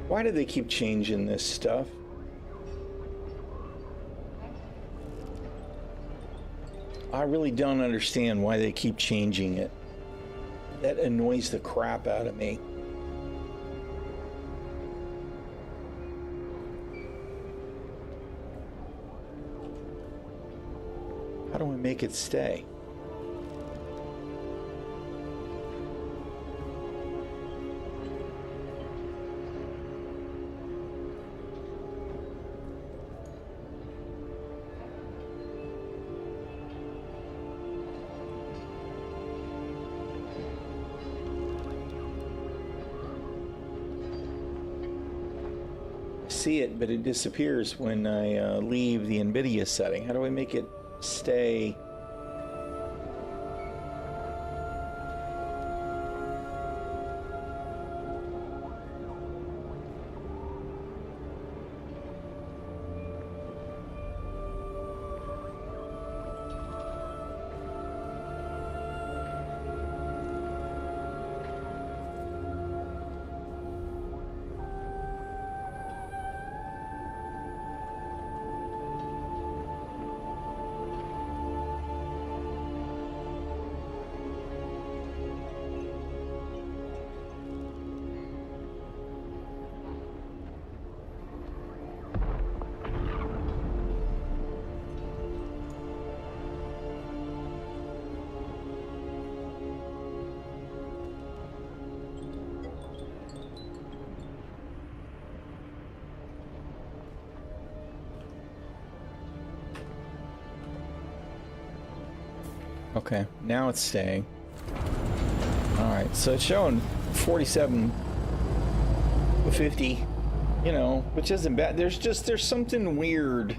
Why do they keep changing this stuff? I really don't understand why they keep changing it. That annoys the crap out of me. How do I make it stay? See it, but it disappears when I leave the NVIDIA setting. How do I make it stay? Okay, now it's staying. Alright, so it's showing 4750, you know, which isn't bad. There's something weird.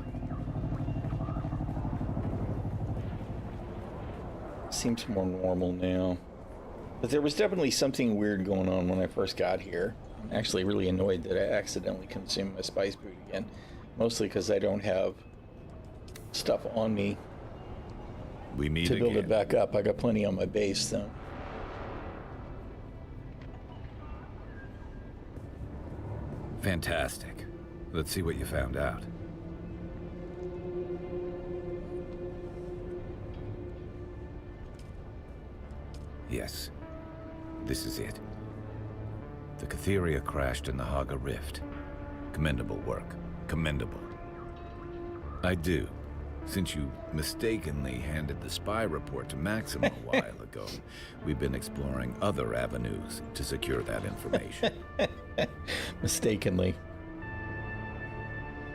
Seems more normal now. But there was definitely something weird going on when I first got here. I'm actually really annoyed that I accidentally consumed my spice boot again. Mostly because I don't have stuff on me we meet to build again. it back up. I got plenty on my base though. Fantastic. Let's see what you found out. Yes, this is it. The Galathir crashed in the Saga Rift. Commendable work. Commendable. I do. Since you mistakenly handed the spy report to Maxim a while ago, we've been exploring other avenues to secure that information. Mistakenly.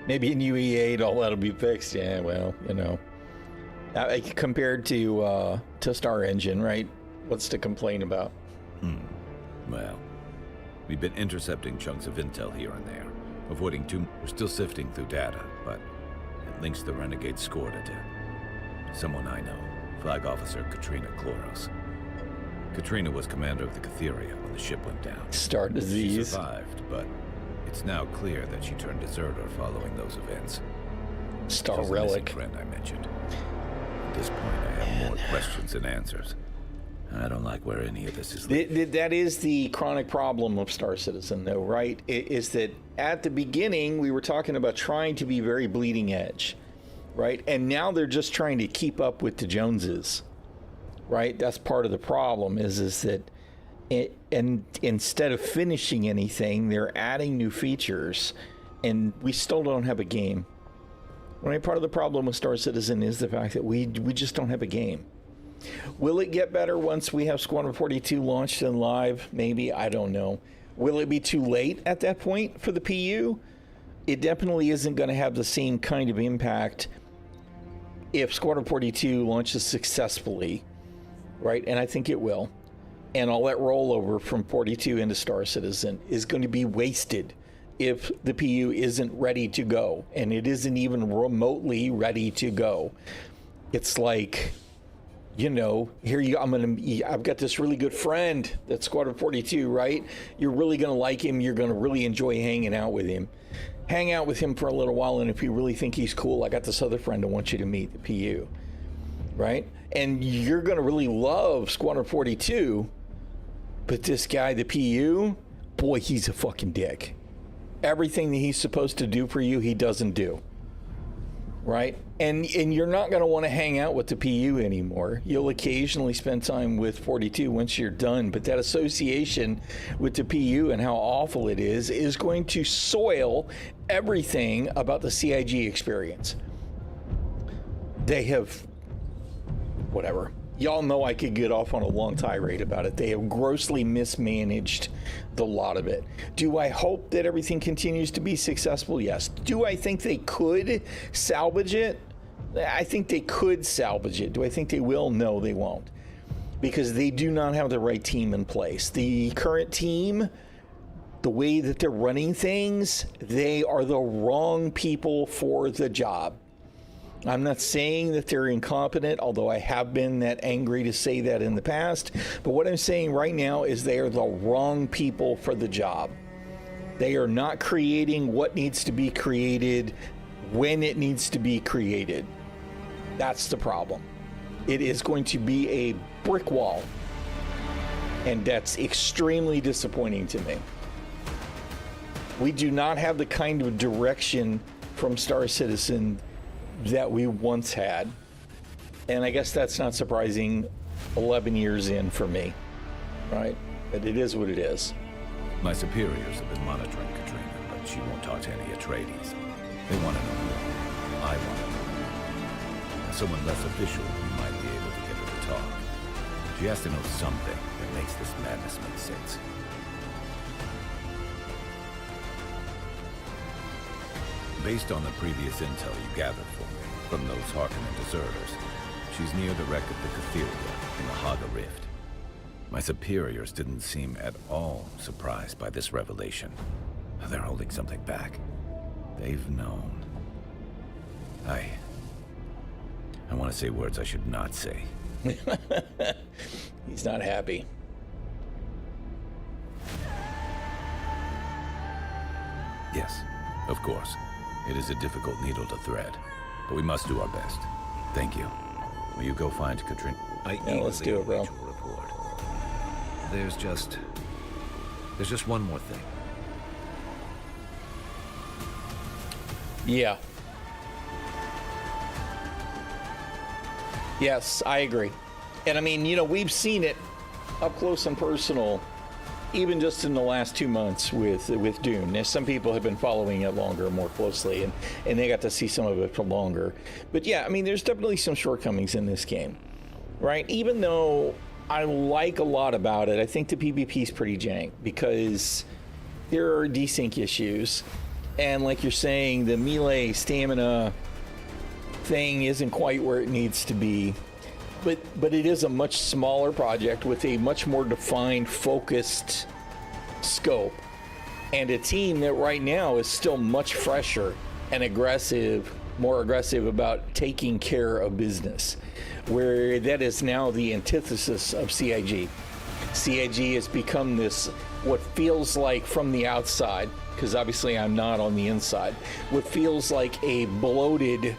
Maybe in UE8 all that'll be fixed. Yeah, well, you know. Compared to Star Engine, right? What's to complain about? Well, we've been intercepting chunks of intel here and there, avoiding too... We're still sifting through data, but it links the renegade Scorda to someone I know, Flag Officer Katrina Kloros. Katrina was commander of the Galathir when the ship went down. Star disease. She survived, but it's now clear that she turned deserter following those events. Star She's relic. The friend I mentioned. At this point, I have more questions than answers. I don't like where any of this is leading. That is the chronic problem of Star Citizen, though, right? Is that at the beginning, we were talking about trying to be very bleeding edge, right? And now they're just trying to keep up with the Joneses, right? That's part of the problem is that and instead of finishing anything, they're adding new features, and we still don't have a game. Right? Part of the problem with Star Citizen is the fact that we just don't have a game. Will it get better once we have Squadron 42 launched and live? Maybe. I don't know. Will it be too late at that point for the PU? It definitely isn't going to have the same kind of impact if Squadron 42 launches successfully, right? And I think it will. And all that rollover from 42 into Star Citizen is going to be wasted if the PU isn't ready to go. And it isn't even remotely ready to go. It's like... You know, here you I've got this really good friend that's Squadron 42, right? You're really going to like him. You're going to really enjoy hanging out with him. Hang out with him for a little while, and if you really think he's cool, I got this other friend I want you to meet, the PU, right? And you're going to really love Squadron 42, but this guy, the PU, boy, he's a fucking dick. Everything that he's supposed to do for you, he doesn't do. Right? And you're not going to want to hang out with the PU anymore. You'll occasionally spend time with 42 once you're done, but that association with the PU and how awful it is going to soil everything about the CIG experience. They have, whatever. Y'all know I could get off on a long tirade about it. They have grossly mismanaged the lot of it. Do I hope that everything continues to be successful? Yes. Do I think they could salvage it? I think they could salvage it. Do I think they will? No, they won't. Because they do not have the right team in place. The current team, the way that they're running things, they are the wrong people for the job. I'm not saying that they're incompetent, although I have been that angry to say that in the past. But what I'm saying right now is they are the wrong people for the job. They are not creating what needs to be created when it needs to be created. That's the problem. It is going to be a brick wall. And that's extremely disappointing to me. We do not have the kind of direction from Star Citizen that we once had, and I guess that's not surprising 11 years in for me, right? But it is what it is. My superiors have been monitoring Katrina, but she won't talk to any Atreides. They want to know more. I want to know. As someone less official, we might be able to get her to talk. She has to know something that makes this madness make sense. Based on the previous intel you gathered for me from those Harkonnen deserters, she's near the wreck of the Galathir in the Saga Rift. My superiors didn't seem at all surprised by this revelation. They're holding something back. They've known. I want to say words I should not say. He's not happy. Yes, of course. It is a difficult needle to thread, but we must do our best. Thank you. Will you go find Katrina? Let's do it, bro. Report. There's just one more thing. Yeah. Yes, I agree. And I mean, you know, we've seen it up close and personal, even just in the last 2 months with Dune. Now, some people have been following it longer, more closely, and they got to see some of it for longer. But yeah, I mean, there's definitely some shortcomings in this game, right? Even though I like a lot about it, I think the PvP is pretty jank because there are desync issues. And like you're saying, the melee stamina thing isn't quite where it needs to be. But it is a much smaller project with a much more defined, focused scope. And a team that right now is still much fresher and aggressive, more aggressive about taking care of business. Where that is now the antithesis of CIG. CIG has become this, what feels like from the outside, because obviously I'm not on the inside, what feels like a bloated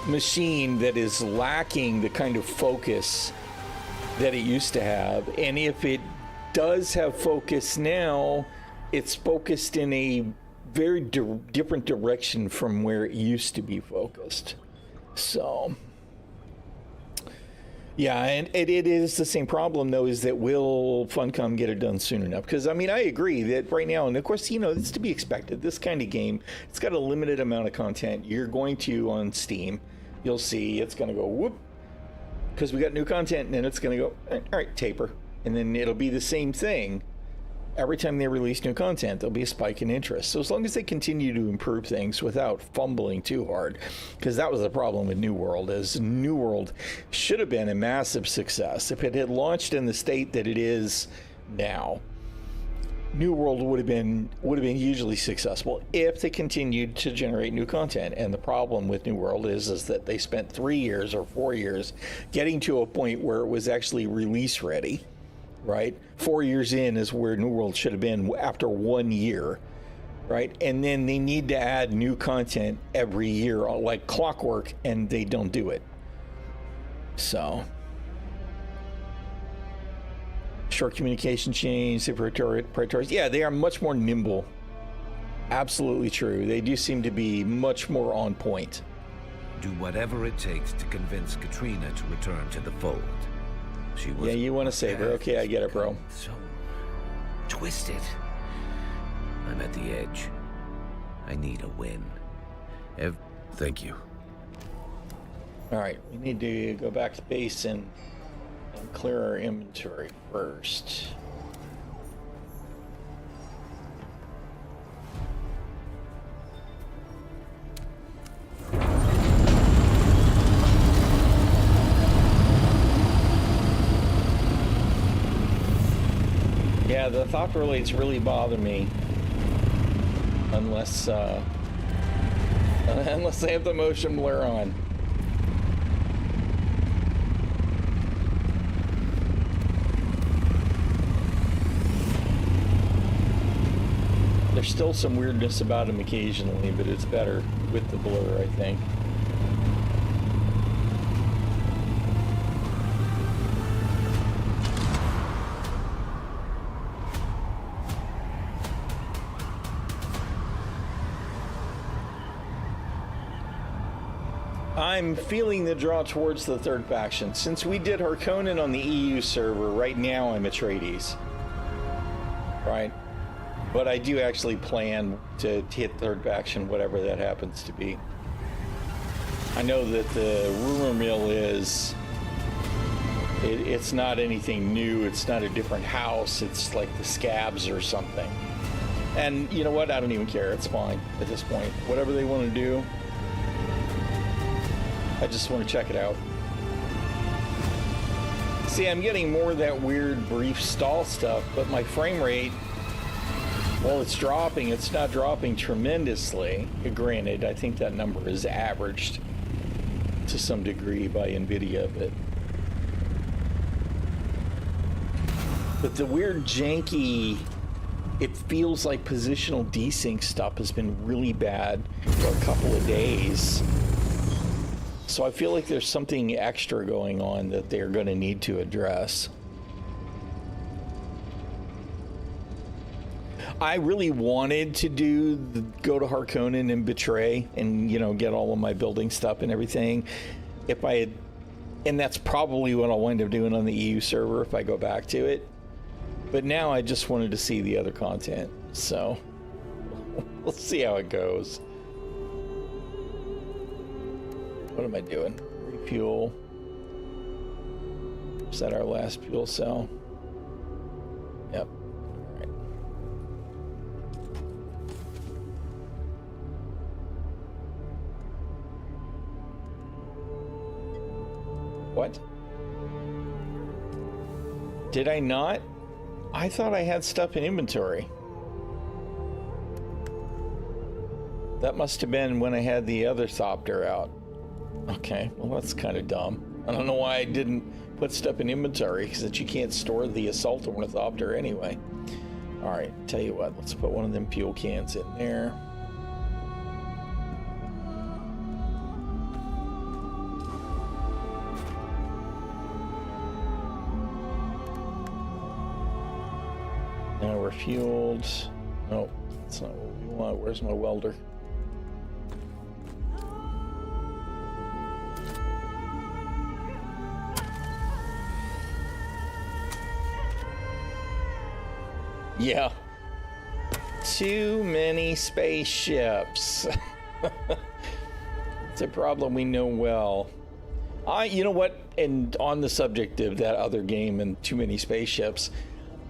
machine that is lacking the kind of focus that it used to have. And if it does have focus now, it's focused in a very different direction from where it used to be focused. So yeah, and it is the same problem, though, is that will Funcom get it done soon enough? Because, I mean, I agree that right now, and of course, you know, it's to be expected. This kind of game, it's got a limited amount of content. You're going to, on Steam, you'll see it's going to go whoop, because we got new content, and then it's going to go, all right, taper. And then it'll be the same thing. Every time they release new content, there'll be a spike in interest. So as long as they continue to improve things without fumbling too hard, because that was the problem with New World, is New World should have been a massive success. If it had launched in the state that it is now, New World would have been hugely successful if they continued to generate new content. And the problem with New World is that they spent 3 years or 4 years getting to a point where it was actually release ready. Right? 4 years in is where New World should have been after 1 year, right? And then they need to add new content every year like clockwork, and they don't do it. So, short communication chains, priorities. Yeah, they are much more nimble. Absolutely true. They do seem to be much more on point. Do whatever it takes to convince Katrina to return to the fold. She was, yeah, you want to save her. Okay, I get it, bro. So twisted. I'm at the edge. I need a win. Thank you. All right, we need to go back to base and clear our inventory first. Yeah, the thought relates really bother me unless unless they have the motion blur on. There's still some weirdness about him occasionally, but it's better with the blur, I think. I'm feeling the draw towards the third faction. Since we did Harkonnen on the EU server, right now I'm Atreides. Right? But I do actually plan to hit third faction, whatever that happens to be. I know that the rumor mill is... It's not anything new, it's not a different house, it's like the Scabs or something. And you know what? I don't even care, it's fine at this point. Whatever they want to do, I just want to check it out. See, I'm getting more of that weird brief stall stuff, but my frame rate, well, it's dropping. It's not dropping tremendously. Granted, I think that number is averaged to some degree by NVIDIA, but the weird janky, it feels like positional desync stuff has been really bad for a couple of days. So I feel like there's something extra going on that they're going to need to address. I really wanted to go to Harkonnen and betray and, you know, get all of my building stuff and everything. If I had, and that's probably what I'll wind up doing on the EU server if I go back to it. But now I just wanted to see the other content, so we'll see how it goes. What am I doing? Refuel. Is that our last fuel cell? Yep. All right. What? Did I not? I thought I had stuff in inventory. That must have been when I had the other Thopter out. Okay, well that's kind of dumb. I don't know why I didn't put stuff in inventory, because you can't store the Assault Ornithopter anyway. Alright, tell you what, let's put one of them fuel cans in there. Now we're fueled. Nope, that's not what we want. Where's my welder? Yeah. Too many spaceships. It's a problem we know well. You know what? And on the subject of that other game and too many spaceships,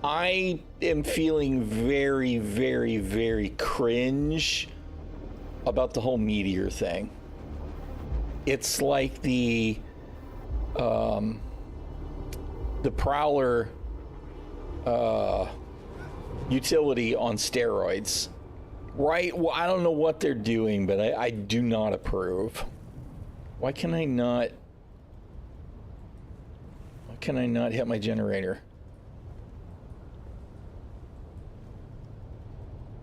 I am feeling very, very, very cringe about the whole meteor thing. It's like the Prowler utility on steroids, right? Well, I don't know what they're doing, but I do not approve. Why can I not hit my generator?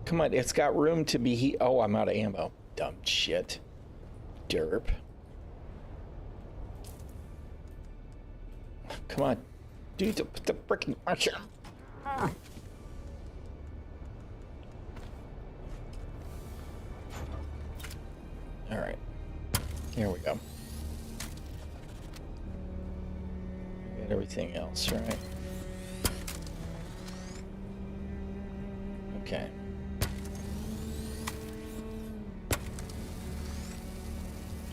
Come on, it's got room to be oh, I'm out of ammo. Dumb shit. Derp. Come on. Dude, put the frickin' archer. All right, here we go. Got everything else, right? Okay.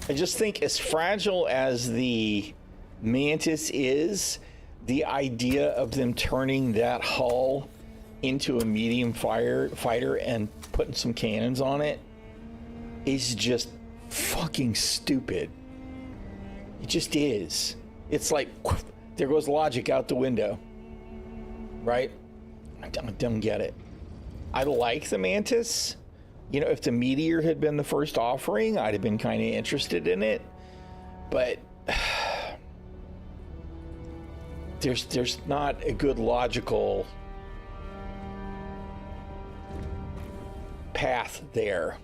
I just think as fragile as the Mantis is, the idea of them turning that hull into a medium fighter and putting some cannons on it is just fucking stupid. It just is. It's like, there goes logic out the window, right? I don't get it. I like the Mantis. You know, if the Meteor had been the first offering, I'd have been kind of interested in it. But there's not a good logical path there.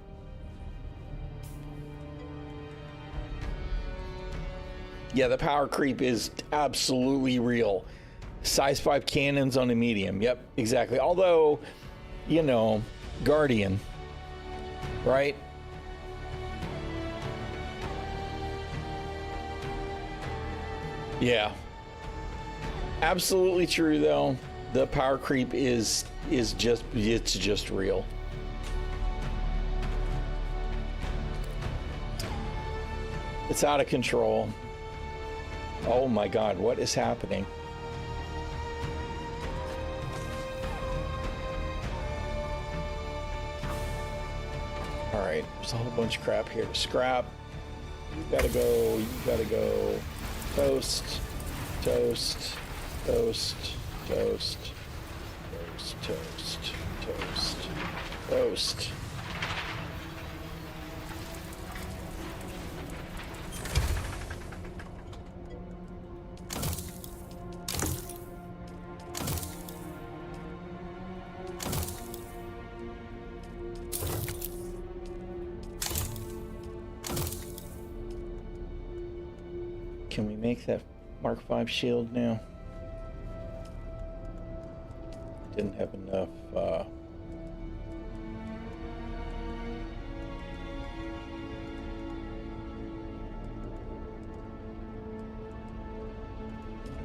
Yeah, the power creep is absolutely real. Size 5 cannons on a medium. Yep, exactly. Although, you know, Guardian, right? Yeah. Absolutely true though. The power creep is just real. It's out of control. Oh my God, what is happening? All right, there's a whole bunch of crap here to scrap. You gotta go, you gotta go. Toast, toast, toast, toast, toast, toast, toast, toast. Can we make that Mark V shield now? Didn't have enough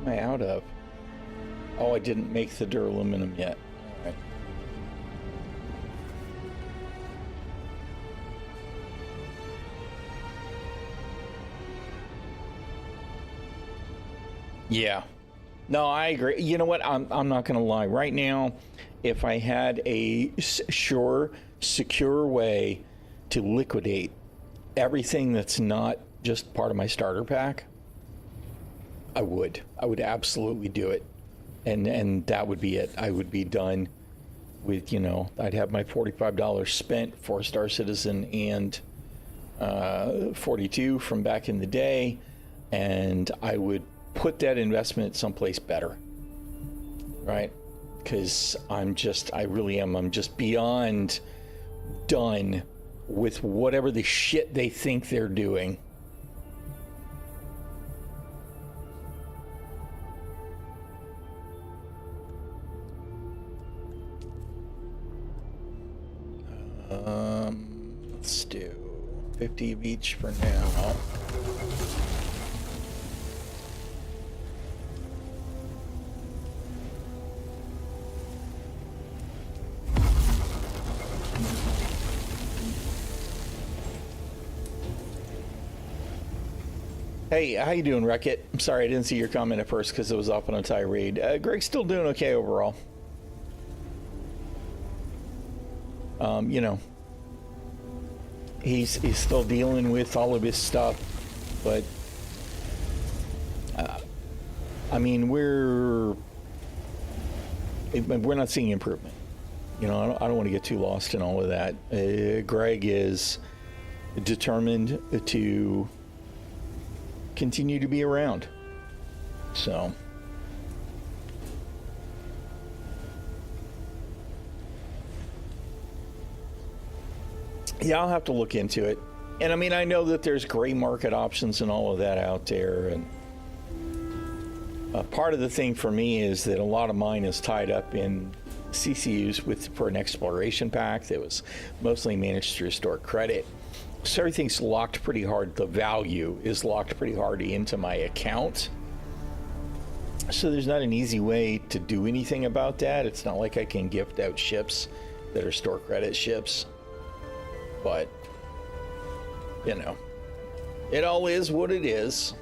am I out of? Oh, I didn't make the duraluminum yet. All right. Yeah. No, I agree. You know what? I'm not going to lie. Right now, if I had a sure, secure way to liquidate everything that's not just part of my starter pack, I would absolutely do it. And that would be it. I would be done with, you know, I'd have my $45 spent for Star Citizen and 42 from back in the day, and I would put that investment someplace better, right? Because I'm just beyond done with whatever the shit they think they're doing. Let's do 50 of each for now. Hey, how you doing, Wreck-It? I'm sorry I didn't see your comment at first because it was off on a tirade. Greg's still doing okay overall. You know, he's still dealing with all of his stuff, but I mean, we're not seeing improvement. You know, I don't want to get too lost in all of that. Greg is determined to continue to be around. So yeah, I'll have to look into it. And I mean, I know that there's gray market options and all of that out there, and part of the thing for me is that a lot of mine is tied up in CCUs for an exploration pack that was mostly managed through store credit. So everything's locked pretty hard. The value is locked pretty hard into my account. So there's not an easy way to do anything about that. It's not like I can gift out ships that are store credit ships. But, you know, it all is what it is.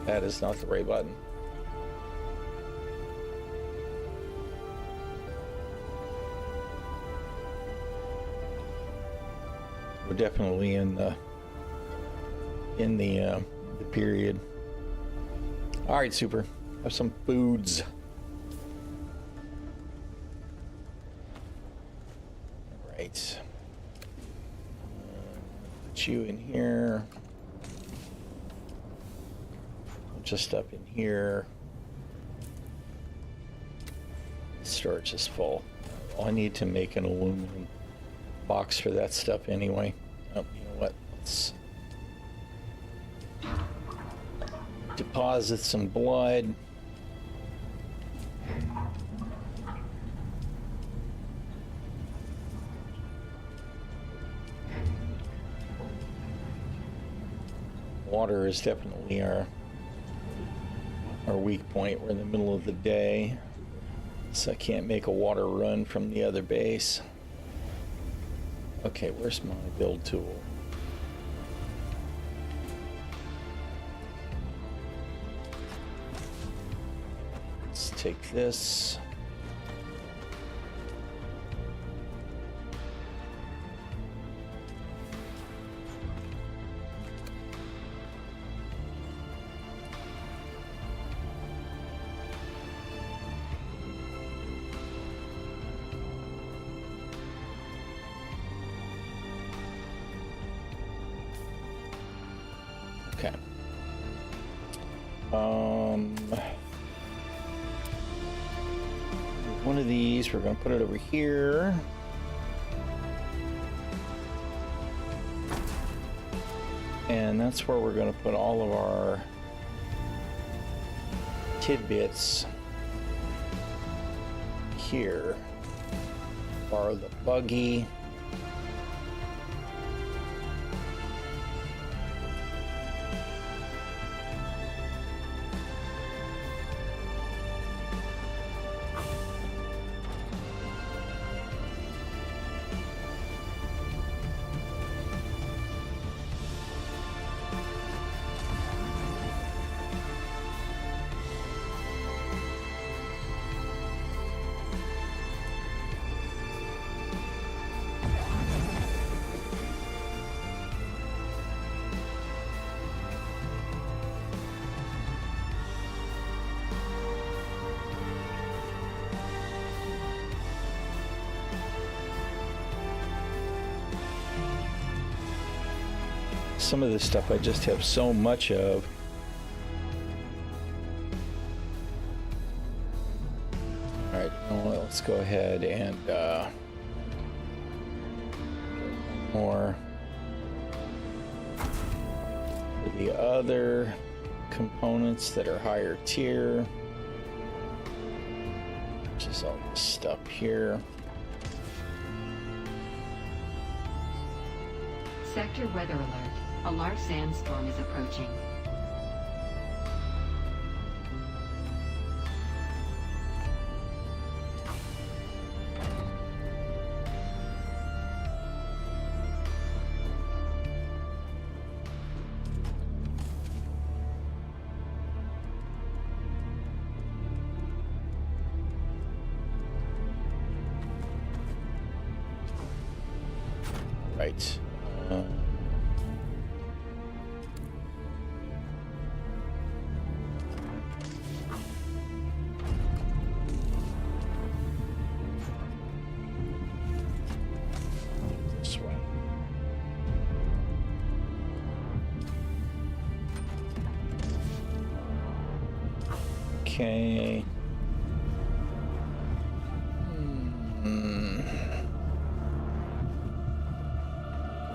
That is not the right button. We're definitely in the period. All right, super. Have some foods. All right. Put you in here. Just up in here. Storage is full. I need to make an aluminum box for that stuff anyway. Oh, you know what? Let's deposit some blood. Water is definitely our weak point. We're in the middle of the day, so I can't make a water run from the other base. Okay, where's my build tool? Let's take this. Okay. One of these, we're going to put it over here. And that's where we're going to put all of our tidbits here. Borrow the buggy. some of this stuff I just have so much of. Alright, well, let's go ahead and more for the other components that are higher tier, which is all this stuff here. Sector weather alert. A large sandstorm is approaching. Right. This way. Okay.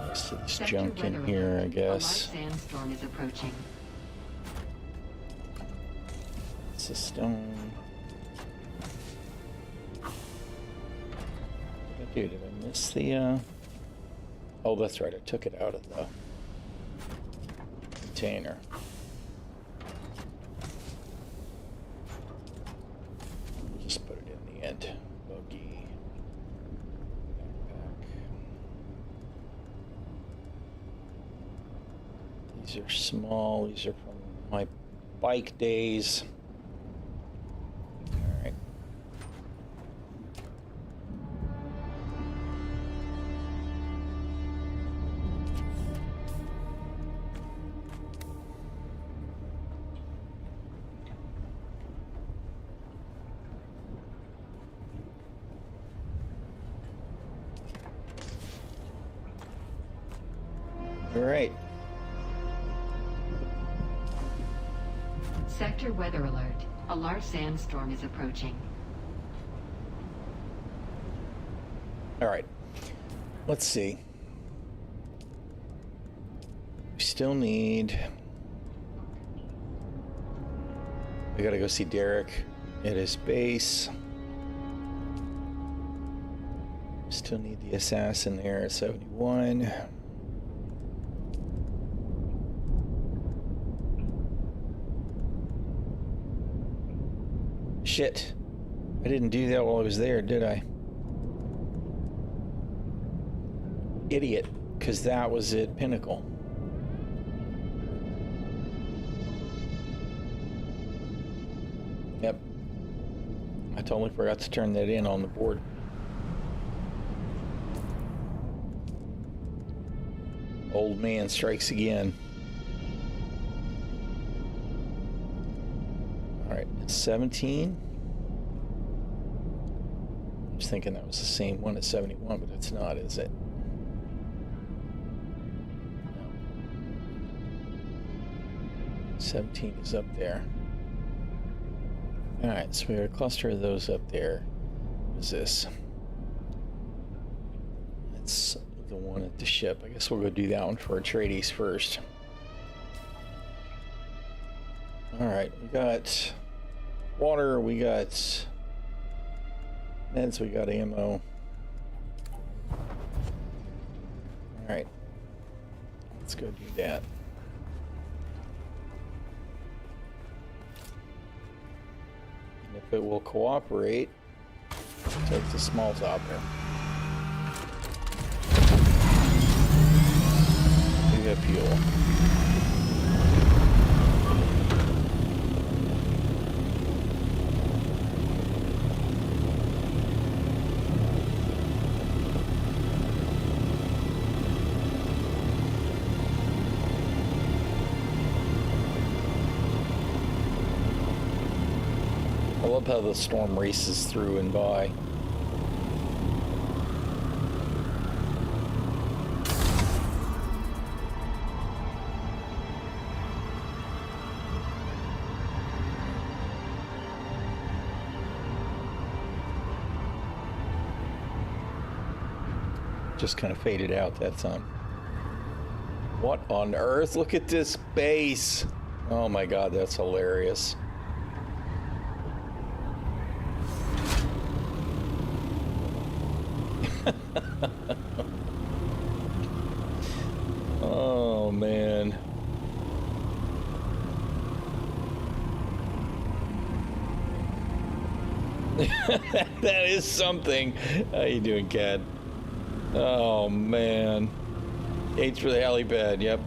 Rest of this junk in here, I guess. A large sandstorm is approaching. It's a stone. What did I do? Did I miss the, Oh, that's right. I took it out of the container. Just put it in the end. Buggy. Backpack. These are small. These are from my bike days. All right. All right. Sector weather alert. A large sandstorm is approaching. All right. Let's see. We still need... We gotta go see Derek at his base. Still need the assassin there at 71. Shit. I didn't do that while I was there, did I? Idiot, because that was at Pinnacle. Yep. I totally forgot to turn that in on the board. Old man strikes again. Alright, 17. I was thinking that was the same one as 71, but it's not, is it? No. 17 is up there. Alright, so we got a cluster of those up there. What is this? It's the one at the ship. I guess we'll go do that one for Atreides first. Alright, we got water, we got meds, we got ammo. Alright, let's go do that. And if it will cooperate, take the small topper. We got fuel. I love how the storm races through and by. just kind of faded out that time. What on earth? Look at this base. Oh my god, that's hilarious. Oh man. That is something. How you doing, Cat? Oh man. H for the helipad, yep.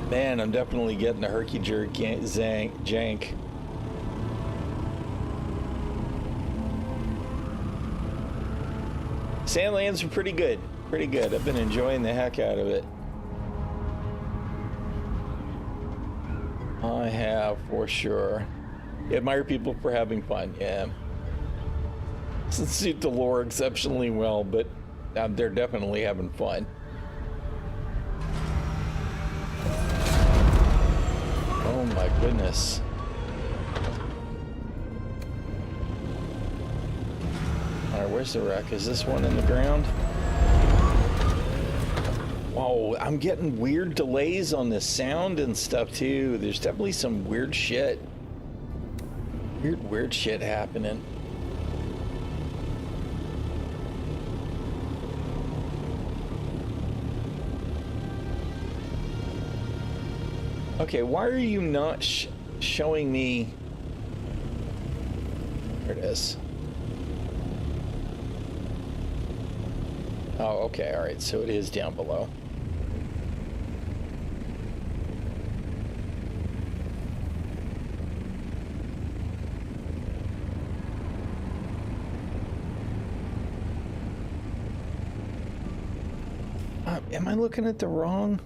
Man, I'm definitely getting a herky-jerk jank. Sandlands are pretty good. Pretty good. I've been enjoying the heck out of it. I have, for sure. Admire people for having fun, yeah. Doesn't suit the lore exceptionally well, but they're definitely having fun. Oh my goodness. Alright, where's the wreck? Is this one in the ground? Whoa, I'm getting weird delays on the sound and stuff too. There's definitely some weird shit. Weird shit happening. Okay, why are you not showing me? There it is. Oh, okay, all right, so it is down below. Am I looking at the wrong?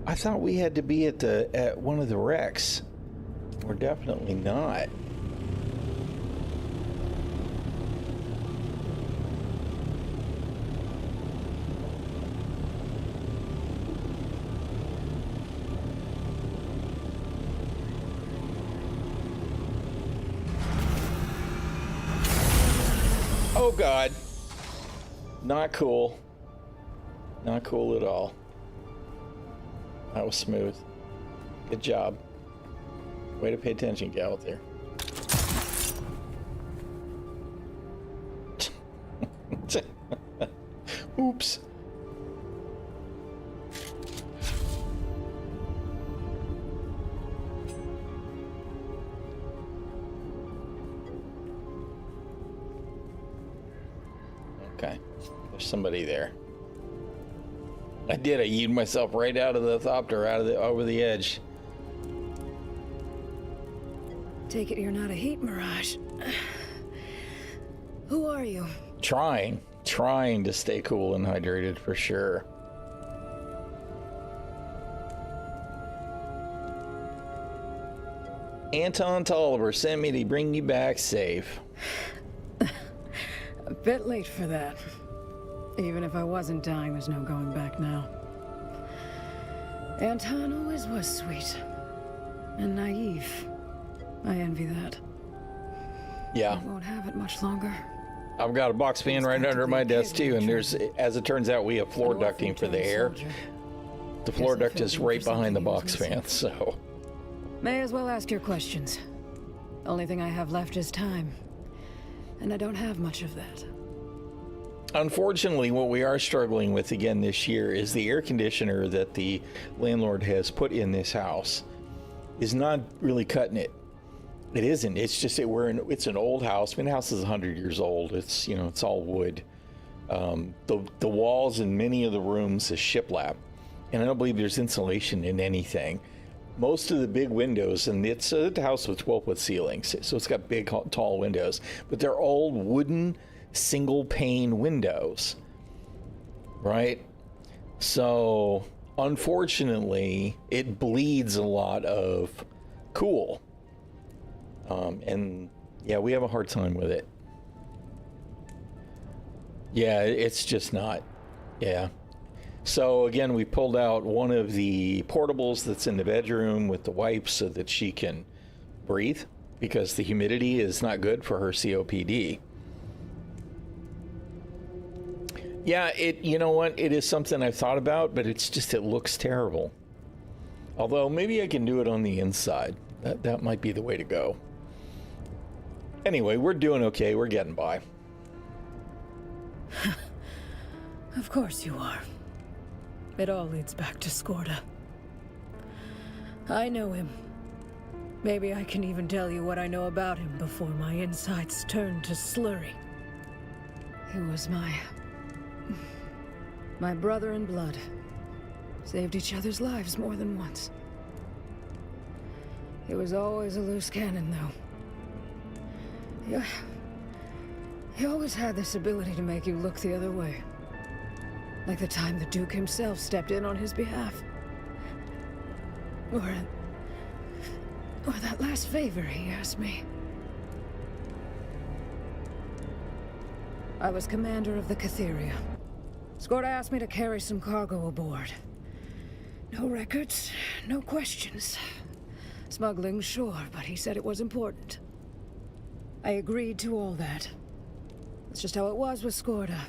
I thought we had to be at one of the wrecks. We're definitely not. Oh God. Not cool. Not cool at all. That was smooth. Good job. Way to pay attention, Galathir. Oops. Okay. There's somebody there. I did. I yeeted myself right out of the thopter, over the edge. Take it you're not a heat mirage. Who are you? Trying to stay cool and hydrated for sure. Anton Tolliver sent me to bring you back safe. A bit late for that. Even if I wasn't dying, there's no going back now. Anton always was sweet. And naive. I envy that. Yeah. I won't have it much longer. I've got a box fan right under my desk too, and there's, as it turns out, we have floor ducting for the air. The floor duct is right behind the box fan, so. May as well ask your questions. Only thing I have left is time. And I don't have much of that. Unfortunately, what we are struggling with again this year is the air conditioner that the landlord has put in this house is not really cutting it. It isn't. It's just that it's an old house. I mean, the house is 100 years old. It's, it's all wood. The walls in many of the rooms is shiplap, and I don't believe there's insulation in anything. Most of the big windows, and it's a house with 12-foot ceilings, so it's got big, tall windows, but they're all wooden single pane windows, right? So unfortunately it bleeds a lot of cool, and yeah, we have a hard time with it. Yeah, it's just not. Yeah. So again, we pulled out one of the portables that's in the bedroom with the wipes so that she can breathe, because the humidity is not good for her COPD. Yeah, you know what? It is something I've thought about, but it looks terrible. Although maybe I can do it on the inside. That might be the way to go. Anyway, we're doing okay. We're getting by. Of course you are. It all leads back to Skorda. I know him. Maybe I can even tell you what I know about him before my insides turn to slurry. He was my brother in blood. Saved each other's lives more than once. He was always a loose cannon, though. He always had this ability to make you look the other way. Like the time the Duke himself stepped in on his behalf. Or that last favor he asked me. I was commander of the Galathir. Skorda asked me to carry some cargo aboard. No records, no questions. Smuggling, sure, but he said it was important. I agreed to all that. That's just how it was with Skorda.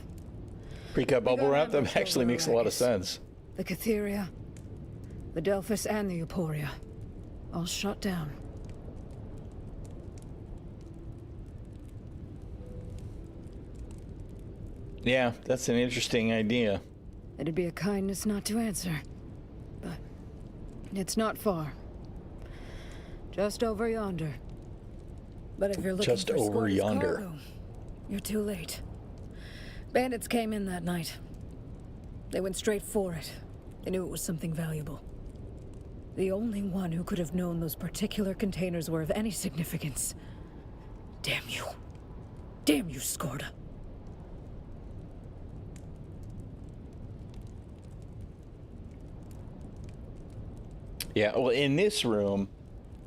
Pre-cut bubble wrap? That actually makes a lot of sense. The Galathir, the Delphus, and the Euphoria. All shut down. Yeah, that's an interesting idea. It'd be a kindness not to answer. But it's not far. Just over yonder. But if you're looking just for over Skorda's yonder, cargo, you're too late. Bandits came in that night. They went straight for it. They knew it was something valuable. The only one who could have known those particular containers were of any significance. Damn you. Damn you, Skorda. Yeah, well, in this room,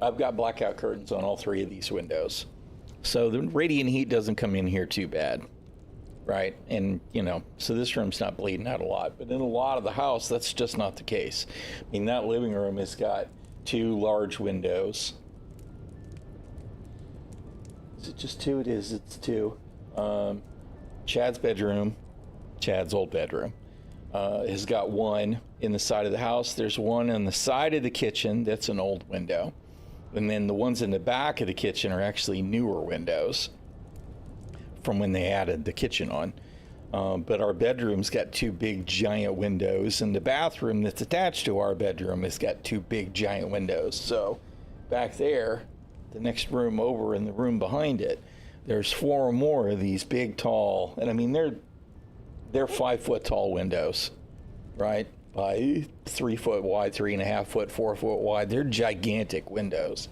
I've got blackout curtains on all three of these windows. So the radiant heat doesn't come in here too bad, right? And, so this room's not bleeding out a lot. But in a lot of the house, that's just not the case. I mean, that living room has got 2 large windows. Is it just 2? It is. It's 2. Chad's bedroom, Chad's old bedroom, has got 1 in the side of the house. There's 1 on the side of the kitchen. That's an old window. And then the ones in the back of the kitchen are actually newer windows from when they added the kitchen on. But our bedroom's got 2 big giant windows, and the bathroom that's attached to our bedroom has got 2 big giant windows. So back there, the next room over in the room behind it, there's 4 or more of these big, tall, and I mean, they're 5-foot tall windows, right? By 3 foot wide, 3.5 foot, 4 foot wide. They're gigantic windows,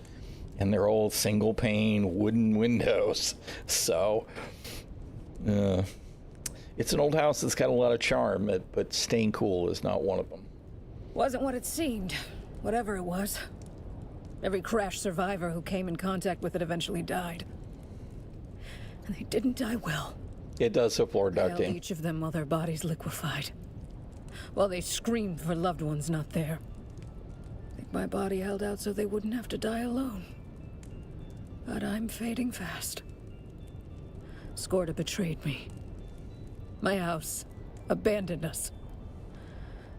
and they're old single pane wooden windows. So, it's an old house that's got a lot of charm, but staying cool is not one of them. Wasn't what it seemed, whatever it was. Every crash survivor who came in contact with it eventually died. And they didn't die well. It does have floor I held ducting. each of them while their bodies liquefied. While they screamed for loved ones not there. I think my body held out so they wouldn't have to die alone. But I'm fading fast. Skorda betrayed me. My house abandoned us.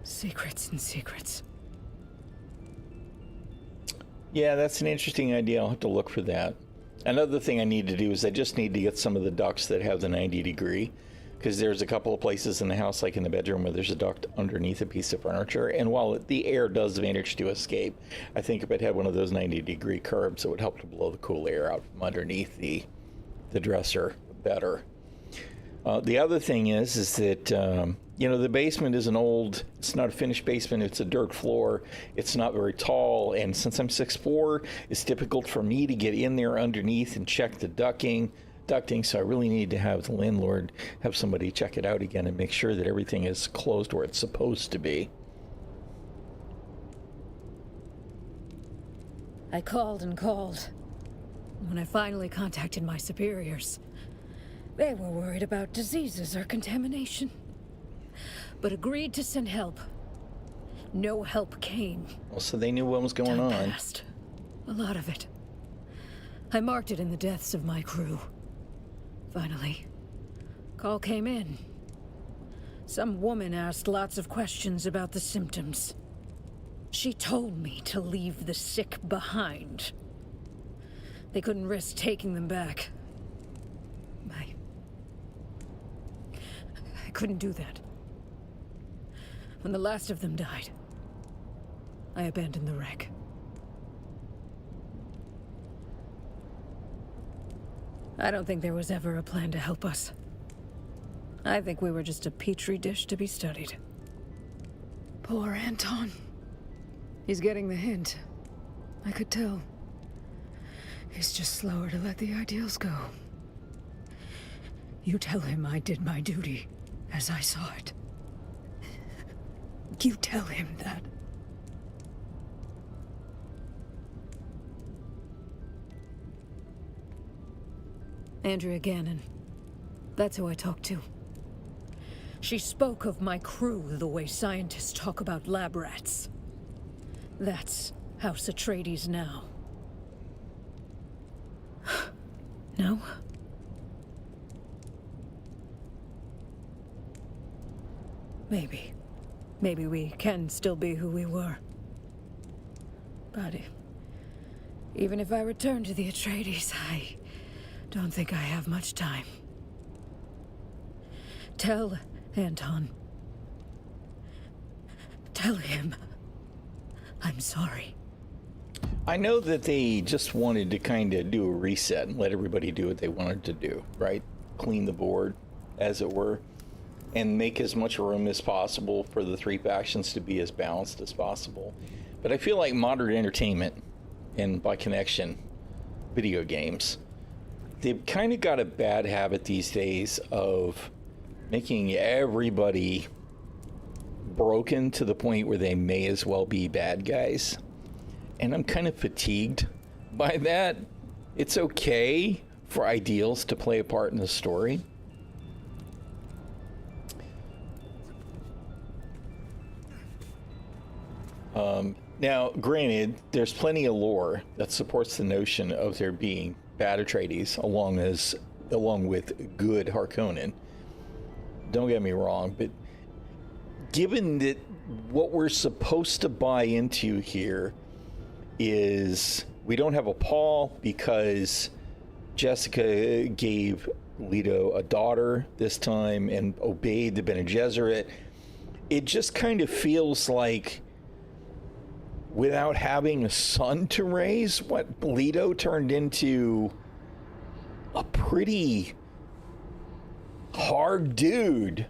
Secrets and secrets. Yeah, that's an interesting idea. I'll have to look for that. Another thing I need to do is I just need to get some of the ducts that have the 90 degree, because there's a couple of places in the house, like in the bedroom, where there's a duct underneath a piece of furniture. And while the air does manage to escape, I think if it had one of those 90 degree curbs, it would help to blow the cool air out from underneath the dresser better. The other thing is that, the basement is it's not a finished basement, it's a dirt floor. It's not very tall, and since I'm 6'4", it's difficult for me to get in there underneath and check the ducting, so I really need to have the landlord have somebody check it out again and make sure that everything is closed where it's supposed to be. I called and called. When I finally contacted my superiors, they were worried about diseases or contamination, but agreed to send help. No help came. Well, so they knew what was going on. Passed. A lot of it. I marked it in the deaths of my crew. Finally, call came in. Some woman asked lots of questions about the symptoms. She told me to leave the sick behind. They couldn't risk taking them back. I couldn't do that. When the last of them died, I abandoned the wreck. I don't think there was ever a plan to help us. I think we were just a petri dish to be studied. Poor Anton. He's getting the hint. I could tell. He's just slower to let the ideals go. You tell him I did my duty as I saw it. You tell him that. Andrea Gannon. That's who I talked to. She spoke of my crew the way scientists talk about lab rats. That's House Atreides now. No? Maybe. Maybe we can still be who we were. But even if I return to the Atreides, I don't think I have much time. Tell Anton. Tell him I'm sorry. I know that they just wanted to kind of do a reset and let everybody do what they wanted to do, right? Clean the board, as it were, and make as much room as possible for the three factions to be as balanced as possible. But I feel like modern entertainment, and by connection, video games, they've kind of got a bad habit these days of making everybody broken to the point where they may as well be bad guys. And I'm kind of fatigued by that. It's okay for ideals to play a part in the story. Now, granted, there's plenty of lore that supports the notion of there being bad Atreides along with good Harkonnen. Don't get me wrong, but given that what we're supposed to buy into here is we don't have a Paul because Jessica gave Leto a daughter this time and obeyed the Bene Gesserit, it just kind of feels like without having a son to raise, what Leto turned into a pretty hard dude.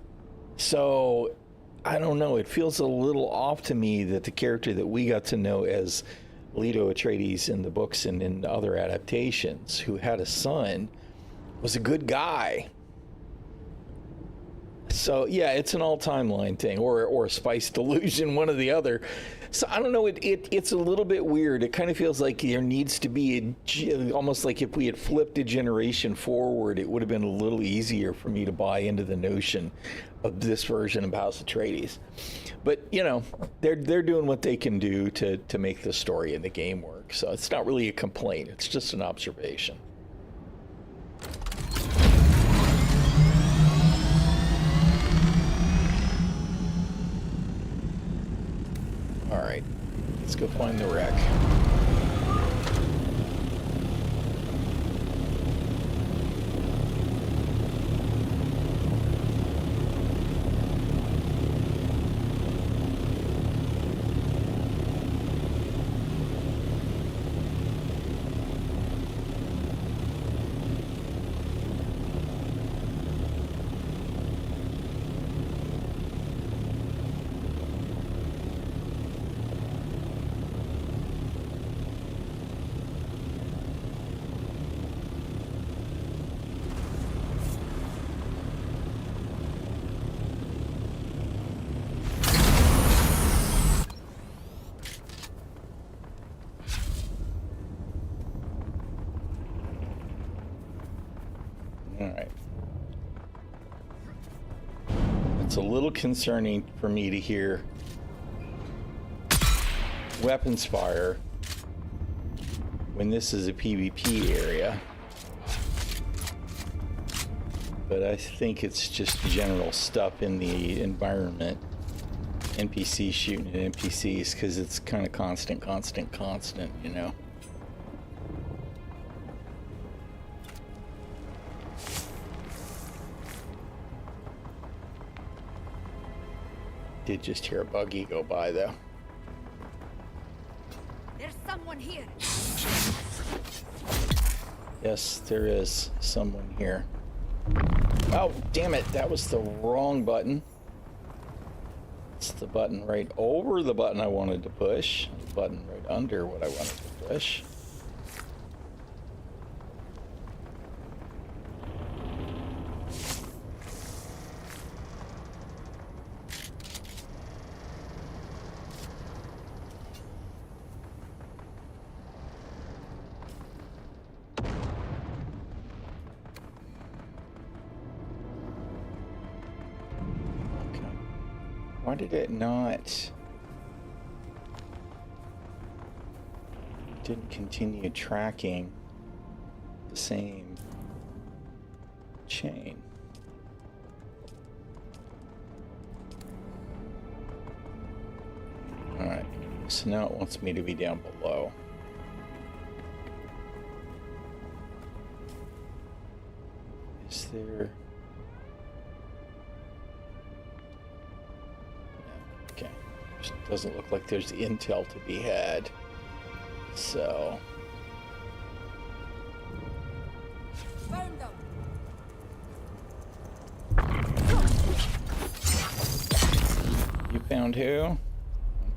So I don't know, it feels a little off to me that the character that we got to know as Leto Atreides in the books and in other adaptations, who had a son, was a good guy. So yeah, it's an all-timeline thing, or a spice delusion, one or the other. So I don't know, it's a little bit weird. It kind of feels like there needs to be almost like if we had flipped a generation forward, it would have been a little easier for me to buy into the notion of this version of House Atreides. But you know, they're doing what they can do to make the story in the game work. So it's not really a complaint. It's just an observation. All right, let's go find the wreck. It's a little concerning for me to hear weapons fire when this is a PvP area. but I think it's just general stuff in the environment. NPCs shooting at NPCs, because it's kind of constant, you know. Did just hear a buggy go by, though. There's someone here. Yes, there is someone here. Oh, damn it, that was the wrong button. It's the button right over the button I wanted to push. The button right under what I wanted to push. Why did it not? Didn't continue tracking the same chain. Alright, so now it wants me to be down below. Is there... Doesn't look like there's intel to be had. So... Burn them. You found who? I'm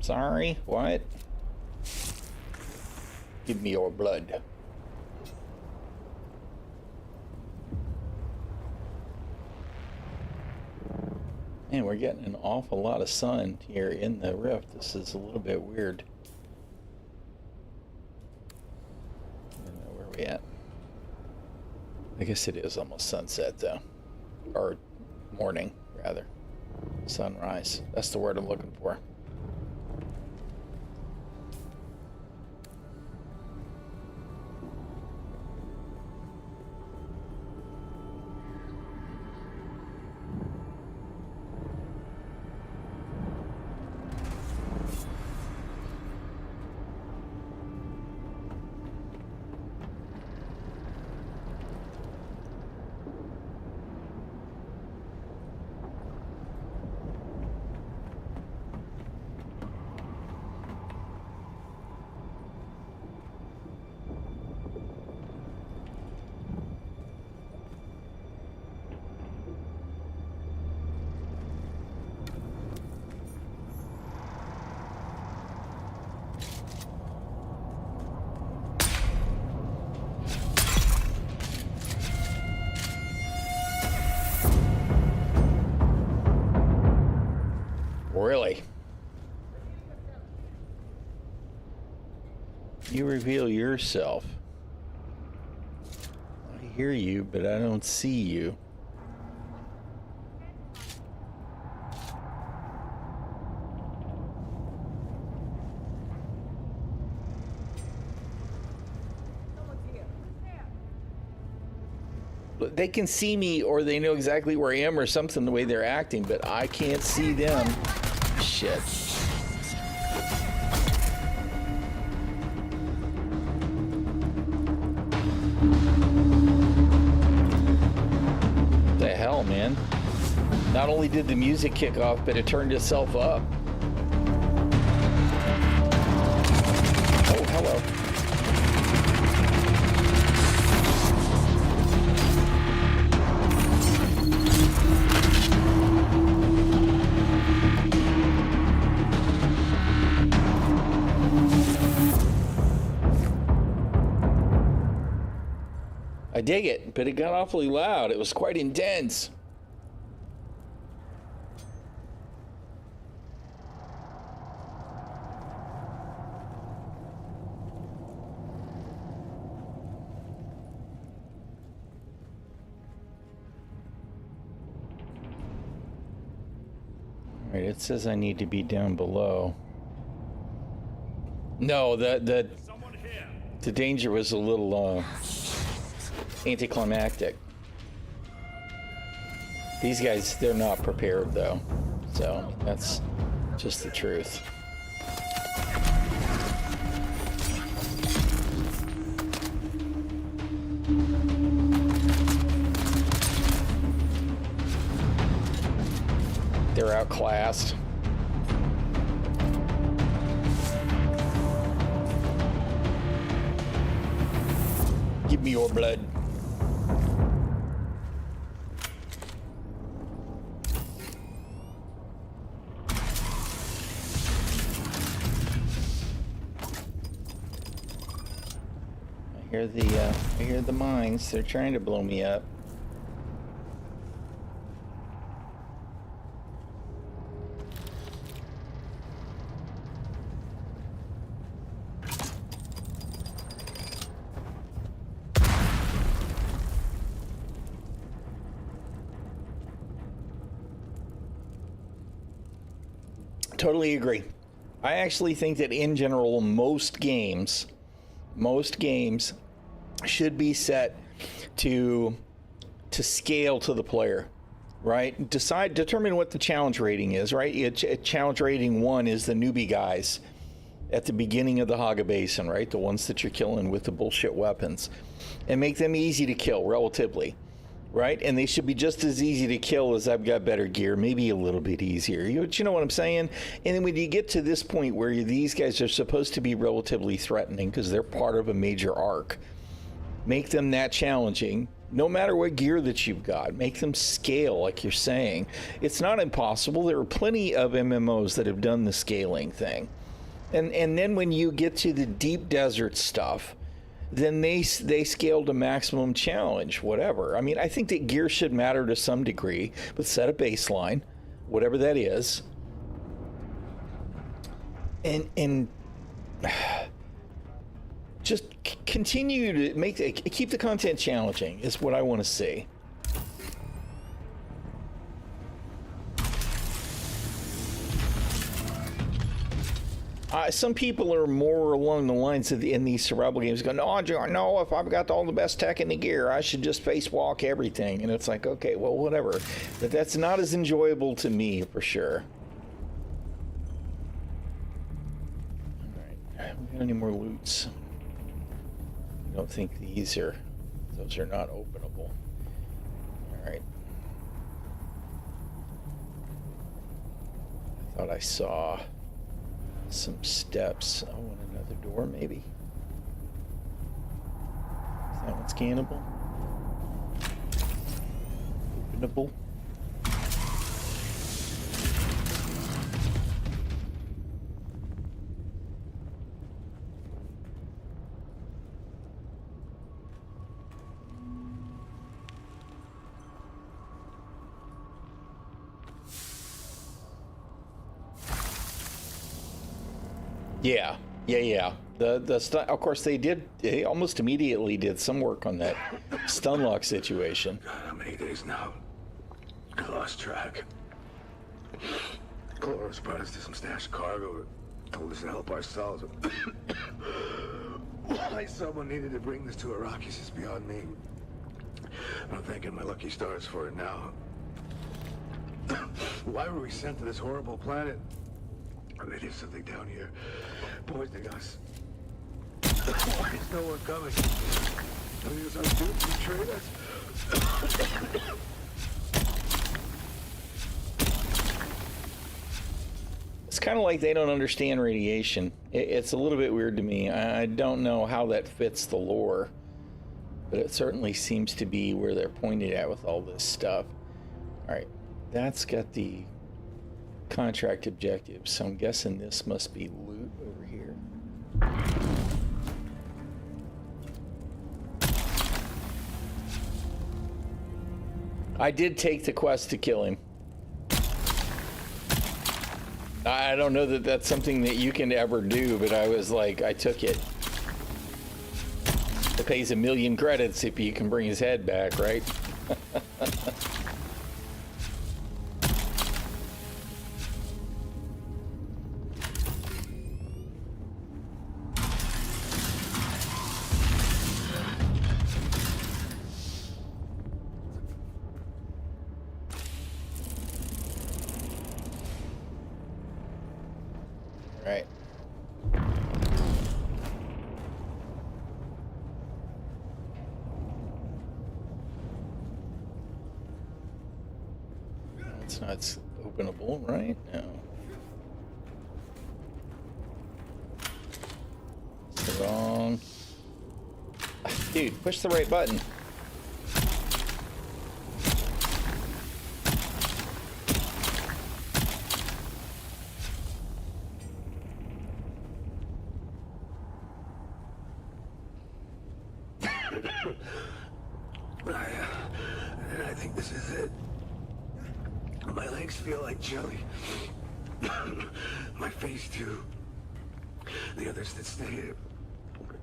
sorry, what? Give me your blood. Man, we're getting an awful lot of sun here in the rift. This is a little bit weird. I don't know where we at. I guess it is almost sunset though. Or morning, rather. Sunrise. That's the word I'm looking for. Really? You reveal yourself. I hear you, but I don't see you. They can see me, or they know exactly where I am or something, the way they're acting, but I can't see them. Shit. What the hell, man? Not only did the music kick off, but it turned itself up. Oh, hello. I dig it, but it got awfully loud. It was quite intense. All right, it says I need to be down below. No, the danger was a little anticlimactic. These guys, they're not prepared though. So that's just the truth. They're outclassed. Give me your blood. I hear the mines. They're trying to blow me up. Totally agree. I actually think that in general, most games should be set to scale to the player, right? Determine what the challenge rating is, right? Challenge rating 1 is the newbie guys at the beginning of the Haga Basin, right? The ones that you're killing with the bullshit weapons, and make them easy to kill relatively, right? And they should be just as easy to kill as I've got better gear, maybe a little bit easier. You know what I'm saying? And then when you get to this point where these guys are supposed to be relatively threatening because they're part of a major arc, make them that challenging, no matter what gear that you've got. Make them scale, like you're saying. It's not impossible. There are plenty of MMOs that have done the scaling thing. And then when you get to the deep desert stuff, then they scale to maximum challenge, whatever. I mean, I think that gear should matter to some degree, but set a baseline, whatever that is. And just continue to keep the content challenging is what I want to see. Some people are more along the lines of in these survival games go, no, if I've got all the best tech in the gear, I should just face walk everything. And it's like, okay, well, whatever. But that's not as enjoyable to me, for sure. All right, we got any more loots? I don't think those are not openable. All right. I thought I saw some steps. Oh, and another door, maybe. Is that one scannable? Openable? Yeah. The stun, of course, they almost immediately did some work on that stun lock situation. God, how many days now? I lost track. Chloris brought us to some stashed cargo. Told us to help ourselves. Why someone needed to bring this to Arrakis is beyond me. I'm thanking my lucky stars for it now. Why were we sent to this horrible planet? They did something down here, poisoning us. Why is no one coming? I mean, is our dude betrayed us? It's kind of like they don't understand radiation. It's a little bit weird to me. I don't know how that fits the lore, but it certainly seems to be where they're pointed at with all this stuff. All right, that's got the contract objectives, so I'm guessing this must be loot over here. I did take the quest to kill him. I don't know that that's something that you can ever do, but I was like, I took it. It pays 1 million credits if you can bring his head back, right? It's not openable, right? No. It's wrong. Dude, push the right button. I think this is it. My legs feel like jelly. My face too. The others that stayed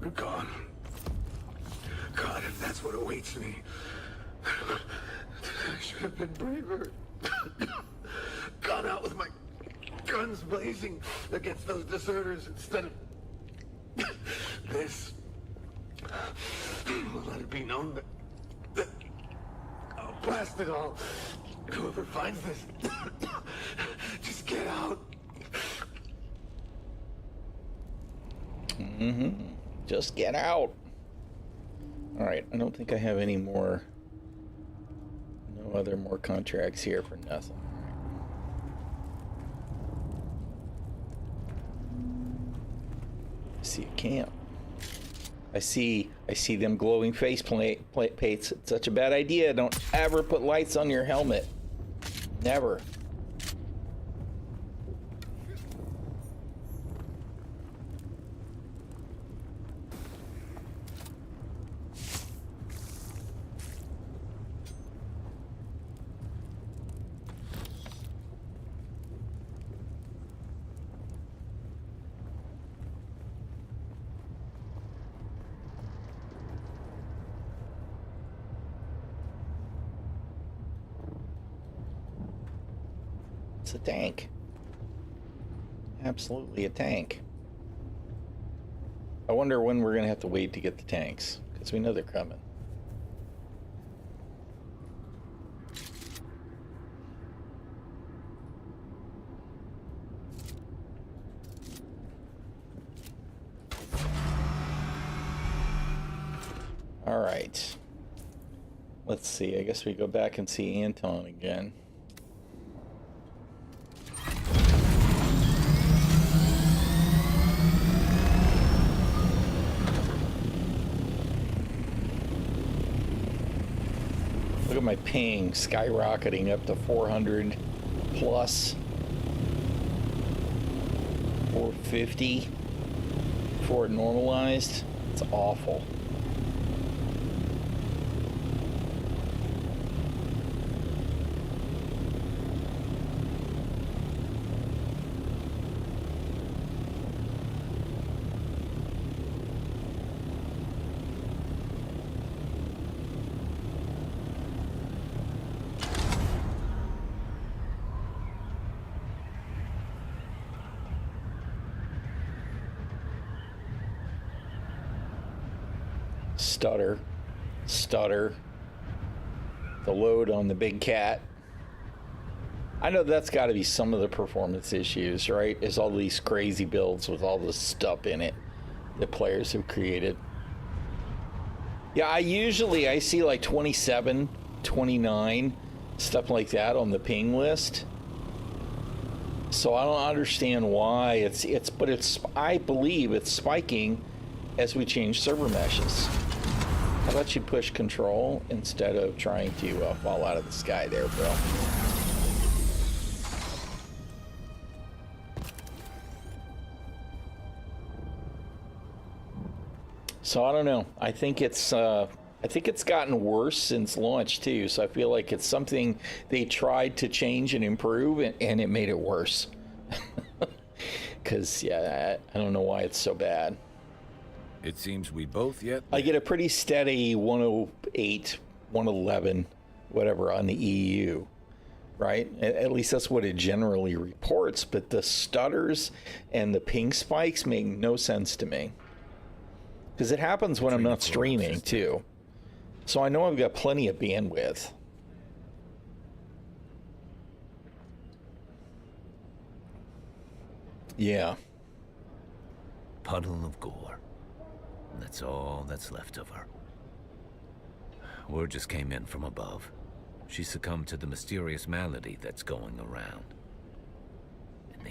are gone. God, if that's what awaits me. I should have been braver. Gone out with my guns blazing against those deserters instead of this. Let it be known that I'll blast it all. Whoever finds this, just get out. Just get out. All right, I don't think I have any more. No other more contracts here for nothing. I see a camp. I see them glowing face plates. It's such a bad idea. Don't ever put lights on your helmet. Never. It's a tank. Absolutely a tank. I wonder when we're going to have to wait to get the tanks, because we know they're coming. All right. Let's see. I guess we go back and see Anton again. Look at my ping skyrocketing up to 400 plus 450 before it normalized. It's awful. Stutter. The load on the big cat. I know that's got to be some of the performance issues, right? Is all these crazy builds with all this stuff in it that players have created. Yeah, I see like 27, 29, stuff like that on the ping list. So I don't understand why I believe it's spiking as we change server meshes. How about you push control instead of trying to fall out of the sky there, bro? So I don't know. I think it's gotten worse since launch too. So I feel like it's something they tried to change and improve, and it made it worse. Because yeah, I don't know why it's so bad. It seems we both yet. I get a pretty steady 108, 111, whatever on the EU, right? At least that's what it generally reports. But the stutters and the ping spikes make no sense to me. Because it happens when I'm not streaming too. So I know I've got plenty of bandwidth. Yeah. Puddle of gore. That's all that's left of her. Word just came in from above. She succumbed to the mysterious malady that's going around. And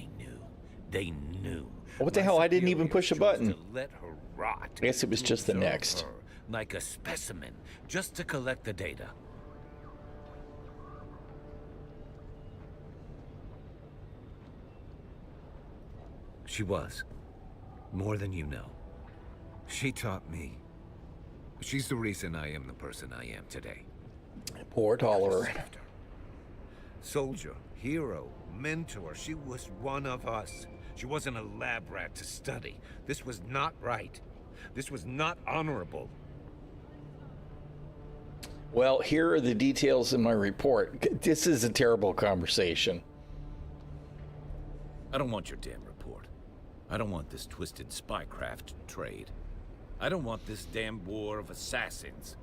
they knew. What the hell? I didn't even push a button. To let her rot. I guess it was just the Observe next. her like a specimen, just to collect the data. She was. More than you know. She taught me. She's the reason I am the person I am today. Poor Tolliver. Soldier, hero, mentor. She was one of us. She wasn't a lab rat to study. This was not right. This was not honorable. Well, here are the details in my report. This is a terrible conversation. I don't want your damn report. I don't want this twisted spycraft trade. I don't want this damn war of assassins.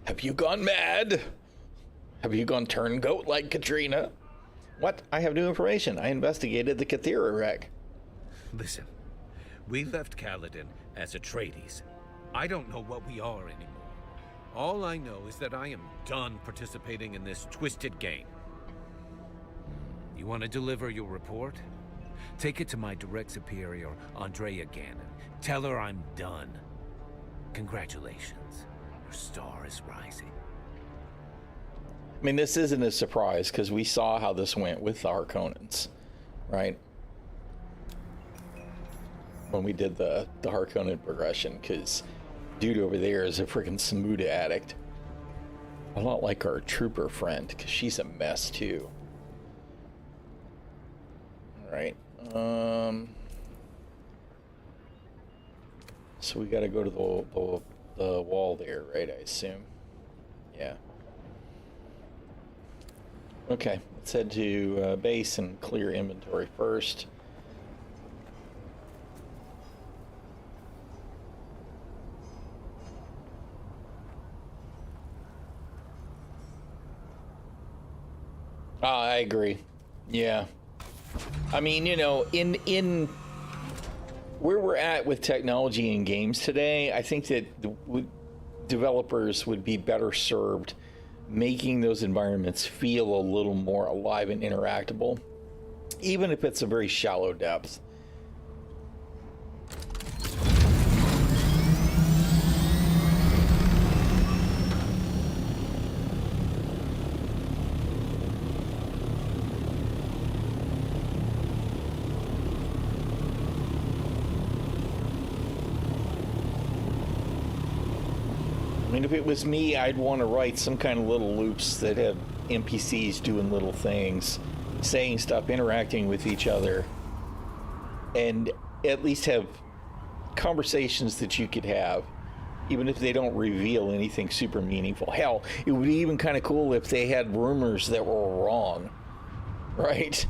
Have you gone mad? Have you gone turncoat like Katrina? What? I have new information. I investigated the Galathir wreck. Listen, we left Kaladin as Atreides. I don't know what we are anymore. All I know is that I am done participating in this twisted game. You want to deliver your report? Take it to my direct superior, Andrea Gannon. Tell her I'm done. Congratulations. Your star is rising. I mean, this isn't a surprise because we saw how this went with the Harkonnens, right? When we did the Harkonnen progression, because dude over there is a freaking Samuda addict. A lot like our trooper friend, because she's a mess too. All right. So we got to go to the wall there, right? I assume. Yeah. Okay, let's head to base and clear inventory first. I agree. Yeah. I mean, you know, in where we're at with technology in games today, I think that developers would be better served making those environments feel a little more alive and interactable, even if it's a very shallow depth. I mean, if it was me, I'd want to write some kind of little loops that have NPCs doing little things, saying stuff, interacting with each other, and at least have conversations that you could have, even if they don't reveal anything super meaningful. Hell, it would be even kind of cool if they had rumors that were wrong, right?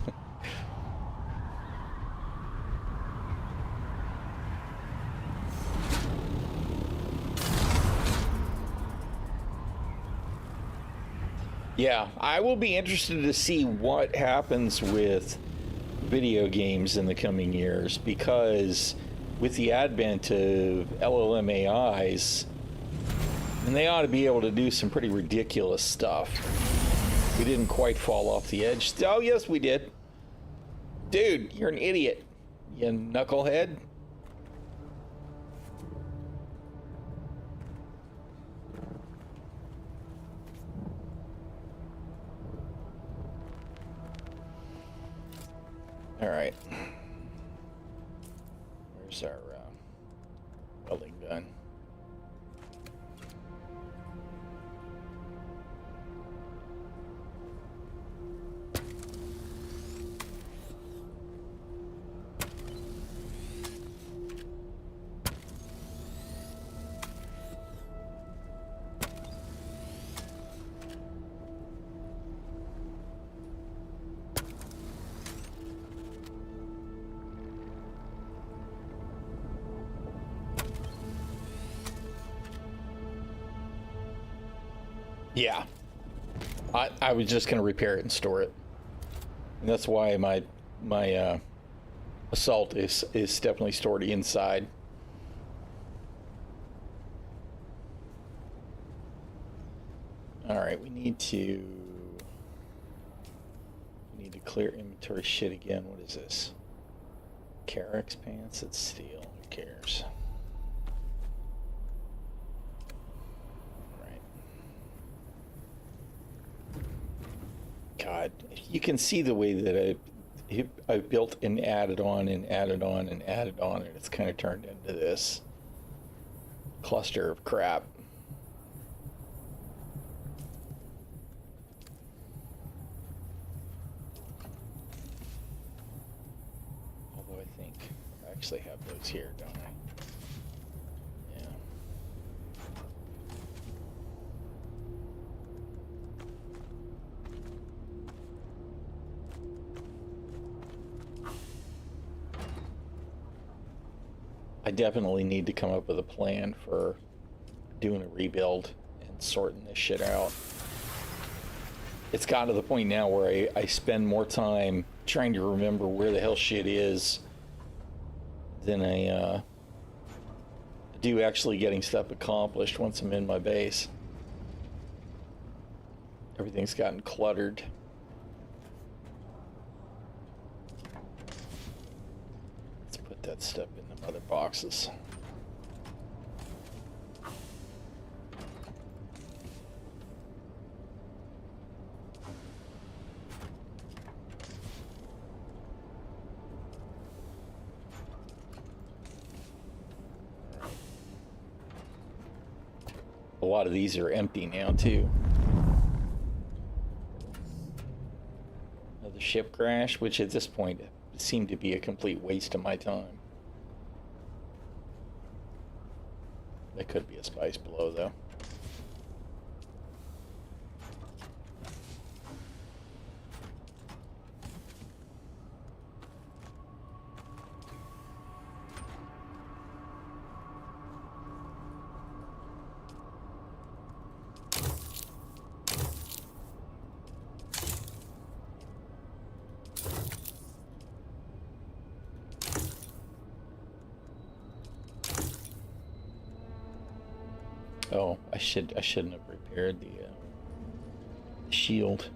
Yeah, I will be interested to see what happens with video games in the coming years, because with the advent of LLM AIs, and they ought to be able to do some pretty ridiculous stuff. We didn't quite fall off the edge. Oh, yes, we did. Dude, you're an idiot, you knucklehead. All right. Where's our welding gun? Yeah, I was just gonna repair it and store it, and that's why my assault is definitely stored inside. need to clear inventory shit again. What is this? Carex pants? It's steel. Who cares? Right. God, you can see the way that I built and added on and added on and added on, and it's kind of turned into this cluster of crap. Although I think I actually have those here, don't I? Yeah. I definitely need to come up with a plan for doing a rebuild and sorting this shit out. It's gotten to the point now where I spend more time trying to remember where the hell shit is than I do actually getting stuff accomplished once I'm in my base. Everything's gotten cluttered. Let's put that stuff in the other boxes. A lot of these are empty now too. Another ship crash, which at this point seemed to be a complete waste of my time. That could be a spice below though. Oh, I shouldn't have repaired the shield.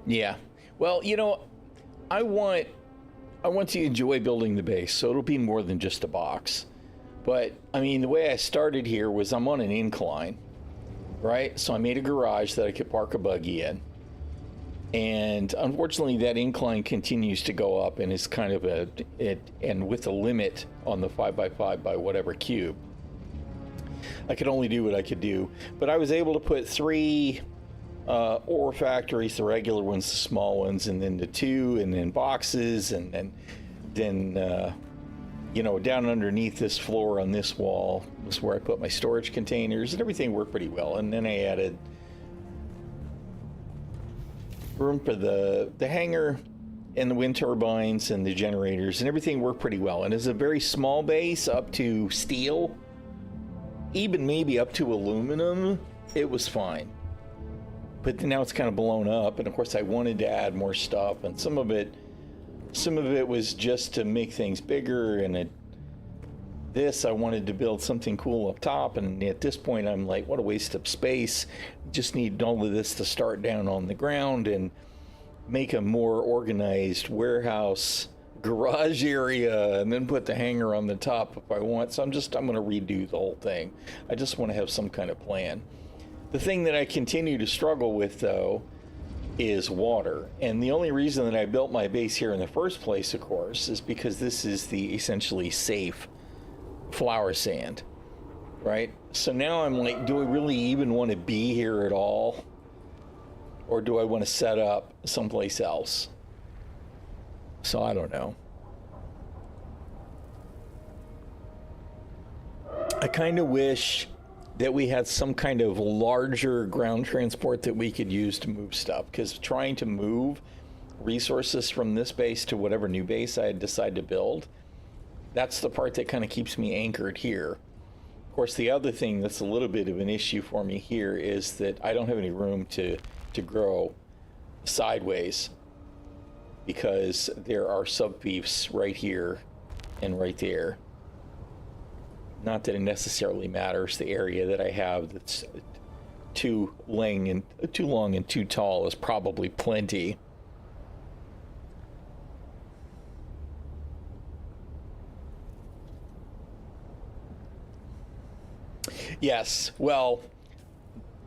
Yeah. Well, you know, I want to enjoy building the base, so it'll be more than just a box. But I mean, the way I started here was I'm on an incline, right? So I made a garage that I could park a buggy in. And unfortunately, that incline continues to go up, and it's kind of and with a limit on the 5x5 by whatever cube. I could only do what I could do, but I was able to put 3 ore factories, the regular ones, the small ones, and then the 2, and then boxes, and then you know, down underneath this floor on this wall was where I put my storage containers, and everything worked pretty well. And then I added room for the hangar and the wind turbines and the generators, and everything worked pretty well. And it's a very small base up to steel, even maybe up to aluminum. It was fine, but now it's kind of blown up. And of course I wanted to add more stuff, and some of it was just to make things bigger. And I wanted to build something cool up top, and at this point I'm like, what a waste of space. Just need all of this to start down on the ground and make a more organized warehouse garage area, and then put the hangar on the top if I want. So I'm going to redo the whole thing. I just want to have some kind of plan. The thing that I continue to struggle with though is water. And the only reason that I built my base here in the first place, of course, is because this is the essentially safe flower sand, right? So now I'm like, do I really even want to be here at all? Or do I want to set up someplace else? So I don't know. I kind of wish that we had some kind of larger ground transport that we could use to move stuff, because trying to move resources from this base to whatever new base I had decided to build, that's the part that kind of keeps me anchored here. Of course, the other thing that's a little bit of an issue for me here is that I don't have any room to grow sideways. because there are sub-fiefs right here and right there. Not that it necessarily matters. The area that I have that's too long and too tall is probably plenty. Yes, well,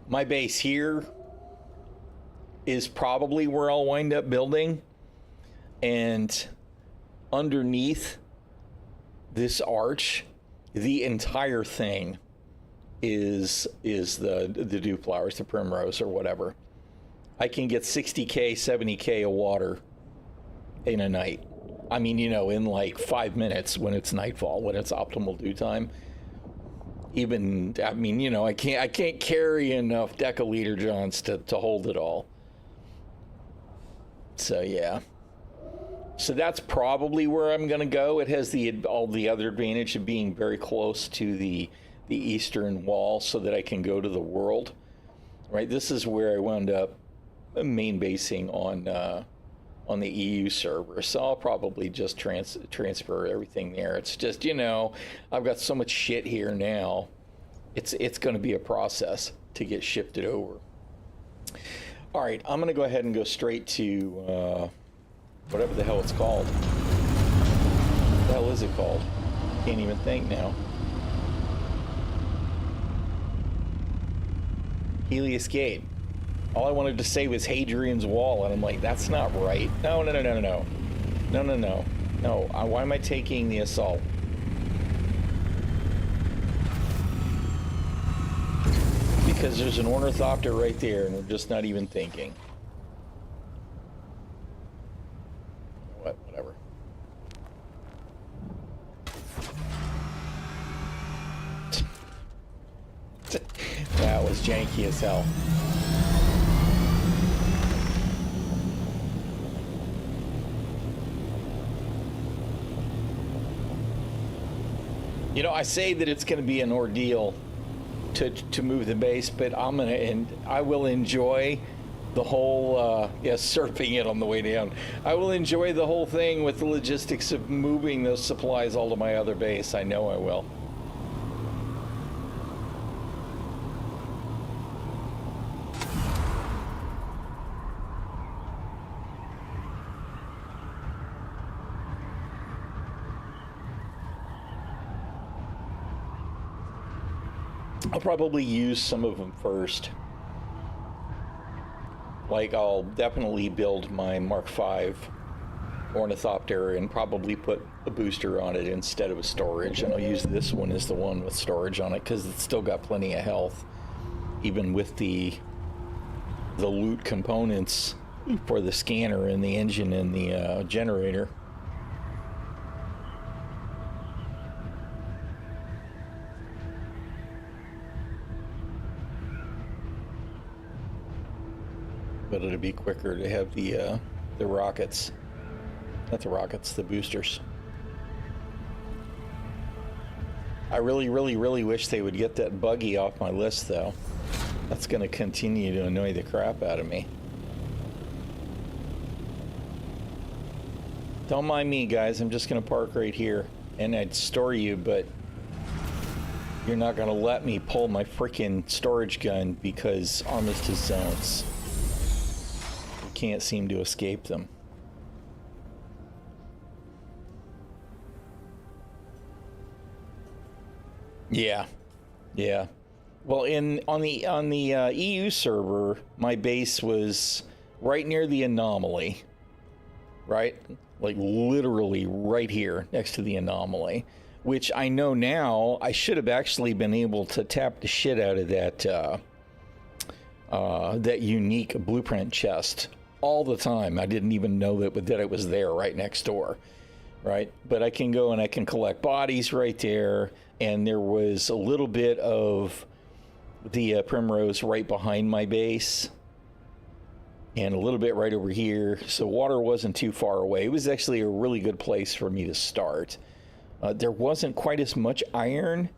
my base here is probably where I'll wind up building, and underneath this arch, the entire thing is the dew flowers, the primrose or whatever. I can get 60k, 70k of water in a night. I mean, you know, in like 5 minutes when it's nightfall, when it's optimal dew time. Even, I mean, you know, I can't carry enough deciliter johns to hold it all. So yeah. So that's probably where I'm going to go. It has all the other advantage of being very close to the eastern wall, so that I can go to the world. Right. This is where I wound up main basing on the EU server. So I'll probably just transfer everything there. It's just, you know, I've got so much shit here now. It's going to be a process to get shifted over. All right, I'm going to go ahead and go straight to whatever the hell it's called. What the hell is it called? Can't even think now. Helios Gate. All I wanted to say was Hadrian's Wall, and I'm like, that's not right. No. Why am I taking the assault? Because there's an ornithopter right there, and we're just not even thinking. Whatever. That was janky as hell. You know, I say that it's going to be an ordeal to move the base, but I will enjoy the whole surfing it on the way down. I will enjoy the whole thing with the logistics of moving those supplies all to my other base. I know I will. I'll probably use some of them first. Like, I'll definitely build my Mark V ornithopter and probably put a booster on it instead of a storage. And I'll use this one as the one with storage on it because it's still got plenty of health, even with the loot components for the scanner and the engine and the generator. But it'll be quicker to have the rockets. Not the rockets, the boosters. I really wish they would get that buggy off my list, though. That's going to continue to annoy the crap out of me. Don't mind me, guys. I'm just going to park right here. And I'd store you, but you're not going to let me pull my freaking storage gun because armistice zones. Can't seem to escape them. Yeah. Well, on the EU server, my base was right near the anomaly, right? Like literally right here next to the anomaly, which I know now I should have actually been able to tap the shit out of that unique blueprint chest all the time. I didn't even know that it was there right next door, right? But I can go and I can collect bodies right there, and there was a little bit of the primrose right behind my base and a little bit right over here, so water wasn't too far away. It was actually a really good place for me to start. There wasn't quite as much iron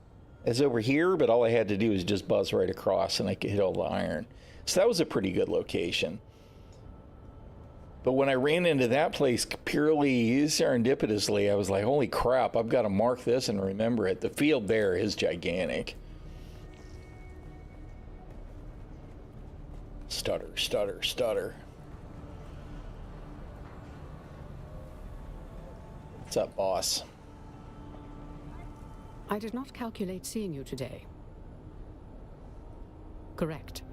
as over here, but all I had to do was just buzz right across and I could hit all the iron. So that was a pretty good location. But when I ran into that place purely serendipitously, I was like, holy crap, I've got to mark this and remember it. The field there is gigantic. Stutter, stutter, stutter. What's up, boss? I did not calculate seeing you today. Correct.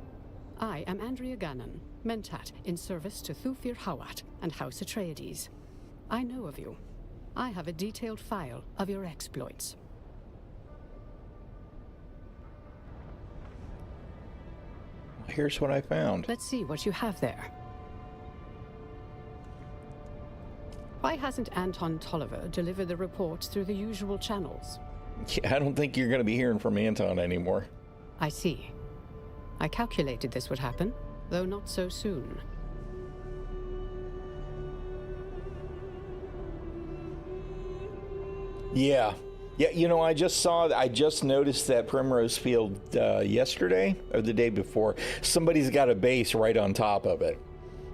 I am Andrea Gannon, Mentat, in service to Thufir Hawat and House Atreides. I know of you. I have a detailed file of your exploits. Here's what I found. Let's see what you have there. Why hasn't Anton Tolliver delivered the reports through the usual channels? Yeah, I don't think you're going to be hearing from Anton anymore. I see. I calculated this would happen, though not so soon. Yeah. Yeah, you know, I just noticed that Primrose Field yesterday or the day before. Somebody's got a base right on top of it,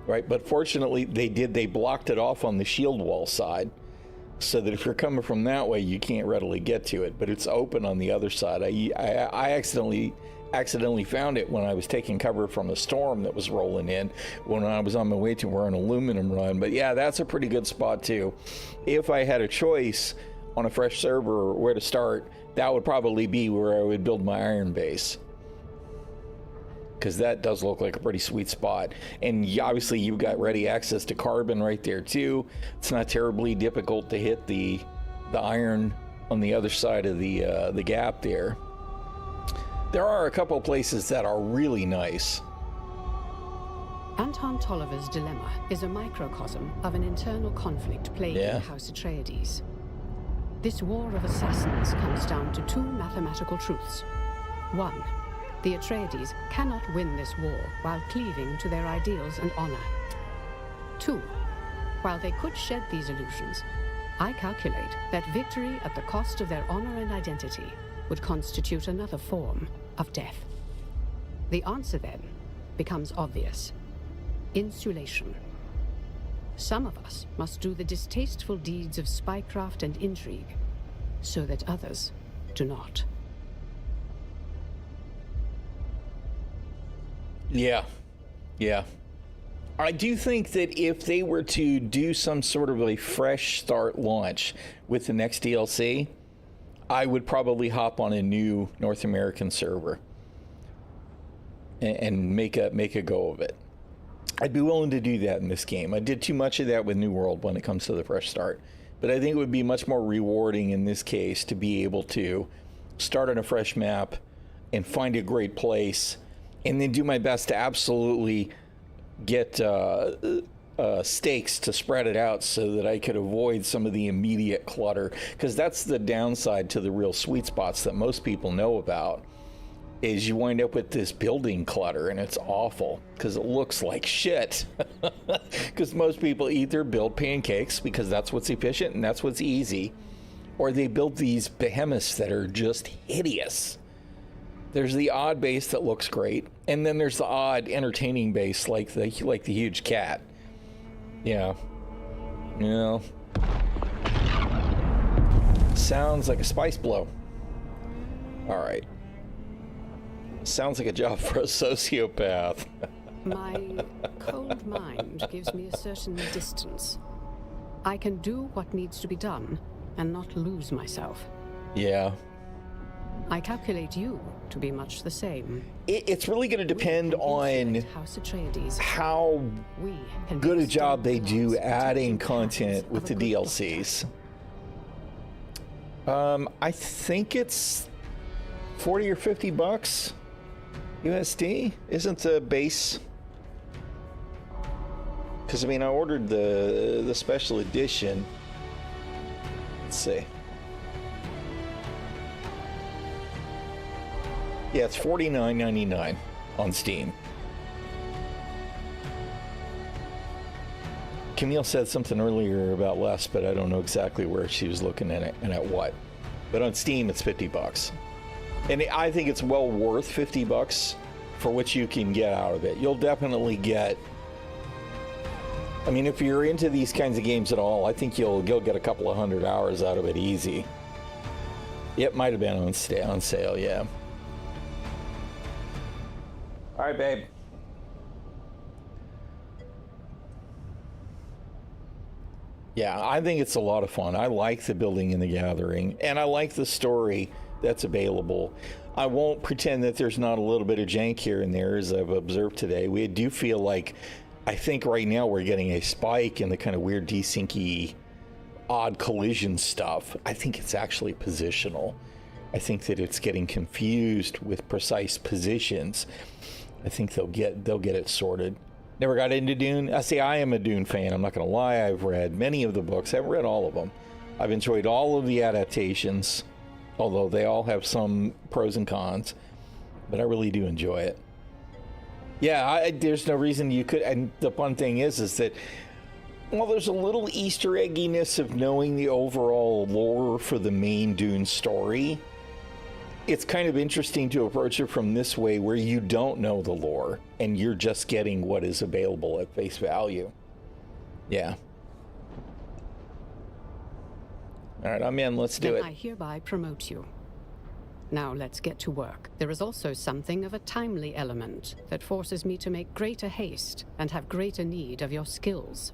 right? But fortunately, they blocked it off on the shield wall side, so that if you're coming from that way, you can't readily get to it. But it's open on the other side. I accidentally found it when I was taking cover from a storm that was rolling in when I was on my way to where an aluminum run. But yeah, that's a pretty good spot too. If I had a choice on a fresh server where to start, that would probably be where I would build my iron base, because that does look like a pretty sweet spot. And obviously you've got ready access to carbon right there too. It's not terribly difficult to hit the iron on the other side of the gap there. There are a couple places that are really nice. Anton Tolliver's dilemma is a microcosm of an internal conflict plaguing House Atreides. This war of assassins comes down to two mathematical truths. One, the Atreides cannot win this war while cleaving to their ideals and honor. Two, while they could shed these illusions, I calculate that victory at the cost of their honor and identity would constitute another form of death. The answer then becomes obvious. Insulation. Some of us must do the distasteful deeds of spycraft and intrigue, so that others do not. Yeah. I do think that if they were to do some sort of a fresh start launch with the next DLC, I would probably hop on a new North American server and make a go of it. I'd be willing to do that in this game. I did too much of that with New World when it comes to the fresh start. But I think it would be much more rewarding in this case to be able to start on a fresh map and find a great place, and then do my best to absolutely get stakes to spread it out so that I could avoid some of the immediate clutter. Because that's the downside to the real sweet spots that most people know about, is you wind up with this building clutter, and it's awful because it looks like shit. Because most people either build pancakes because that's what's efficient and that's what's easy, or they build these behemoths that are just hideous. There's the odd base that looks great, and then there's the odd entertaining base like the huge cat. Yeah. You know. Sounds like a spice blow. All right. Sounds like a job for a sociopath. My cold mind gives me a certain distance. I can do what needs to be done and not lose myself. Yeah. I calculate you to be much the same. It's really going to depend on how good a job they do adding content with the DLCs. I think it's 40 or 50 bucks USD, isn't the base? Because I mean, I ordered the special edition. Let's see. Yeah, it's $49.99 on Steam. Camille said something earlier about less, but I don't know exactly where she was looking at it and at what. But on Steam, it's 50 bucks. And I think it's well worth 50 bucks for what you can get out of it. You'll definitely get I mean, if you're into these kinds of games at all, I think you'll get a couple of 100 hours out of it easy. It might have been on sale, yeah. All right, babe. Yeah, I think it's a lot of fun. I like the building and the gathering, and I like the story that's available. I won't pretend that there's not a little bit of jank here and there, as I've observed today. We do feel like, I think right now we're getting a spike in the kind of weird desyncy, odd collision stuff. I think it's actually positional. I think that it's getting confused with precise positions. I think they'll get it sorted. Never got into Dune. I am a Dune fan. I'm not going to lie. I've read many of the books. I haven't read all of them. I've enjoyed all of the adaptations, although they all have some pros and cons. But I really do enjoy it. Yeah, there's no reason you could. And the fun thing is that, well, there's a little Easter egginess of knowing the overall lore for the main Dune story. It's kind of interesting to approach it from this way, where you don't know the lore and you're just getting what is available at face value. Yeah. All right, I'm in. Let's do it. I hereby promote you. Now let's get to work. There is also something of a timely element that forces me to make greater haste and have greater need of your skills.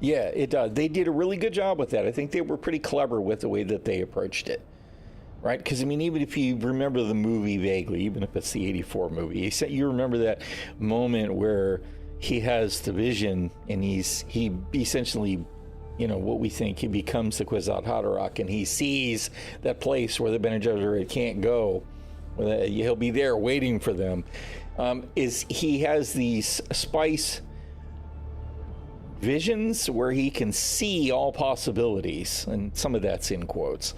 Yeah, it does. They did a really good job with that. I think they were pretty clever with the way that they approached it. Right? Because, I mean, even if you remember the movie vaguely, even if it's the 84 movie, you remember that moment where he has the vision and he essentially, you know, what we think he becomes the Kwisatz Haderach, and he sees that place where the Bene Gesserit can't go. He'll be there waiting for them. He has these spice visions where he can see all possibilities, and some of that's in quotes.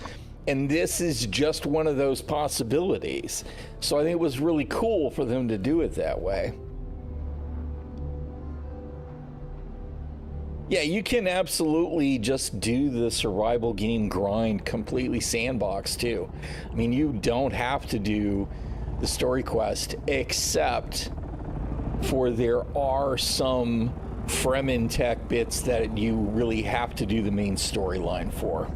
And this is just one of those possibilities. So I think it was really cool for them to do it that way. Yeah, you can absolutely just do the survival game grind completely sandbox too. I mean, you don't have to do the story quest, except for there are some Fremen tech bits that you really have to do the main storyline for.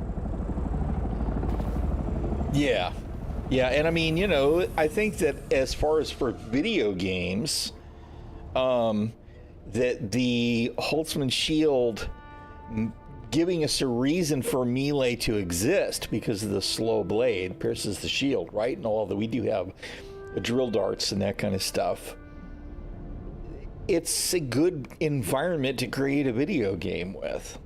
Yeah, and I mean, you know, I think that as far as for video games, that the Holtzman shield giving us a reason for melee to exist because of the slow blade pierces the shield, right? And all that we do have drill darts and that kind of stuff. It's a good environment to create a video game with.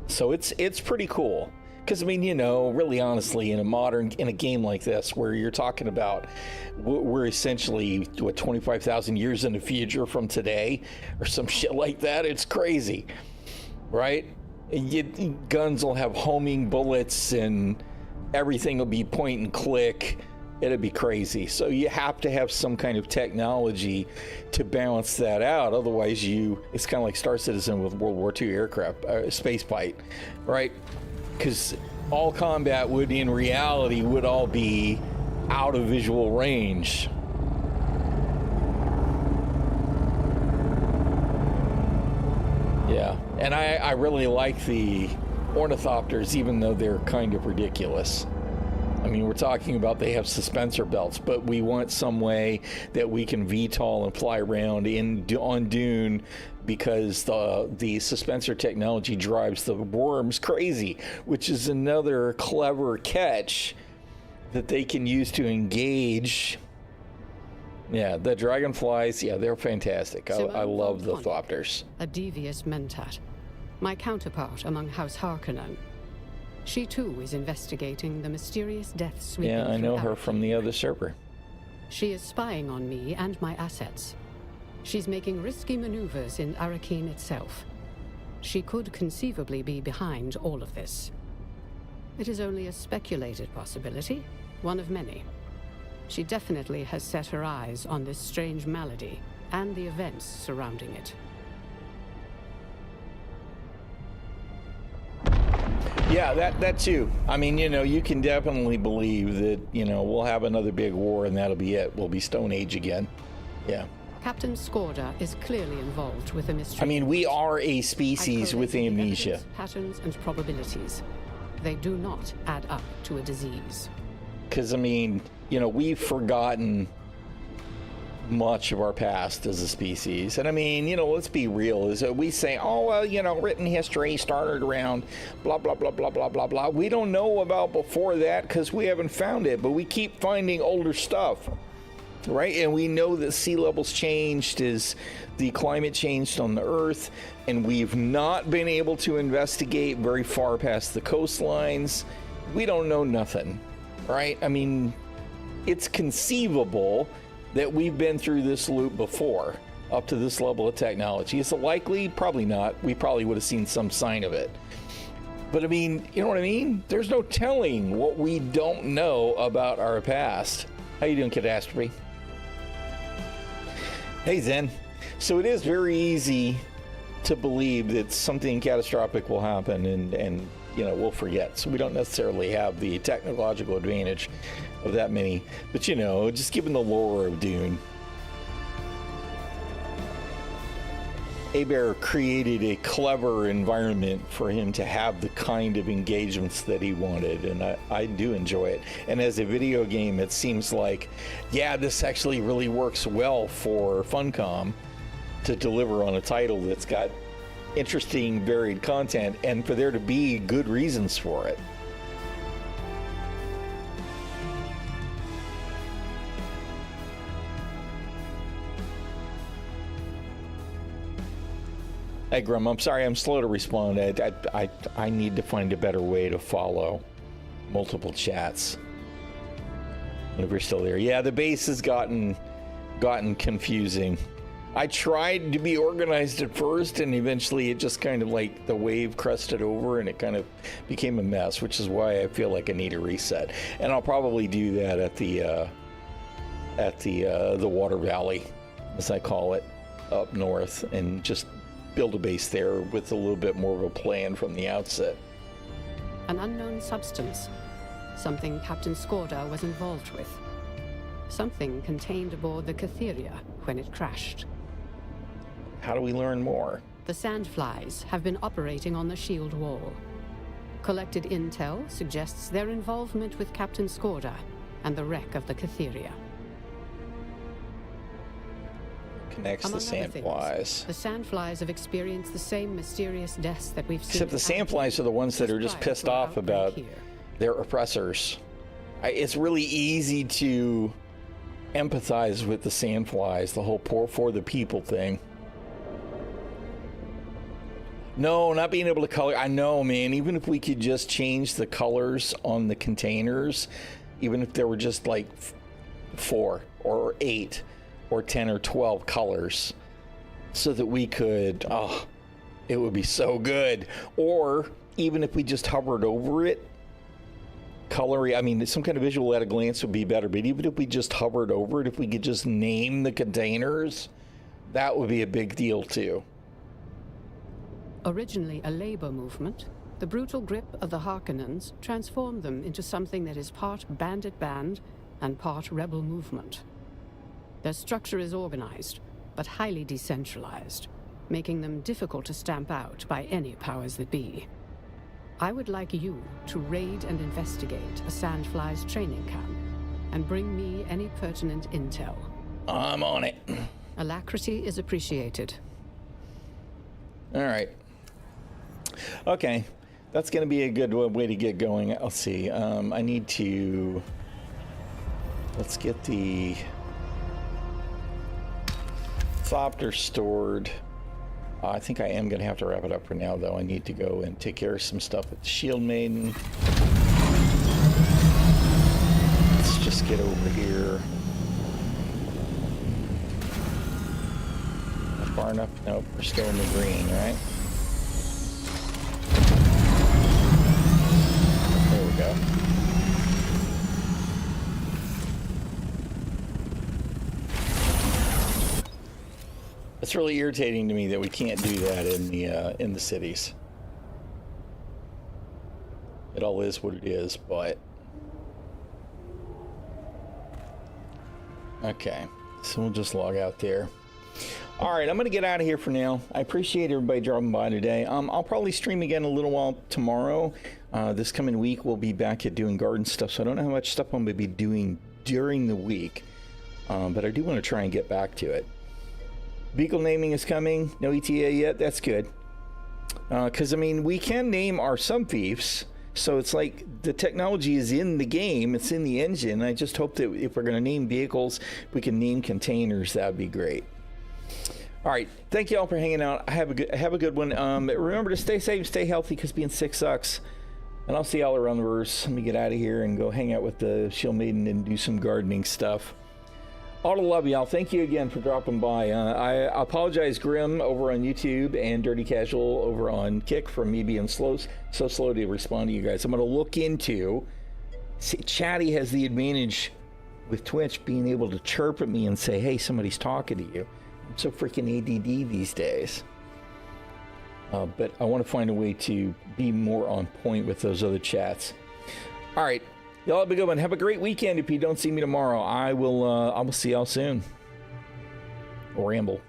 So it's pretty cool. Because, I mean, you know, really honestly, in a game like this, where you're talking about, we're essentially, 25,000 years in the future from today, or some shit like that, it's crazy, right? Guns will have homing bullets, and everything will be point and click. It'd be crazy. So you have to have some kind of technology to balance that out. Otherwise, it's kind of like Star Citizen with World War II aircraft, space fight, right? Because all combat would, in reality, would all be out of visual range. Yeah, and I really like the ornithopters, even though they're kind of ridiculous. I mean, we're talking about they have suspensor belts, but we want some way that we can VTOL and fly around on Dune, because the suspensor technology drives the worms crazy, which is another clever catch that they can use to engage. Yeah, the dragonflies, yeah, they're fantastic. I love the thopters. A devious mentat, my counterpart among House Harkonnen. She too is investigating the mysterious death sweeping. Yeah, I know her from the other server. She is spying on me and my assets. She's making risky maneuvers in Arrakis itself. She could conceivably be behind all of this. It is only a speculated possibility, one of many. She definitely has set her eyes on this strange malady and the events surrounding it. Yeah, that too. I mean, you know, you can definitely believe that, you know, we'll have another big war and that'll be it. We'll be Stone Age again. Yeah. Captain Skorda is clearly involved with the mystery. I mean, we are a species with amnesia. Patterns and probabilities. They do not add up to a disease. Because, I mean, you know, we've forgotten much of our past as a species. And I mean, you know, let's be real, is that we say, oh, well, you know, written history started around blah, blah, blah, blah, blah, blah, blah. We don't know about before that because we haven't found it, but we keep finding older stuff, right? And we know that sea levels changed as the climate changed on the Earth, and we've not been able to investigate very far past the coastlines. We don't know nothing, right? I mean, it's conceivable that we've been through this loop before, up to this level of technology. Is it likely? Probably not. We probably would have seen some sign of it. But I mean, you know what I mean? There's no telling what we don't know about our past. How you doing, Catastrophe? Hey, Zen. So it is very easy to believe that something catastrophic will happen and you know, we'll forget. So we don't necessarily have the technological advantage of that many. But, you know, just given the lore of Dune, Hebert created a clever environment for him to have the kind of engagements that he wanted, and I do enjoy it. And as a video game, it seems like, yeah, this actually really works well for Funcom to deliver on a title that's got interesting, varied content, and for there to be good reasons for it. Hey, Grum, I'm sorry I'm slow to respond. I need to find a better way to follow multiple chats. If you're still there. Yeah, the base has gotten confusing. I tried to be organized at first, and eventually it just kind of like the wave crested over and it kind of became a mess, which is why I feel like I need a reset. And I'll probably do that at the Water Valley, as I call it, up north, and just build a base there with a little bit more of a plan from the outset. An unknown substance. Something Captain Skorda was involved with. Something contained aboard the Galathir when it crashed. How do we learn more? The Sandflies have been operating on the shield wall. Collected intel suggests their involvement with Captain Skorda and the wreck of the Galathir. Connects the Sandflies. The Sandflies have experienced the same mysterious deaths that we've seen. Except the Sandflies are the ones that are just pissed off about their oppressors. It's really easy to empathize with the Sandflies, the whole poor for the people thing. No, not being able to color. I know, man. Even if we could just change the colors on the containers, even if there were just like 4 or 8 or 10 or 12 colors, so that we could, oh, it would be so good. Or even if we just hovered over it, coloring, I mean, some kind of visual at a glance would be better, but even if we just hovered over it, if we could just name the containers, that would be a big deal too. Originally a labor movement, the brutal grip of the Harkonnens transformed them into something that is part bandit band and part rebel movement. Their structure is organized, but highly decentralized, making them difficult to stamp out by any powers that be. I would like you to raid and investigate a Sandflies training camp and bring me any pertinent intel. I'm on it. Alacrity is appreciated. All right. Okay. That's going to be a good way to get going. Let's see. I need to... Let's get the... Thopter stored. I think I am going to have to wrap it up for now, though. I need to go and take care of some stuff with the Shield Maiden. Let's just get over here. Not far enough? Nope, we're still in the green, right? There we go. It's really irritating to me that we can't do that in the cities. all is what it is, but... Okay, so we'll just log out there. All right, I'm going to get out of here for now. I appreciate everybody dropping by today. I'll probably stream again a little while tomorrow. This coming week, we'll be back at doing garden stuff, so I don't know how much stuff I'm going to be doing during the week, but I do want to try and get back to it. Vehicle naming is coming. No ETA yet. That's good. Because, I mean, we can name our sub-fiefs, so it's like the technology is in the game. It's in the engine. I just hope that if we're going to name vehicles, we can name containers. That would be great. All right, thank you all for hanging out. Have a good one. Remember to stay safe, stay healthy, because being sick sucks. And I'll see y'all around the verse. Let me get out of here and go hang out with the Shield Maiden and do some gardening stuff. All to love y'all. Thank you again for dropping by. I apologize, Grim, over on YouTube, and Dirty Casual over on Kick, for me being so slow to respond to you guys. I'm going to look into... See, Chatty has the advantage with Twitch being able to chirp at me and say, hey, somebody's talking to you. I'm so freaking ADD these days. But I want to find a way to be more on point with those other chats. All right. Y'all have a good one. Have a great weekend. If you don't see me tomorrow, I will see y'all soon. Ramble.